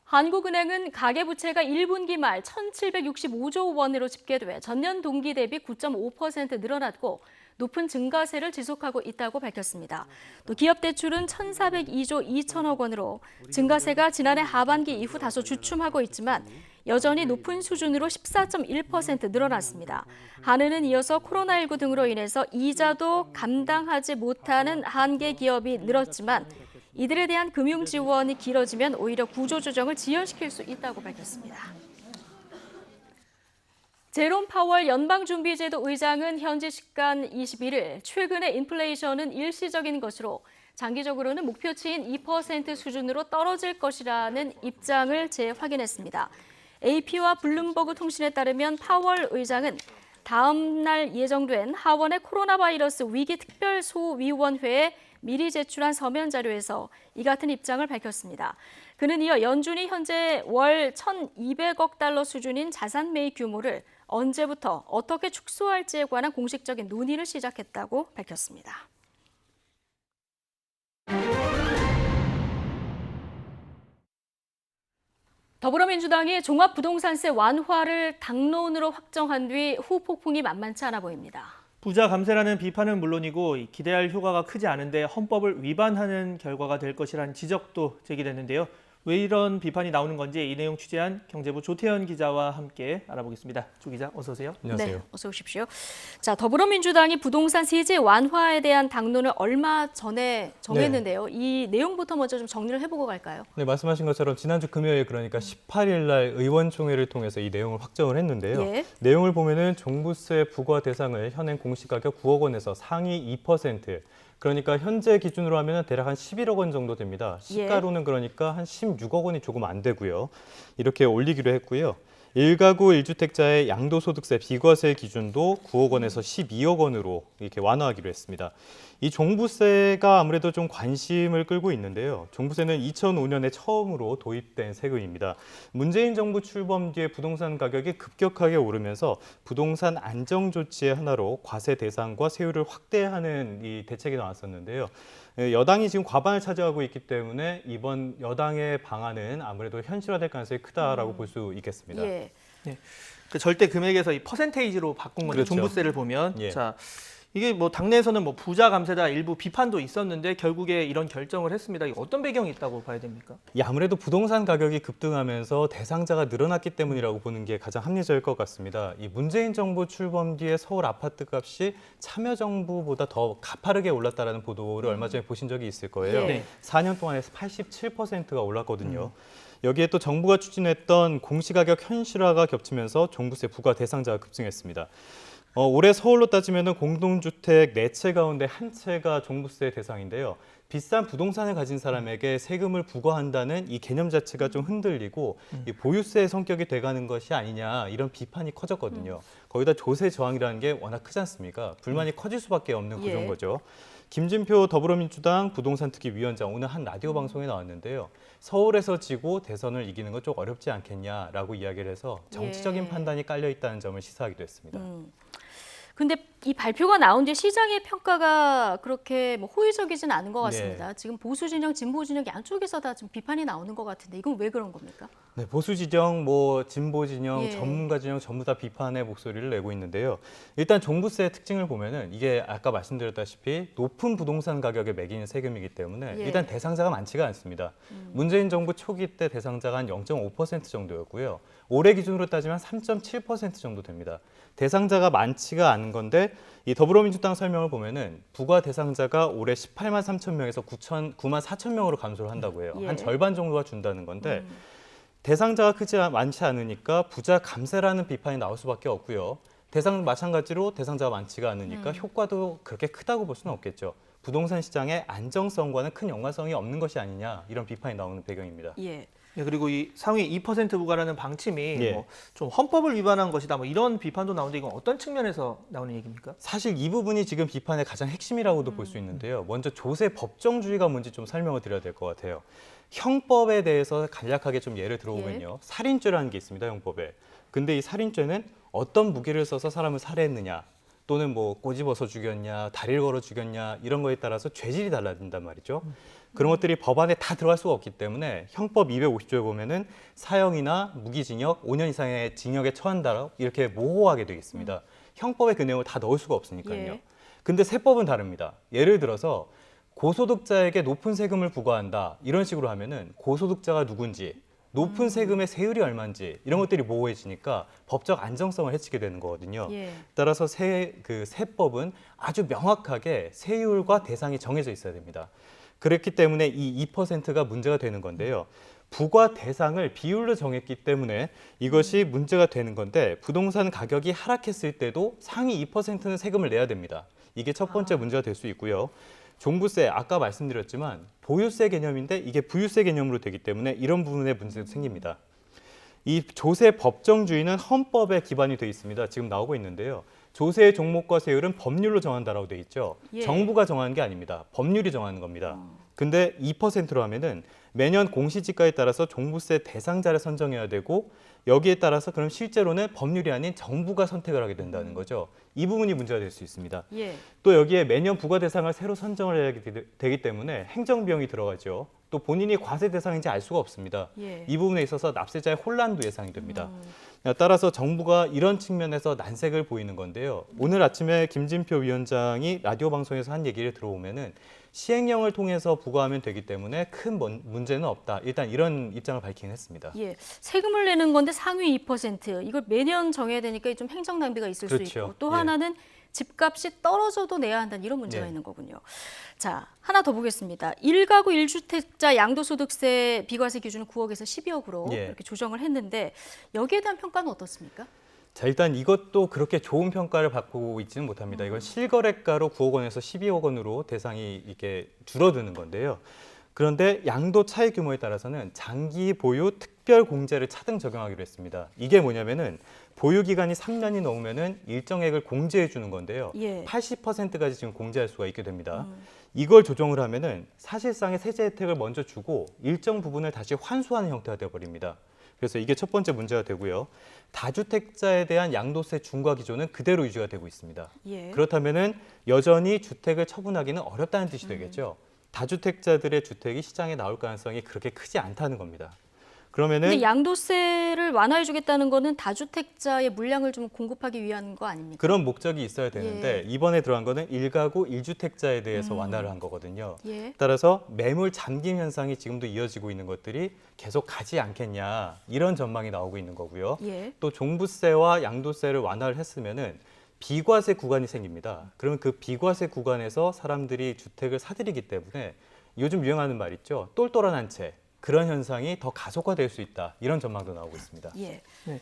한국은행은 가계부채가 1분기 말 1,765조 원으로 집계돼 전년 동기 대비 9.5% 늘어났고 높은 증가세를 지속하고 있다고 밝혔습니다. 또 기업 대출은 1,402조 2천억 원으로 증가세가 지난해 하반기 이후 다소 주춤하고 있지만 여전히 높은 수준으로 14.1% 늘어났습니다. 한은은 이어서 코로나19 등으로 인해서 이자도 감당하지 못하는 한계 기업이 늘었지만 이들에 대한 금융 지원이 길어지면 오히려 구조조정을 지연시킬 수 있다고 밝혔습니다. 제롬 파월 연방준비제도 의장은 현지 시간 21일 최근의 인플레이션은 일시적인 것으로 장기적으로는 목표치인 2% 수준으로 떨어질 것이라는 입장을 재확인했습니다. AP와 블룸버그 통신에 따르면 파월 의장은 다음 날 예정된 하원의 코로나 바이러스 위기 특별소위원회에 미리 제출한 서면 자료에서 이 같은 입장을 밝혔습니다. 그는 이어 연준이 현재 월 1,200억 달러 수준인 자산 매입 규모를 언제부터 어떻게 축소할지에 관한 공식적인 논의를 시작했다고 밝혔습니다. 더불어민주당이 종합부동산세 완화를 당론으로 확정한 뒤 후폭풍이 만만치 않아 보입니다. 부자 감세라는 비판은 물론이고 기대할 효과가 크지 않은데 헌법을 위반하는 결과가 될 것이라는 지적도 제기됐는데요. 왜 이런 비판이 나오는 건지 이 내용 취재한 경제부 조태현 기자와 함께 알아보겠습니다. 조 기자, 어서 오세요. 안녕하세요. 네, 어서 오십시오. 자, 더불어민주당이 부동산 세제 완화에 대한 당론을 얼마 전에 정했는데요. 네. 이 내용부터 먼저 좀 정리를 해보고 갈까요? 네, 말씀하신 것처럼 지난주 금요일 그러니까 18일 날 의원총회를 통해서 이 내용을 확정을 했는데요. 예. 내용을 보면은 종부세 부과 대상을 현행 공시가격 9억 원에서 상위 2%, 그러니까 현재 기준으로 하면 대략 한 11억 원 정도 됩니다. 시가로는 그러니까 한 16억 원이 조금 안 되고요. 이렇게 올리기로 했고요. 1가구 1주택자의 양도소득세 비과세 기준도 9억 원에서 12억 원으로 이렇게 완화하기로 했습니다. 이 종부세가 아무래도 좀 관심을 끌고 있는데요. 종부세는 2005년에 처음으로 도입된 세금입니다. 문재인 정부 출범 뒤에 부동산 가격이 급격하게 오르면서 부동산 안정 조치의 하나로 과세 대상과 세율을 확대하는 이 대책이 나왔었는데요. 여당이 지금 과반을 차지하고 있기 때문에 이번 여당의 방안은 아무래도 현실화될 가능성이 크다라고 볼 수 있겠습니다. 예. 네. 그 절대 금액에서 이 퍼센테이지로 바꾼 건데, 그렇죠. 종부세를 보면 예. 자, 이게 뭐 당내에서는 뭐 부자 감세다 일부 비판도 있었는데 결국에 이런 결정을 했습니다. 이게 어떤 배경이 있다고 봐야 됩니까? 아무래도 부동산 가격이 급등하면서 대상자가 늘어났기 때문이라고 보는 게 가장 합리적일 것 같습니다. 이 문재인 정부 출범 뒤에 서울 아파트 값이 참여정부보다 더 가파르게 올랐다는 보도를 얼마 전에 보신 적이 있을 거예요. 네. 4년 동안에서 87%가 올랐거든요. 여기에 또 정부가 추진했던 공시가격 현실화가 겹치면서 종부세 부과 대상자가 급증했습니다. 올해 서울로 따지면 공동주택 4채 가운데 1채가 종부세 대상인데요. 비싼 부동산을 가진 사람에게 세금을 부과한다는 이 개념 자체가 좀 흔들리고 이 보유세의 성격이 돼가는 것이 아니냐 이런 비판이 커졌거든요. 거기다 조세 저항이라는 게 워낙 크지 않습니까? 불만이 커질 수밖에 없는 구조인 거죠. 김진표 더불어민주당 부동산특위위원장 오늘 한 라디오 방송에 나왔는데요. 서울에서 지고 대선을 이기는 건 좀 어렵지 않겠냐라고 이야기를 해서 정치적인 판단이 깔려 있다는 점을 시사하기도 했습니다. 근데 이 발표가 나온 뒤에 시장의 평가가 그렇게 뭐 호의적이진 않은 것 같습니다. 네. 지금 보수 진영, 진보 진영 양쪽에서 다 좀 비판이 나오는 것 같은데 이건 왜 그런 겁니까? 네, 보수 진영, 진보 진영, 전문가 진영 전부 다 비판의 목소리를 내고 있는데요. 일단 종부세의 특징을 보면은 이게 아까 말씀드렸다시피 높은 부동산 가격에 매기는 세금이기 때문에 일단 대상자가 많지가 않습니다. 문재인 정부 초기 때 대상자가 한 0.5% 정도였고요. 올해 기준으로 따지면 3.7% 정도 됩니다. 대상자가 많지가 않은 건데 이 더불어민주당 설명을 보면은 부과 대상자가 올해 18만 3천 명에서 9만 4천 명으로 감소를 한다고 해요. 한 절반 정도가 준다는 건데 대상자가 많지 않으니까 부자 감세라는 비판이 나올 수밖에 없고요. 마찬가지로 대상자가 많지가 않으니까 효과도 그렇게 크다고 볼 수는 없겠죠. 부동산 시장의 안정성과는 큰 연관성이 없는 것이 아니냐 이런 비판이 나오는 배경입니다. 예. 네, 그리고 이 상위 2% 부과라는 방침이 뭐 좀 헌법을 위반한 것이다 뭐 이런 비판도 나오는데 이건 어떤 측면에서 나오는 얘기입니까? 사실 이 부분이 지금 비판의 가장 핵심이라고도 볼 수 있는데요. 먼저 조세 법정주의가 뭔지 좀 설명을 드려야 될 것 같아요. 형법에 대해서 간략하게 좀 예를 들어보면요. 살인죄라는 게 있습니다, 형법에. 근데 이 살인죄는 어떤 무기를 써서 사람을 살해했느냐 또는 뭐 꼬집어서 죽였냐, 다리를 걸어 죽였냐 이런 거에 따라서 죄질이 달라진단 말이죠. 그런 것들이 법안에 다 들어갈 수가 없기 때문에 형법 250조에 보면은 사형이나 무기징역, 5년 이상의 징역에 처한다 이렇게 모호하게 되어 있습니다. 형법에 그 내용을 다 넣을 수가 없으니까요. 근데 세법은 다릅니다. 예를 들어서 고소득자에게 높은 세금을 부과한다 이런 식으로 하면은 고소득자가 누군지 높은 세금의 세율이 얼마인지 이런 것들이 모호해지니까 법적 안정성을 해치게 되는 거거든요. 따라서 세법은 아주 명확하게 세율과 대상이 정해져 있어야 됩니다. 그랬기 때문에 이 2%가 문제가 되는 건데요. 부과 대상을 비율로 정했기 때문에 이것이 문제가 되는 건데 부동산 가격이 하락했을 때도 상위 2%는 세금을 내야 됩니다. 이게 첫 번째 문제가 될 수 있고요. 종부세, 아까 말씀드렸지만 보유세 개념인데 이게 부유세 개념으로 되기 때문에 이런 부분에 문제가 생깁니다. 이 조세 법정주의는 헌법에 기반이 되어 있습니다. 지금 나오고 있는데요. 조세의 종목과 세율은 법률로 정한다라고 되어 있죠. 예. 정부가 정하는 게 아닙니다. 법률이 정하는 겁니다. 근데 2%로 하면은 매년 공시지가에 따라서 종부세 대상자를 선정해야 되고 여기에 따라서 그럼 실제로는 법률이 아닌 정부가 선택을 하게 된다는 거죠. 이 부분이 문제가 될 수 있습니다. 예. 또 여기에 매년 부과 대상을 새로 선정을 해야 되기 때문에 행정비용이 들어가죠. 또 본인이 과세 대상인지 알 수가 없습니다. 예. 이 부분에 있어서 납세자의 혼란도 예상이 됩니다. 따라서 정부가 이런 측면에서 난색을 보이는 건데요. 오늘 아침에 김진표 위원장이 라디오 방송에서 한 얘기를 들어보면은 시행령을 통해서 부과하면 되기 때문에 큰 문제는 없다. 일단 이런 입장을 밝히긴 했습니다. 예, 세금을 내는 건데 상위 2% 이걸 매년 정해야 되니까 좀 행정 낭비가 있을 수 그렇죠. 있고 또 예. 하나는 집값이 떨어져도 내야 한다는 이런 문제가 네. 있는 거군요. 자, 하나 더 보겠습니다. 1가구 1주택자 양도소득세 비과세 기준은 9억에서 12억으로 예. 이렇게 조정을 했는데 여기에 대한 평가는 어떻습니까? 자, 일단 이것도 그렇게 좋은 평가를 받고 있지는 못합니다. 이건 실거래가로 9억 원에서 12억 원으로 대상이 이게 줄어드는 건데요. 그런데 양도 차익 규모에 따라서는 장기 보유 특별 공제를 차등 적용하기로 했습니다. 이게 뭐냐면은 보유 기간이 3년이 넘으면은 일정액을 공제해 주는 건데요. 예. 80%까지 지금 공제할 수가 있게 됩니다. 이걸 조정을 하면은 사실상의 세제 혜택을 먼저 주고 일정 부분을 다시 환수하는 형태가 되어 버립니다. 그래서 이게 첫 번째 문제가 되고요. 다주택자에 대한 양도세 중과 기조는 그대로 유지가 되고 있습니다. 예. 그렇다면은 여전히 주택을 처분하기는 어렵다는 뜻이 되겠죠. 다주택자들의 주택이 시장에 나올 가능성이 그렇게 크지 않다는 겁니다. 그러면은 근데 양도세를 완화해 주겠다는 거는 다주택자의 물량을 좀 공급하기 위한 거 아닙니까? 그런 목적이 있어야 되는데 예. 이번에 들어간 거는 1가구 1주택자에 대해서 완화를 한 거거든요. 예. 따라서 매물 잠김 현상이 지금도 이어지고 있는 것들이 계속 가지 않겠냐 이런 전망이 나오고 있는 거고요. 예. 또 종부세와 양도세를 완화를 했으면은 비과세 구간이 생깁니다. 그러면 그 비과세 구간에서 사람들이 주택을 사들이기 때문에 요즘 유행하는 말 있죠. 똘똘한 한 채. 그런 현상이 더 가속화될 수 있다. 이런 전망도 나오고 있습니다. 예. 네.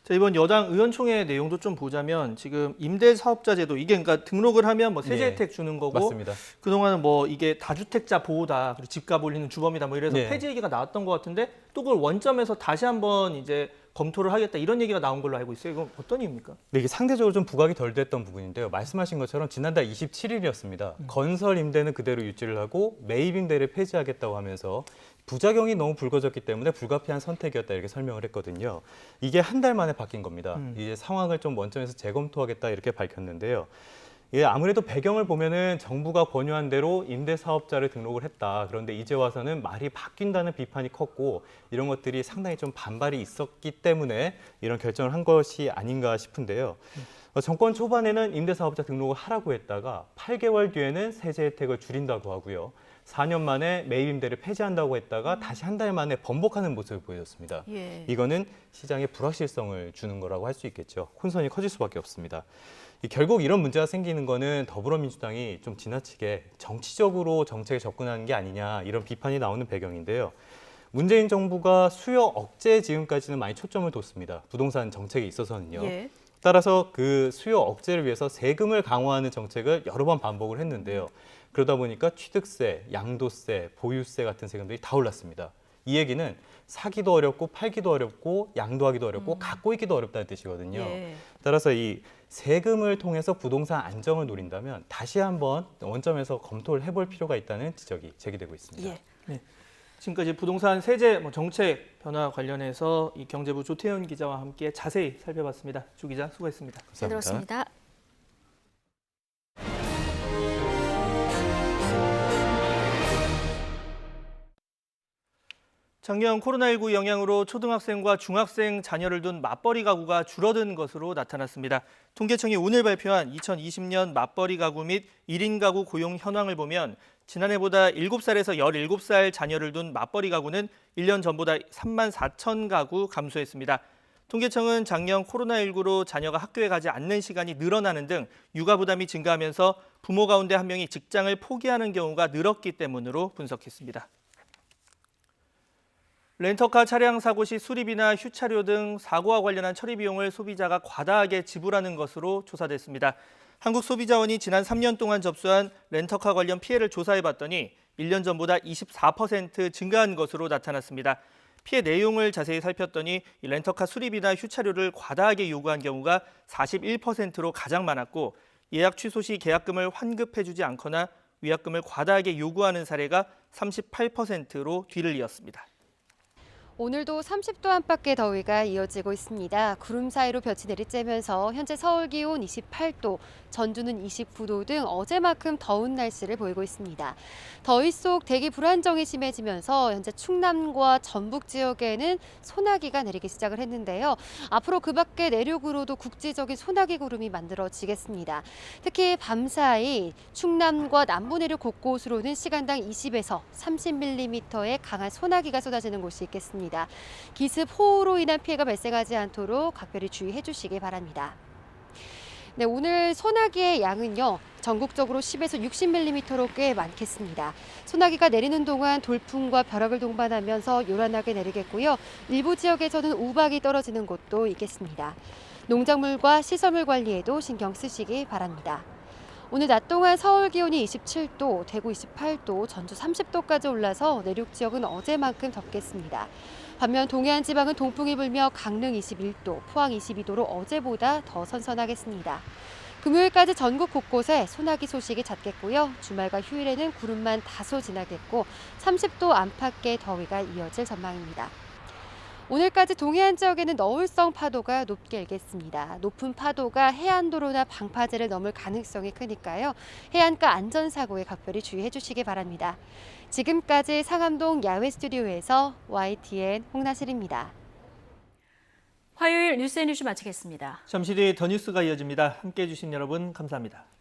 자, 이번 여당 의원총회 내용도 좀 보자면 지금 임대사업자 제도 이게 그러니까 등록을 하면 뭐 세제 예. 혜택 주는 거고 맞습니다. 그동안은 뭐 이게 다주택자 보호다 그리고 집값 올리는 주범이다 뭐 이래서 네. 폐지 얘기가 나왔던 것 같은데 또 그걸 원점에서 다시 한번 이제 검토를 하겠다 이런 얘기가 나온 걸로 알고 있어요. 이건 어떤 이유입니까? 네, 이게 상대적으로 좀 부각이 덜 됐던 부분인데요. 말씀하신 것처럼 지난달 27일이었습니다. 건설 임대는 그대로 유지를 하고 매입 임대를 폐지하겠다고 하면서 부작용이 너무 불거졌기 때문에 불가피한 선택이었다 이렇게 설명을 했거든요. 이게 한 달 만에 바뀐 겁니다. 이제 상황을 좀 원점에서 재검토하겠다 이렇게 밝혔는데요. 예, 아무래도 배경을 보면은 정부가 권유한 대로 임대사업자를 등록을 했다. 그런데 이제 와서는 말이 바뀐다는 비판이 컸고 이런 것들이 상당히 좀 반발이 있었기 때문에 이런 결정을 한 것이 아닌가 싶은데요. 정권 초반에는 임대사업자 등록을 하라고 했다가 8개월 뒤에는 세제 혜택을 줄인다고 하고요. 4년 만에 매입 임대를 폐지한다고 했다가 다시 한 달 만에 번복하는 모습을 보였습니다. 예. 이거는 시장에 불확실성을 주는 거라고 할 수 있겠죠. 혼선이 커질 수밖에 없습니다. 결국 이런 문제가 생기는 거는 더불어민주당이 좀 지나치게 정치적으로 정책에 접근하는 게 아니냐 이런 비판이 나오는 배경인데요. 문재인 정부가 수요 억제에 지금까지는 많이 초점을 뒀습니다. 부동산 정책에 있어서는요. 예. 따라서 그 수요 억제를 위해서 세금을 강화하는 정책을 여러 번 반복을 했는데요. 그러다 보니까 취득세, 양도세, 보유세 같은 세금들이 다 올랐습니다. 이 얘기는 사기도 어렵고 팔기도 어렵고 양도하기도 어렵고 갖고 있기도 어렵다는 뜻이거든요. 예. 따라서 이 세금을 통해서 부동산 안정을 노린다면 다시 한번 원점에서 검토를 해볼 필요가 있다는 지적이 제기되고 있습니다. 예. 네. 지금까지 부동산 세제 정책 변화 관련해서 이 경제부 조태현 기자와 함께 자세히 살펴봤습니다. 조 기자 수고했습니다. 잘 들었습니다. 작년 코로나19 영향으로 초등학생과 중학생 자녀를 둔 맞벌이 가구가 줄어든 것으로 나타났습니다. 통계청이 오늘 발표한 2020년 맞벌이 가구 및 1인 가구 고용 현황을 보면 지난해보다 7살에서 17살 자녀를 둔 맞벌이 가구는 1년 전보다 3만 4천 가구 감소했습니다. 통계청은 작년 코로나19로 자녀가 학교에 가지 않는 시간이 늘어나는 등 육아 부담이 증가하면서 부모 가운데 한 명이 직장을 포기하는 경우가 늘었기 때문으로 분석했습니다. 렌터카 차량 사고 시 수리비나 휴차료 등 사고와 관련한 처리 비용을 소비자가 과다하게 지불하는 것으로 조사됐습니다. 한국소비자원이 지난 3년 동안 접수한 렌터카 관련 피해를 조사해봤더니 1년 전보다 24% 증가한 것으로 나타났습니다. 피해 내용을 자세히 살폈더니 렌터카 수리비나 휴차료를 과다하게 요구한 경우가 41%로 가장 많았고 예약 취소 시 계약금을 환급해주지 않거나 위약금을 과다하게 요구하는 사례가 38%로 뒤를 이었습니다. 오늘도 30도 안팎의 더위가 이어지고 있습니다. 구름 사이로 볕이 내리쬐면서 현재 서울 기온 28도, 전주는 29도 등 어제만큼 더운 날씨를 보이고 있습니다. 더위 속 대기 불안정이 심해지면서 현재 충남과 전북 지역에는 소나기가 내리기 시작을 했는데요. 앞으로 그 밖에 내륙으로도 국지적인 소나기 구름이 만들어지겠습니다. 특히 밤사이 충남과 남부 내륙 곳곳으로는 시간당 20에서 30mm의 강한 소나기가 쏟아지는 곳이 있겠습니다. 기습 호우로 인한 피해가 발생하지 않도록 각별히 주의해 주시기 바랍니다. 네, 오늘 소나기의 양은요, 전국적으로 10에서 60mm로 꽤 많겠습니다. 소나기가 내리는 동안 돌풍과 벼락을 동반하면서 요란하게 내리겠고요. 일부 지역에서는 우박이 떨어지는 곳도 있겠습니다. 농작물과 시설물 관리에도 신경 쓰시기 바랍니다. 오늘 낮 동안 서울 기온이 27도, 대구 28도, 전주 30도까지 올라서 내륙 지역은 어제만큼 덥겠습니다. 반면 동해안 지방은 동풍이 불며 강릉 21도, 포항 22도로 어제보다 더 선선하겠습니다. 금요일까지 전국 곳곳에 소나기 소식이 잦겠고요. 주말과 휴일에는 구름만 다소 지나겠고 30도 안팎의 더위가 이어질 전망입니다. 오늘까지 동해안 지역에는 너울성 파도가 높게 일겠습니다. 높은 파도가 해안도로나 방파제를 넘을 가능성이 크니까요. 해안가 안전사고에 각별히 주의해 주시기 바랍니다. 지금까지 상암동 야외 스튜디오에서 YTN 홍나슬입니다. 화요일 뉴스앤뉴스 마치겠습니다. 잠시 뒤에 더 뉴스가 이어집니다. 함께해 주신 여러분 감사합니다.